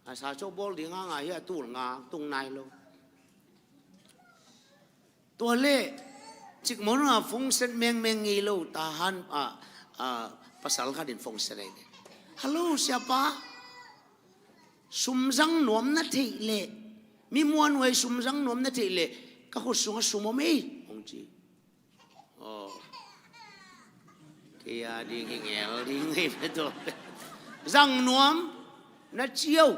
อาสาโจบอลลิงอ่ะเฮียตูงาตุงนายโลตัวเล่จิกมโนฟงเซนเมงงีโลตาฮันภาษาลาดินฟงเซนเลยฮัลโหล siapa สุมจังนวมนัทเทเลมีมวนไว้สุมจังนวมนัทเทเลก็เขาสุงสุมไม่องจีโอ้ที่อาดีเงี้ยดีเงี้ยไปตัวจังนวมนัทเชียว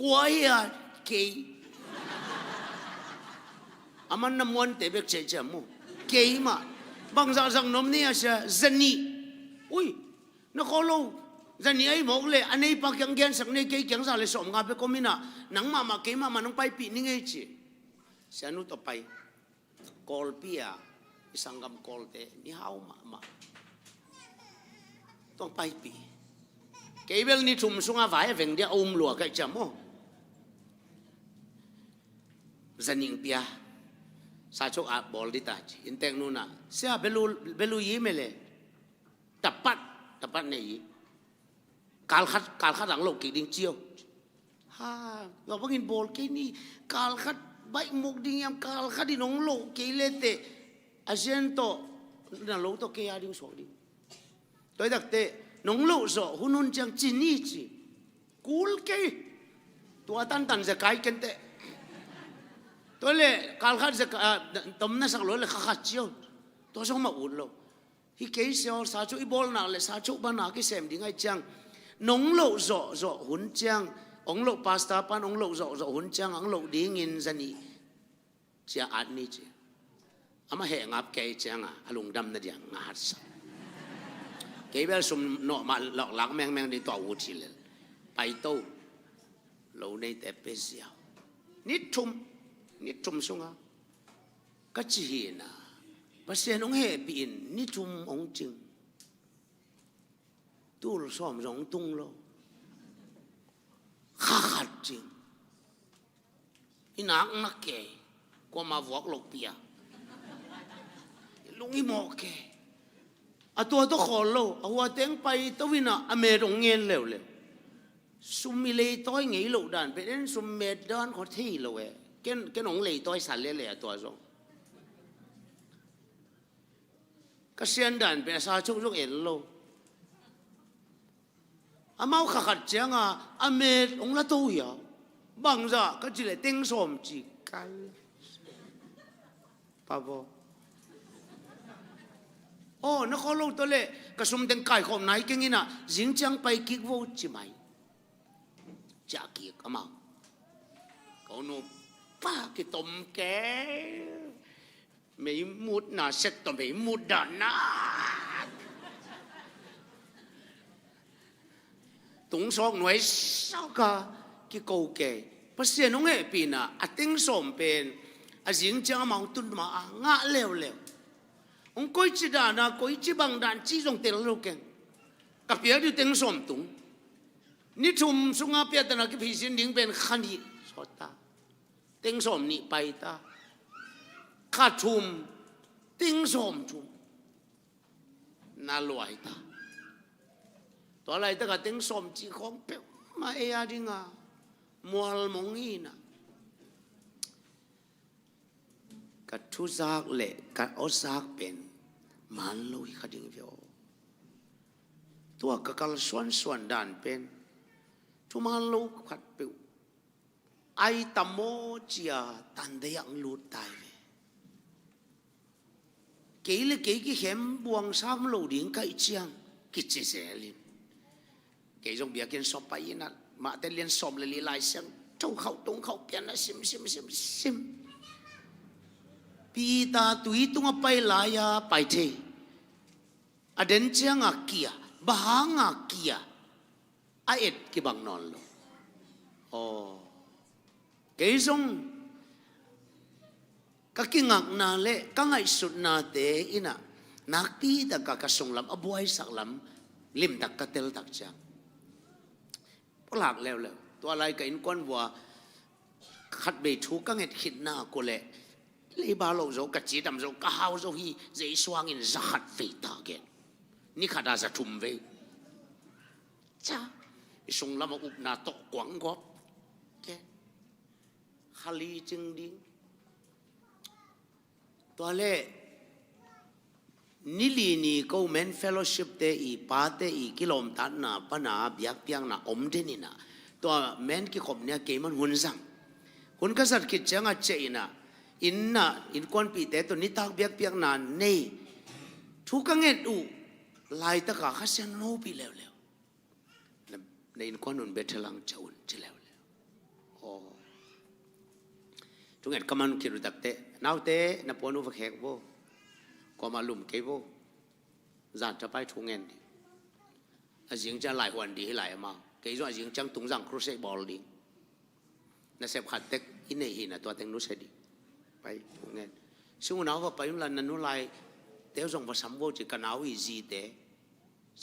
กลัวเฮียเกยอามันน้ำมันเตะเบกเฉยๆมั้งเกยมาบางจังนวมเนี่ยเสียจันนี่อุ้ยนักโลจันนี่ไอ้หมกเลยอันนี้ปักยังเกนสักเนี่ยเกยยังสาเลยสมงานไปก็มีน่ะนังมาเกยมาน้องไปปีนี่ไงจีเสียนุต่อไปกอลเปียสังกัมกอลเตนี่ฮาวมาต้องไปปีเกยเบลนี่ชุมสุงอาไฟเวงเดียอมหลัวกันจำมั้งจันนิงเปียสาชกอาบอลดิตาจีอินเตงนูน่ะเสียเบลูยีเมเลยตับปัดเนี่ยการคัดหลังโลกกิดิงเจียวฮ่าเราเพิ่งกินบอลแค่นี้การคัด baik muk ding yang kal khadi nong lo ke lete asiento na lo to ke ading so ding toi dak te nong lo so hunun chang chini chi kul ke tua tan tan za kai ken te toi le kal khad za tom na sak lo le kha kha chiu to so ma un lo hi ke seo sa chu i bol na le sa chu ba na ki sem ding ai chang nong lo zo zo hun chang ong lo pasta pan ong lo zo zo hun chang ang lo ding in zani chia at ni chi ama he ngap ke chang a alung dam na diang ngat sa ke bel sum no ma lok lak meng meng di to wu chi le pai to lo nei te pe sia nit thum sunga ka chi hi na pasien ong he pi in nit thum ong ching tu lo som rong tung lo khát ching inak nak ke ko ma vok lok pia lungi mo ke atua to kholo awa teng pai to wina ame rong ngel lew le sum mi le toy ngei lo dan pe den sum me dan kho thi lo we ken ong le toy sal le le atua zo ka sian dan pe sa chuk chuk en lo amau khakhat changa amet ong la to ya bang za ka chi le teng som chi kai pa bo oh na ko lo to le ka sum teng kai khom nai keng ina jing chang pai ki vo chi mai cha ki amau ko no pa ki tom ke mei mut na set to mei mut da na tung sok nuôi sao cả cái câu kể bác sĩ nó nghe pin à tiếng sôm pen à riêng cha mong tuân mà ngã leo leo ông coi chỉ đàn à coi chỉ bằng đàn chỉ dùng tiền lâu keng cặp bia đi tiếng sôm tung ni chum sung ngã bia tên là cái phi sinh điên pen khăn đi sót ta tiếng sôm ni bay ta khát chum tiếng sôm chum na loài taตัวอะไรตั้งแต่เต็งสมจีของเปียวมาเอียดิงามัวลมงอีน่ะกัดทุซากเละกัดอซากเป็นมันลุยขัดิงเปียวตัวกัลส่วนด่านเป็นทุมันลุยขัดเปียวไอตามโมจียตันเดียงลุดตายเลยเกี่ยเลยเกี่ยเข็มบวงซ้ำลุดิ่งไก่เชียงกิจเสลินcái dòng bia kiến sọp bay na mà tên liên sọp là lại xem trâu khẩu tung khẩu pian là sim pi ta tui tung bay lại ya bay thế à đến chiang à kia bahang à kia à et cái bằng non lo cái dòng các cái ngạc na lệ các ngày sụt na thế ina nạc ti ta cả sông lắm abuai sak lắm lim tak ka tel tak changหลักแล้วตัวอะไรกับอินควันว่าขัดเบทูก็เงินขิดหน้ากูเลยเลยบาโลโจกัดจีดำโจก้าวโจฮีเจสวางอินจะขัดเฟตาเกนนี่ขัดอาจะทุ่มเวจ้าส่งลำมาอุบนาตกกวางกอบแกฮาลีจึงดิ้งตัวเล่นิลีนี่ก็เมนเฟลโลชิพเตอีปาเตอีกิโลมตันน่ะปนาเบียกเปียงน่ะอมเดนิน่ะตัวเมนกิขบเนี่ยเกมันหุ่นซังหุ่นกษัตริย์คิดจังอาเจน่ะอินควันปีเตตัวนี้ตากเบียกเปียงน่ะเน่ทุกข์เงินอูลายตะกะข้าเสียนโนปีแล้วในอินควันหุ่นเบทลังเจ้าหุ่นจะแล้วทุกเงินกำมันคิดรู้ตักเตนาวเตนับปนุฟแขกโบก็มาลุมเก็บว่าจันจะไปทุ่งเงินดิอาจิงจะหลายวันดีให้หลายมาเกี่ยวกับอาจิงจังตุงจังครูเซบอลดิน่าเสพขัดเต็กอินเนหินะตัวเต็งนู้เสดีไปทุ่งเงินซึ่งวันนั้นว่าไปยุ่งละนันนู้ไลเดี๋ยวส่งภาษาโบจิกันเอาอีจีเต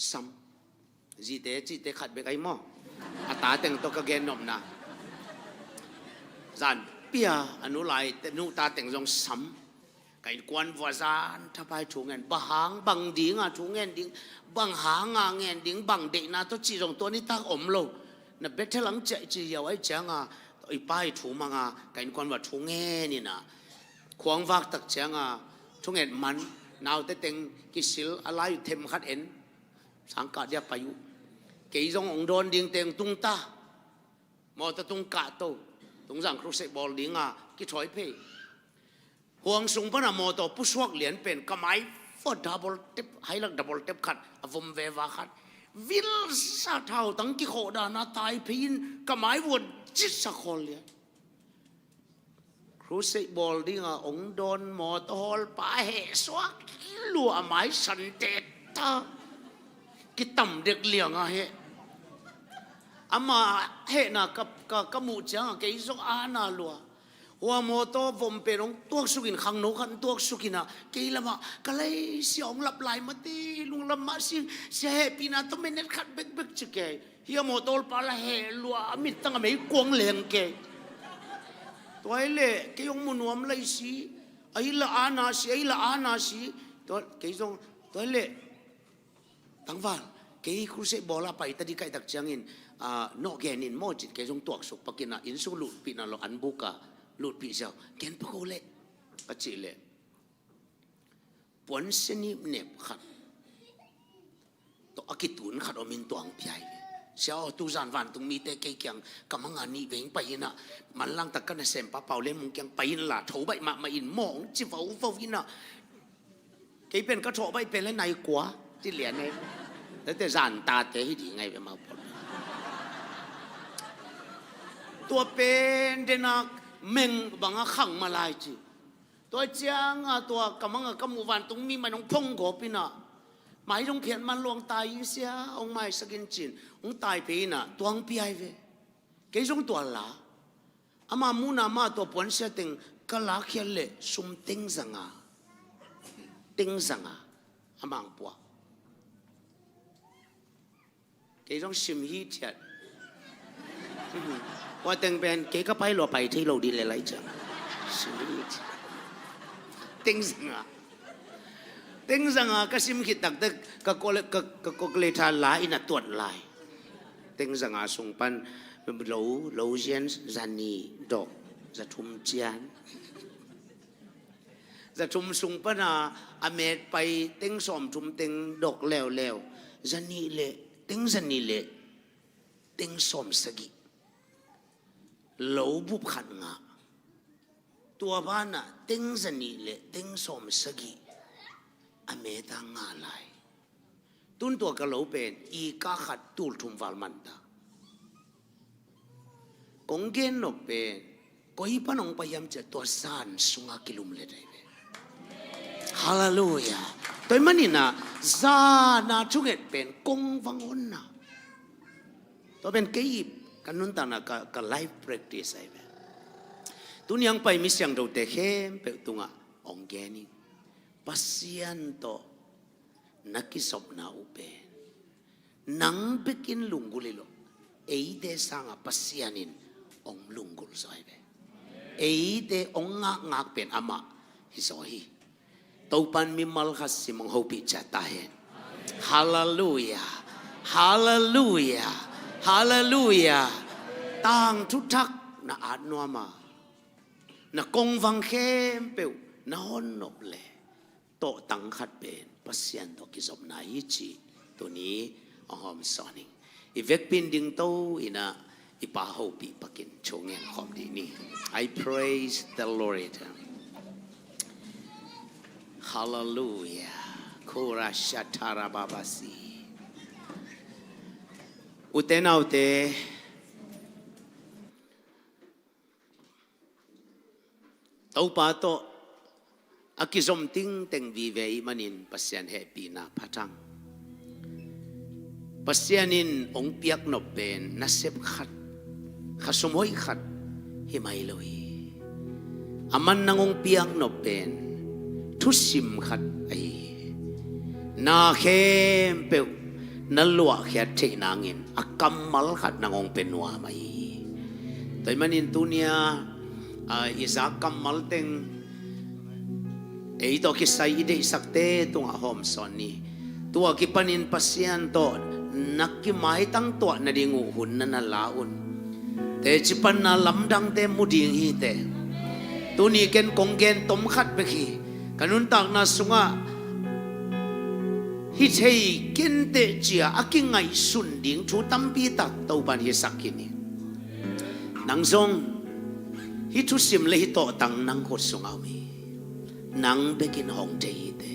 ซ้ำจีเตขัดไปไอ้หม้ออาตาเต็งตัวกระเกนนมนะจันเปียอนุไลแต่นู้ตาเต็งส่งซ้ำcái quan vua gian tháp hai chú ngàn bằng bằng điếng à chú ngàn điếng bằng hàng à ngàn điếng bằng đệ na tôi chỉ dùng tôi ní ta ổm lâu nè biết thế lắm chạy chỉ nhiều ấy chẳng à ไอ้ป้ายถูมังอ่ะกันคนว่าถูแง่นี่นะควงวักตักเชียงอ่ะถูแง่มันนาวแต่เต็งกิสิลอะไรอยู่เทมขัดเอ็นสังกัดเดียไปอยู่เกี่ยงองโดนดิ่งเต็งตุงตามอตะตุงกะโตตุงสังครุเสบอลดิ่งอ่ะกิถอยเพย์ห่วงสุงปนามอตผู้สวกเหรียญเป็นกำไมฟอดับเบิลเทปให้ลักดับเบิลเทปขัดอวมเววาขัดวิลซาเท่าตั้งกิโคดานาตายพินกำไมวัดจิตสักคนเลยครูเซบอลดิ่งอ่ะองโดนมอตฮอลป้าเหสวกลัวไม้สันเตตากิต่ำเด็กเลี้ยงอ่ะเฮอามาเฮน่ะกับมูจังเกี่ยงอาณาลัวหัวโมโตวมเป็นองตัวสุกินขังนกขันตัวสุกินะเกี่ยละมาก็เลยเสียงหลับไหลมาตีลุงละมาสิเสียปีน่ะต้องไม่เน็ตขัดเบกจิเกยเฮียโมโตปาละเฮลัวมิดตั้งไม่กวงเลี้ยงเกยตัวไอ้เล่เกี่ยงมุนวมเลยสิไอ้ละอาณาสิตัวเกี่ยงตัวไอ้เล่ตั้งวันเกี่ยงครูเสบอลไปตัดดีไก่ตักจังอินนอกแกนินโมจิตเกี่ยงตัวสุกปกินะอินสุลุปีน่ะเราอันบุกะลุดปีเจ้าเกณฑ์พวกเล่ก็จีเล่ปวนเสนิเน็บขัดตัวอกิตุนขัดอมินตัวอังพิายเช้าตุจานวันตุงมีแต่เกี่ยงกำมังอันนี้เวงไปนะมันลังตะกันเซมป้าเป่าเล่นมุงเกี่ยงไปละโถใบมาอินมองจิฟ้าวินะเกี่ยเป็นก็โถใบเป็นแล้วในกว่าที่เหรียญเนี่ยแล้วแต่จานตาเตะให้ดีไงไปมาปนตัวเป็นเดนักเมงบังขังมาลายจีตัวเจียงตัวกำมังกำมูวันตรงมีมันองพงกบปีน่ะหมายตรงเพียนมันลวงตายยิ่งเสียองไม่สกินจินองตายปีน่ะตัวองปีไอเวเกี่ยงตัวละอามามูนามาตัวปนเสียติงก็ลักเขียนเลยซุ่มติงสังอามังปัวเกี่ยงชิมฮีเทียดว่าแต่งเป็นเก๋ก็ไปเราไปที่เราดีเลยไรจังติงสังก็ซิมคิดตักเด็กก็ก็เลยทานลายอินาตรวจลายติงสังส่งปันเราเจียนจันนี่ดอกจะทุ่มเจียนจะทุ่มส่งปันอเมริกไปติงสอมทุ่มติงดอกแล้วจันนี่เละติงจันนี่เละติงสอมสกิเหลาบุบขันงาตัวบ้านน่ะติงสนีเละติงสมสกีอเมตางาลายตุนตัวกะเหลาเป็นอีกาขัดตูลทุมวัลมันตากงเกนนกเป็นก็อีปันองพยายามจะตัวสานสุงากิลุมเลยได้ไหมฮาเลลูยาตัวมันนี่นะซานาชุกเอ็ดเป็นกงฟังอนนะตัวเป็นเกีบกันนุนตานะกับไลฟ์ practice ไอ้แบบตุนยังไปมิเสียงเราแต่เข้มเปิดตุงอ่ะองแกนี่ปัสยันโตนักกิสบนาอุเปนังเปกินลุงกุลิโลเอเดสังอ่ะปัสยันินองลุงกุลสอยแบบเอเดองงักเป็นอามาฮิสอยตัวปันมิมัลขัสสิมังฮูปิจัตตาเห็นฮาเลลูยาฮาเลลูยาฮาเลลูยาต่างทุกทักน่าอาจนัวมาน่ากงฟังเข้มเปวน่าฮอนนบเลยโตตั้งขัดเป็นปัสยันตกิจสมนายจีตัวนี้อหอมสอนิงอีเวกปินดิงโตอินะอีป่าหูปีปักินโชงเงินขอมดีนี่ I praise the Lord Hallelujah โคราชทาราบาบาซีอุเตนาอุเตเต้าป่าโตอากิสมติงเต็งวีเวย์มันินปัสยันเฮปีนาพัทังปัสยันินองเปียกนบเป็นนัสเซบขัดขัดสมหอยขัดเฮไม่เลยอามันนางองเปียกนบเป็นทุสิมขัดไอนาเข้มเปวนั่นลัวแค่เทนางอินอากำมัลขัดนางองเป็นวัวไม่แต่มันอินตุเนียอิสากำมัลเต็งเอตัวคิดใส่เดสักเตตัวหอมสอนนี่ตัวคิปันินปัสยันโตนักกิไม้ตั้งตัวนาดิงูหุ่นนั่นลาอุน te chipan na lamdang te muding hi te tuni ken konggen tom khat be khi kanun tak na sunga hi chei ken te chia akingai sun ding thu tampi tak to ban hi sakini nang zong hi thu sim le hi to tang nang khot sunga mi nang bekin hong te hi te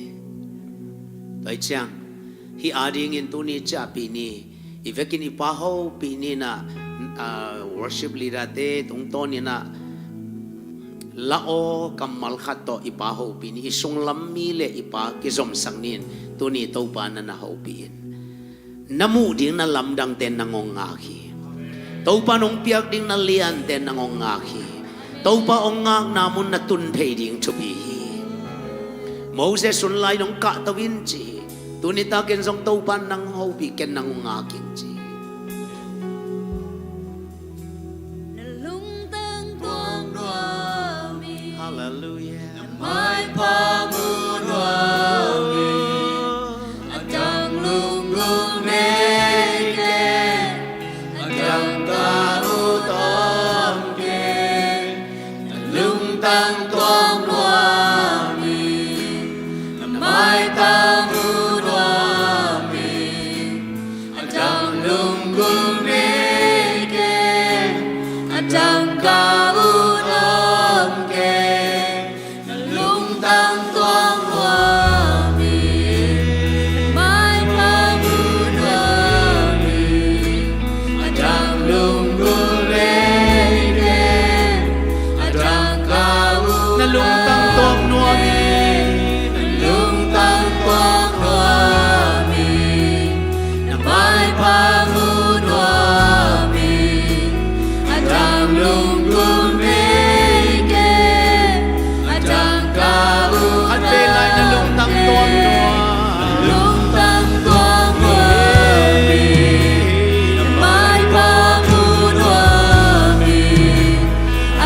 toi chang hi ading in tuni cha pi ni ivekin ipa ho pi ni na worship leader te tung to ni na lao kamal khat to ipa ho pi ni isung lam mi le ipa ki zom sang nin tuni to pa na na ho pi in namu ding na lam dang ten nangong nga khi to pa nong piak ding na lian ten nangong nga khi to pa ong ngak namun na tun phei ding chu bi hi Moses sun lai nong ka tawin chi tuni ta ken zong to pa nang ho pi ken nangong nga kin chi Hallelujah. Mai pa mun wami Adang lung lung neke Adang kau tom ke Lung tang tuang wami Mai pa mun wami Adang lung lung neke Adang kau tom ke Lung tang tuang wami Mai pa mun wami Adang lung guleke Adang kau Na lung tang tuang nuami Lung tang tuang wami Mai pa mun wami Adang lung guleke Adang kau at belay na lung tang tuang nuami Lung tang tuang wami Mai pa mun wami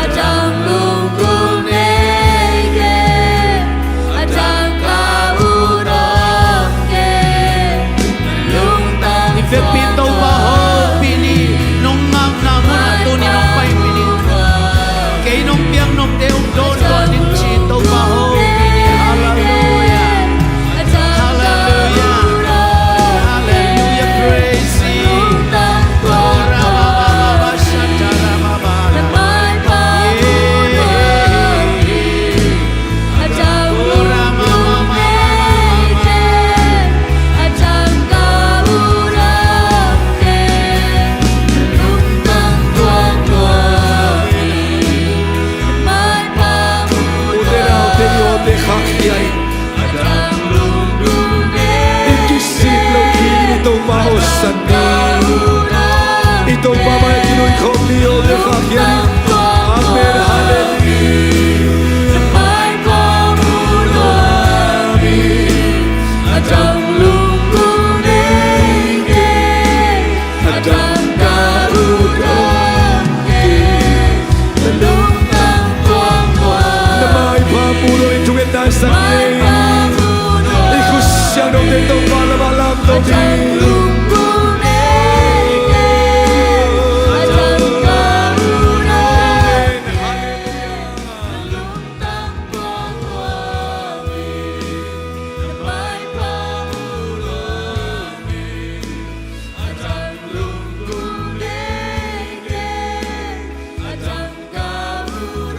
Adang lung guleke Adang kau domke Lung tang Ifek pito pa ho pini nong ngak na mo na tuni nong pai pini kay nong piang nong teong don ko ning chito pa ho pini hallelujah hallelujah hallelujah praise Lung tang tuang Ora shantara baba Mai pa mun wami Adang lung guleke Adang kau domke Lung tang tuang wami Mai pa mun wami Adang lung guleke Ito mahosan ni Ito mamay kinuy kong liyo de kakyan Amen, hallelujah Mai pa mun wami Adang lung guleke Adang kau domke Lung tang tuang wami Na may papulo ito itasan Mai ni pa mun wami Ikusya nung dito malamalam to Adang di lung guleke Adang kau domke Lung tang tuang wami Mai pa mun wami Adang lung guleke Adang kau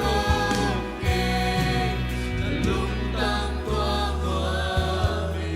domke Lung tang tuang wami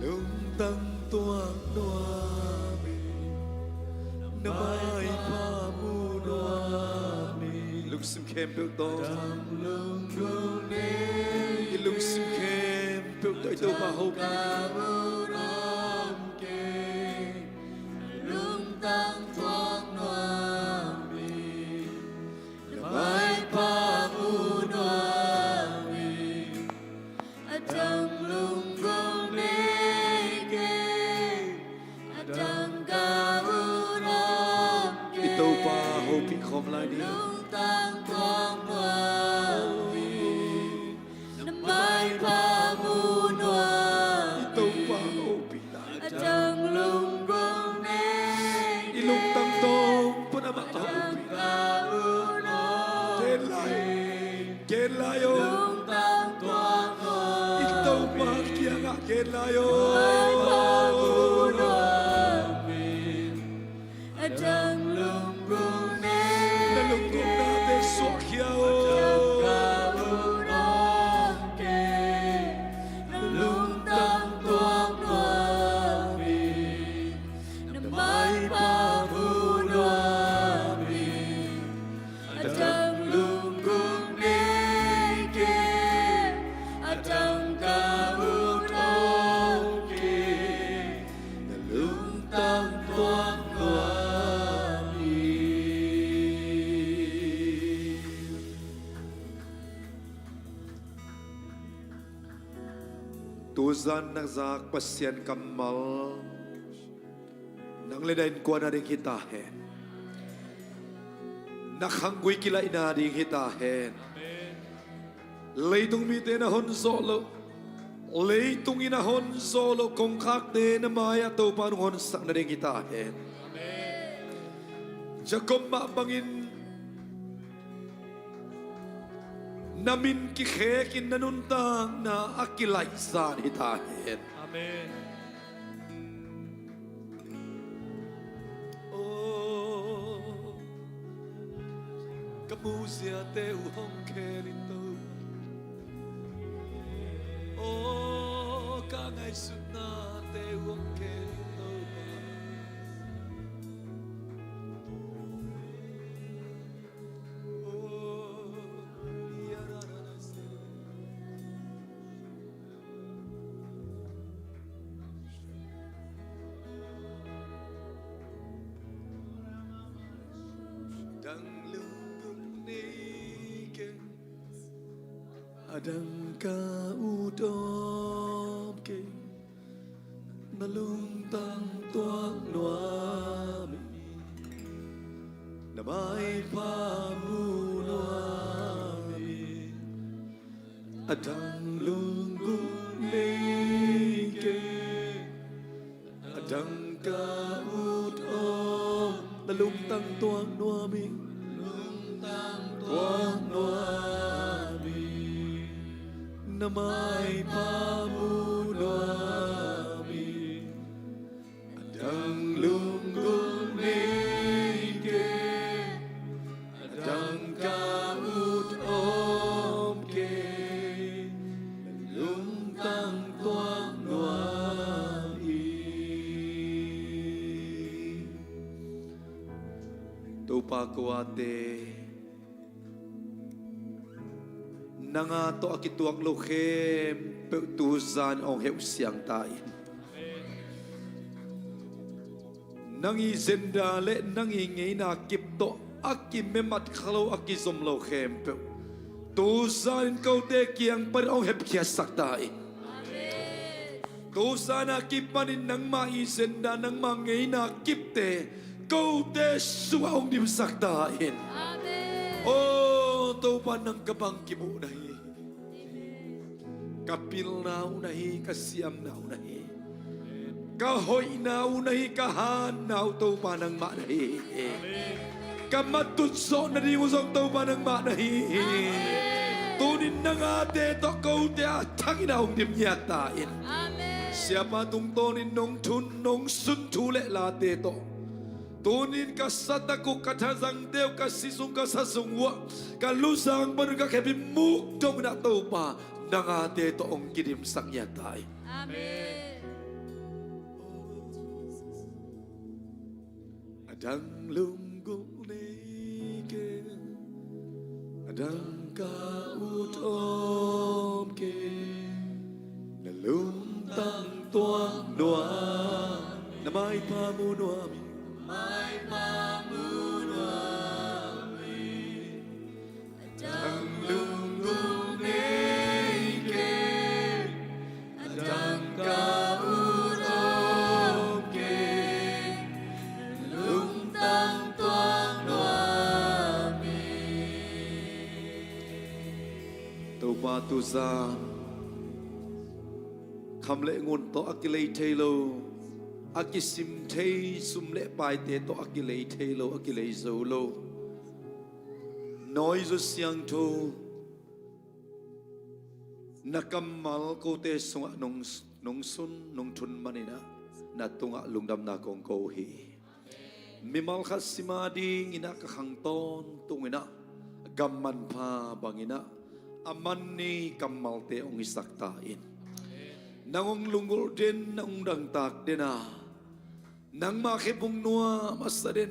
Lung tang tuang nuami Namay pamunami. Lugsim kem pek to. Ilugsim kem pek to ito mahop. lung tăng thoáng hoa mi mai pa mu noa mi atang lung gong ne ke atang ka uram ke Ito pa hope ikom lai ni. lung tăng thoáng hoa mi mai pa mu noa Ito pa hope lai. atang lung gong ne Ilong tang tong panama hope. Ken layo. Ito pa kya nga ken layo. Nalungkot natin swakya o. Tuzan ng zak pasyan kamal nang ledain ko na rin hitahin. Nakanggoy kila ina rin hitahin. Leitong mite na hon solo. Leitong inahon solo kung kakte na maya to panuhon sak na rin hitahin. Jacob mabangin namin kikekin nanuntang na akilaysan hitahin. Amen. Oh, kamusia te uhong kerito. Oh, kangay suna te uhong kerito. Oh, yararase. Dang lungkung niken adang ka udom ke nalungtang tuang nuami namay pamunuami adang lungkung niken adang ka udom nalungtang tuang nuami tuang nuami namay pamunuami adang lunggong nike adang kaut om ke lungtang tuang nuami tupa kuate nangato akituak lohem peutuzan ong heusiang tain. Nangi zendale nangi ngei na kipto aki memat kalau aki zom lohem peu. Tuzan kau te kiang par ong hep kiasak tain. Tuzan akipanin nang mai zenda nang mangei na kipte kau te suwa ong dimsak tain. Oh, taupan ng kabangki mo nahi. Kapil na unahi, kasiyam na unahi. Kahoy na unahi, kahan na taupan ng manahi. Kamatutso na di usong taupan ng manahi. Tunin na nga te, takaw te atangin na ung dimyatain. Siapa tung tonin nung tun nung suntule la te to. Tunin ka sa tako katazang Deo kasisong ka sa sungwa kalusang baru ka kebimuk dong na tau pa nang ate toong kirim sang yatay. Amen. Adang lunggul nike Adang kaut om ke Nalung tang tuang noa Namay pamunuami Adang lunggul nike Adang kaut om ke Nalung tang tuang noami Tâu ba tu sa Kham lệ nguồn to akilei thelo akisim thei sum lệ pai te to akilei thelo akilei zolo noi zo siang tho nakamal ko te sunga nong sun nong thun manina na tunga lungdam na kong ko hi mimal khasimadi ina ka khangton tungina gamman pa bangina aman ni kamal te ong isaktain nangong lunggol din nang dang tak dina nang makipong nuwa masadin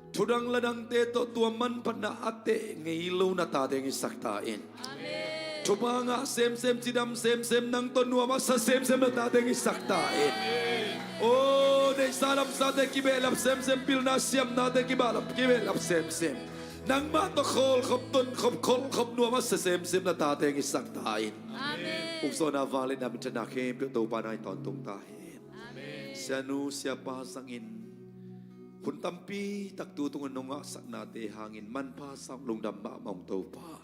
tudang ladang teto tuaman pa na ate ngaylo na tateng isaktain tupa nga sem sidam sem nang tonwa masa sem na tateng isaktain oh de salam sa te kibelap sem pil na siyam na te kibalap kibelap sem nang matokol khop nuwa masa sem na tateng isaktain Ukso na vale namin tanakim Pito panay tontong tahin Sianu siapa sangin Puntampi taktutungan nunga sak nate hangin Man pa sang lungdam ba maung tau pa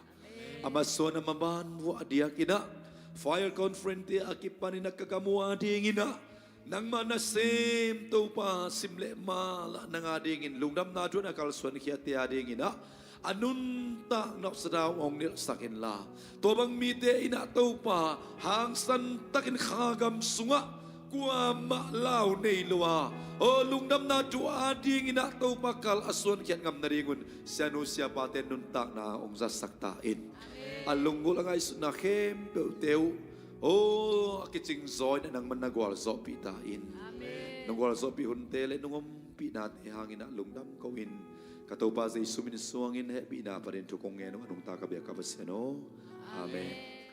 Amaso na maman wa dia kina Fire conference ti akipan ni nakakamuha dingina Nang manasim tau pa simle mala Nang adingin lungdam na doon akalsuan kiyati adingina Anun tak nak sedau ong nil sakin la Tobang mite ina tau pa Hang san takin khagam sunga Kua mak lau nei lua O lungdam na dua ading ina tau pa kal asuan kiat ngam naringun Sianu siapa ten nun tak na ong sasaktain Alunggul ang ay sunakem teu O akicing zoy na nang managwal zo pitain Nangwal zo pi huntele nungom pinate hangin na lungdam kawin Kataw pa sa isumin suangin hebi na pa rin tukong ngenong anong takabya kabaseno. Amen.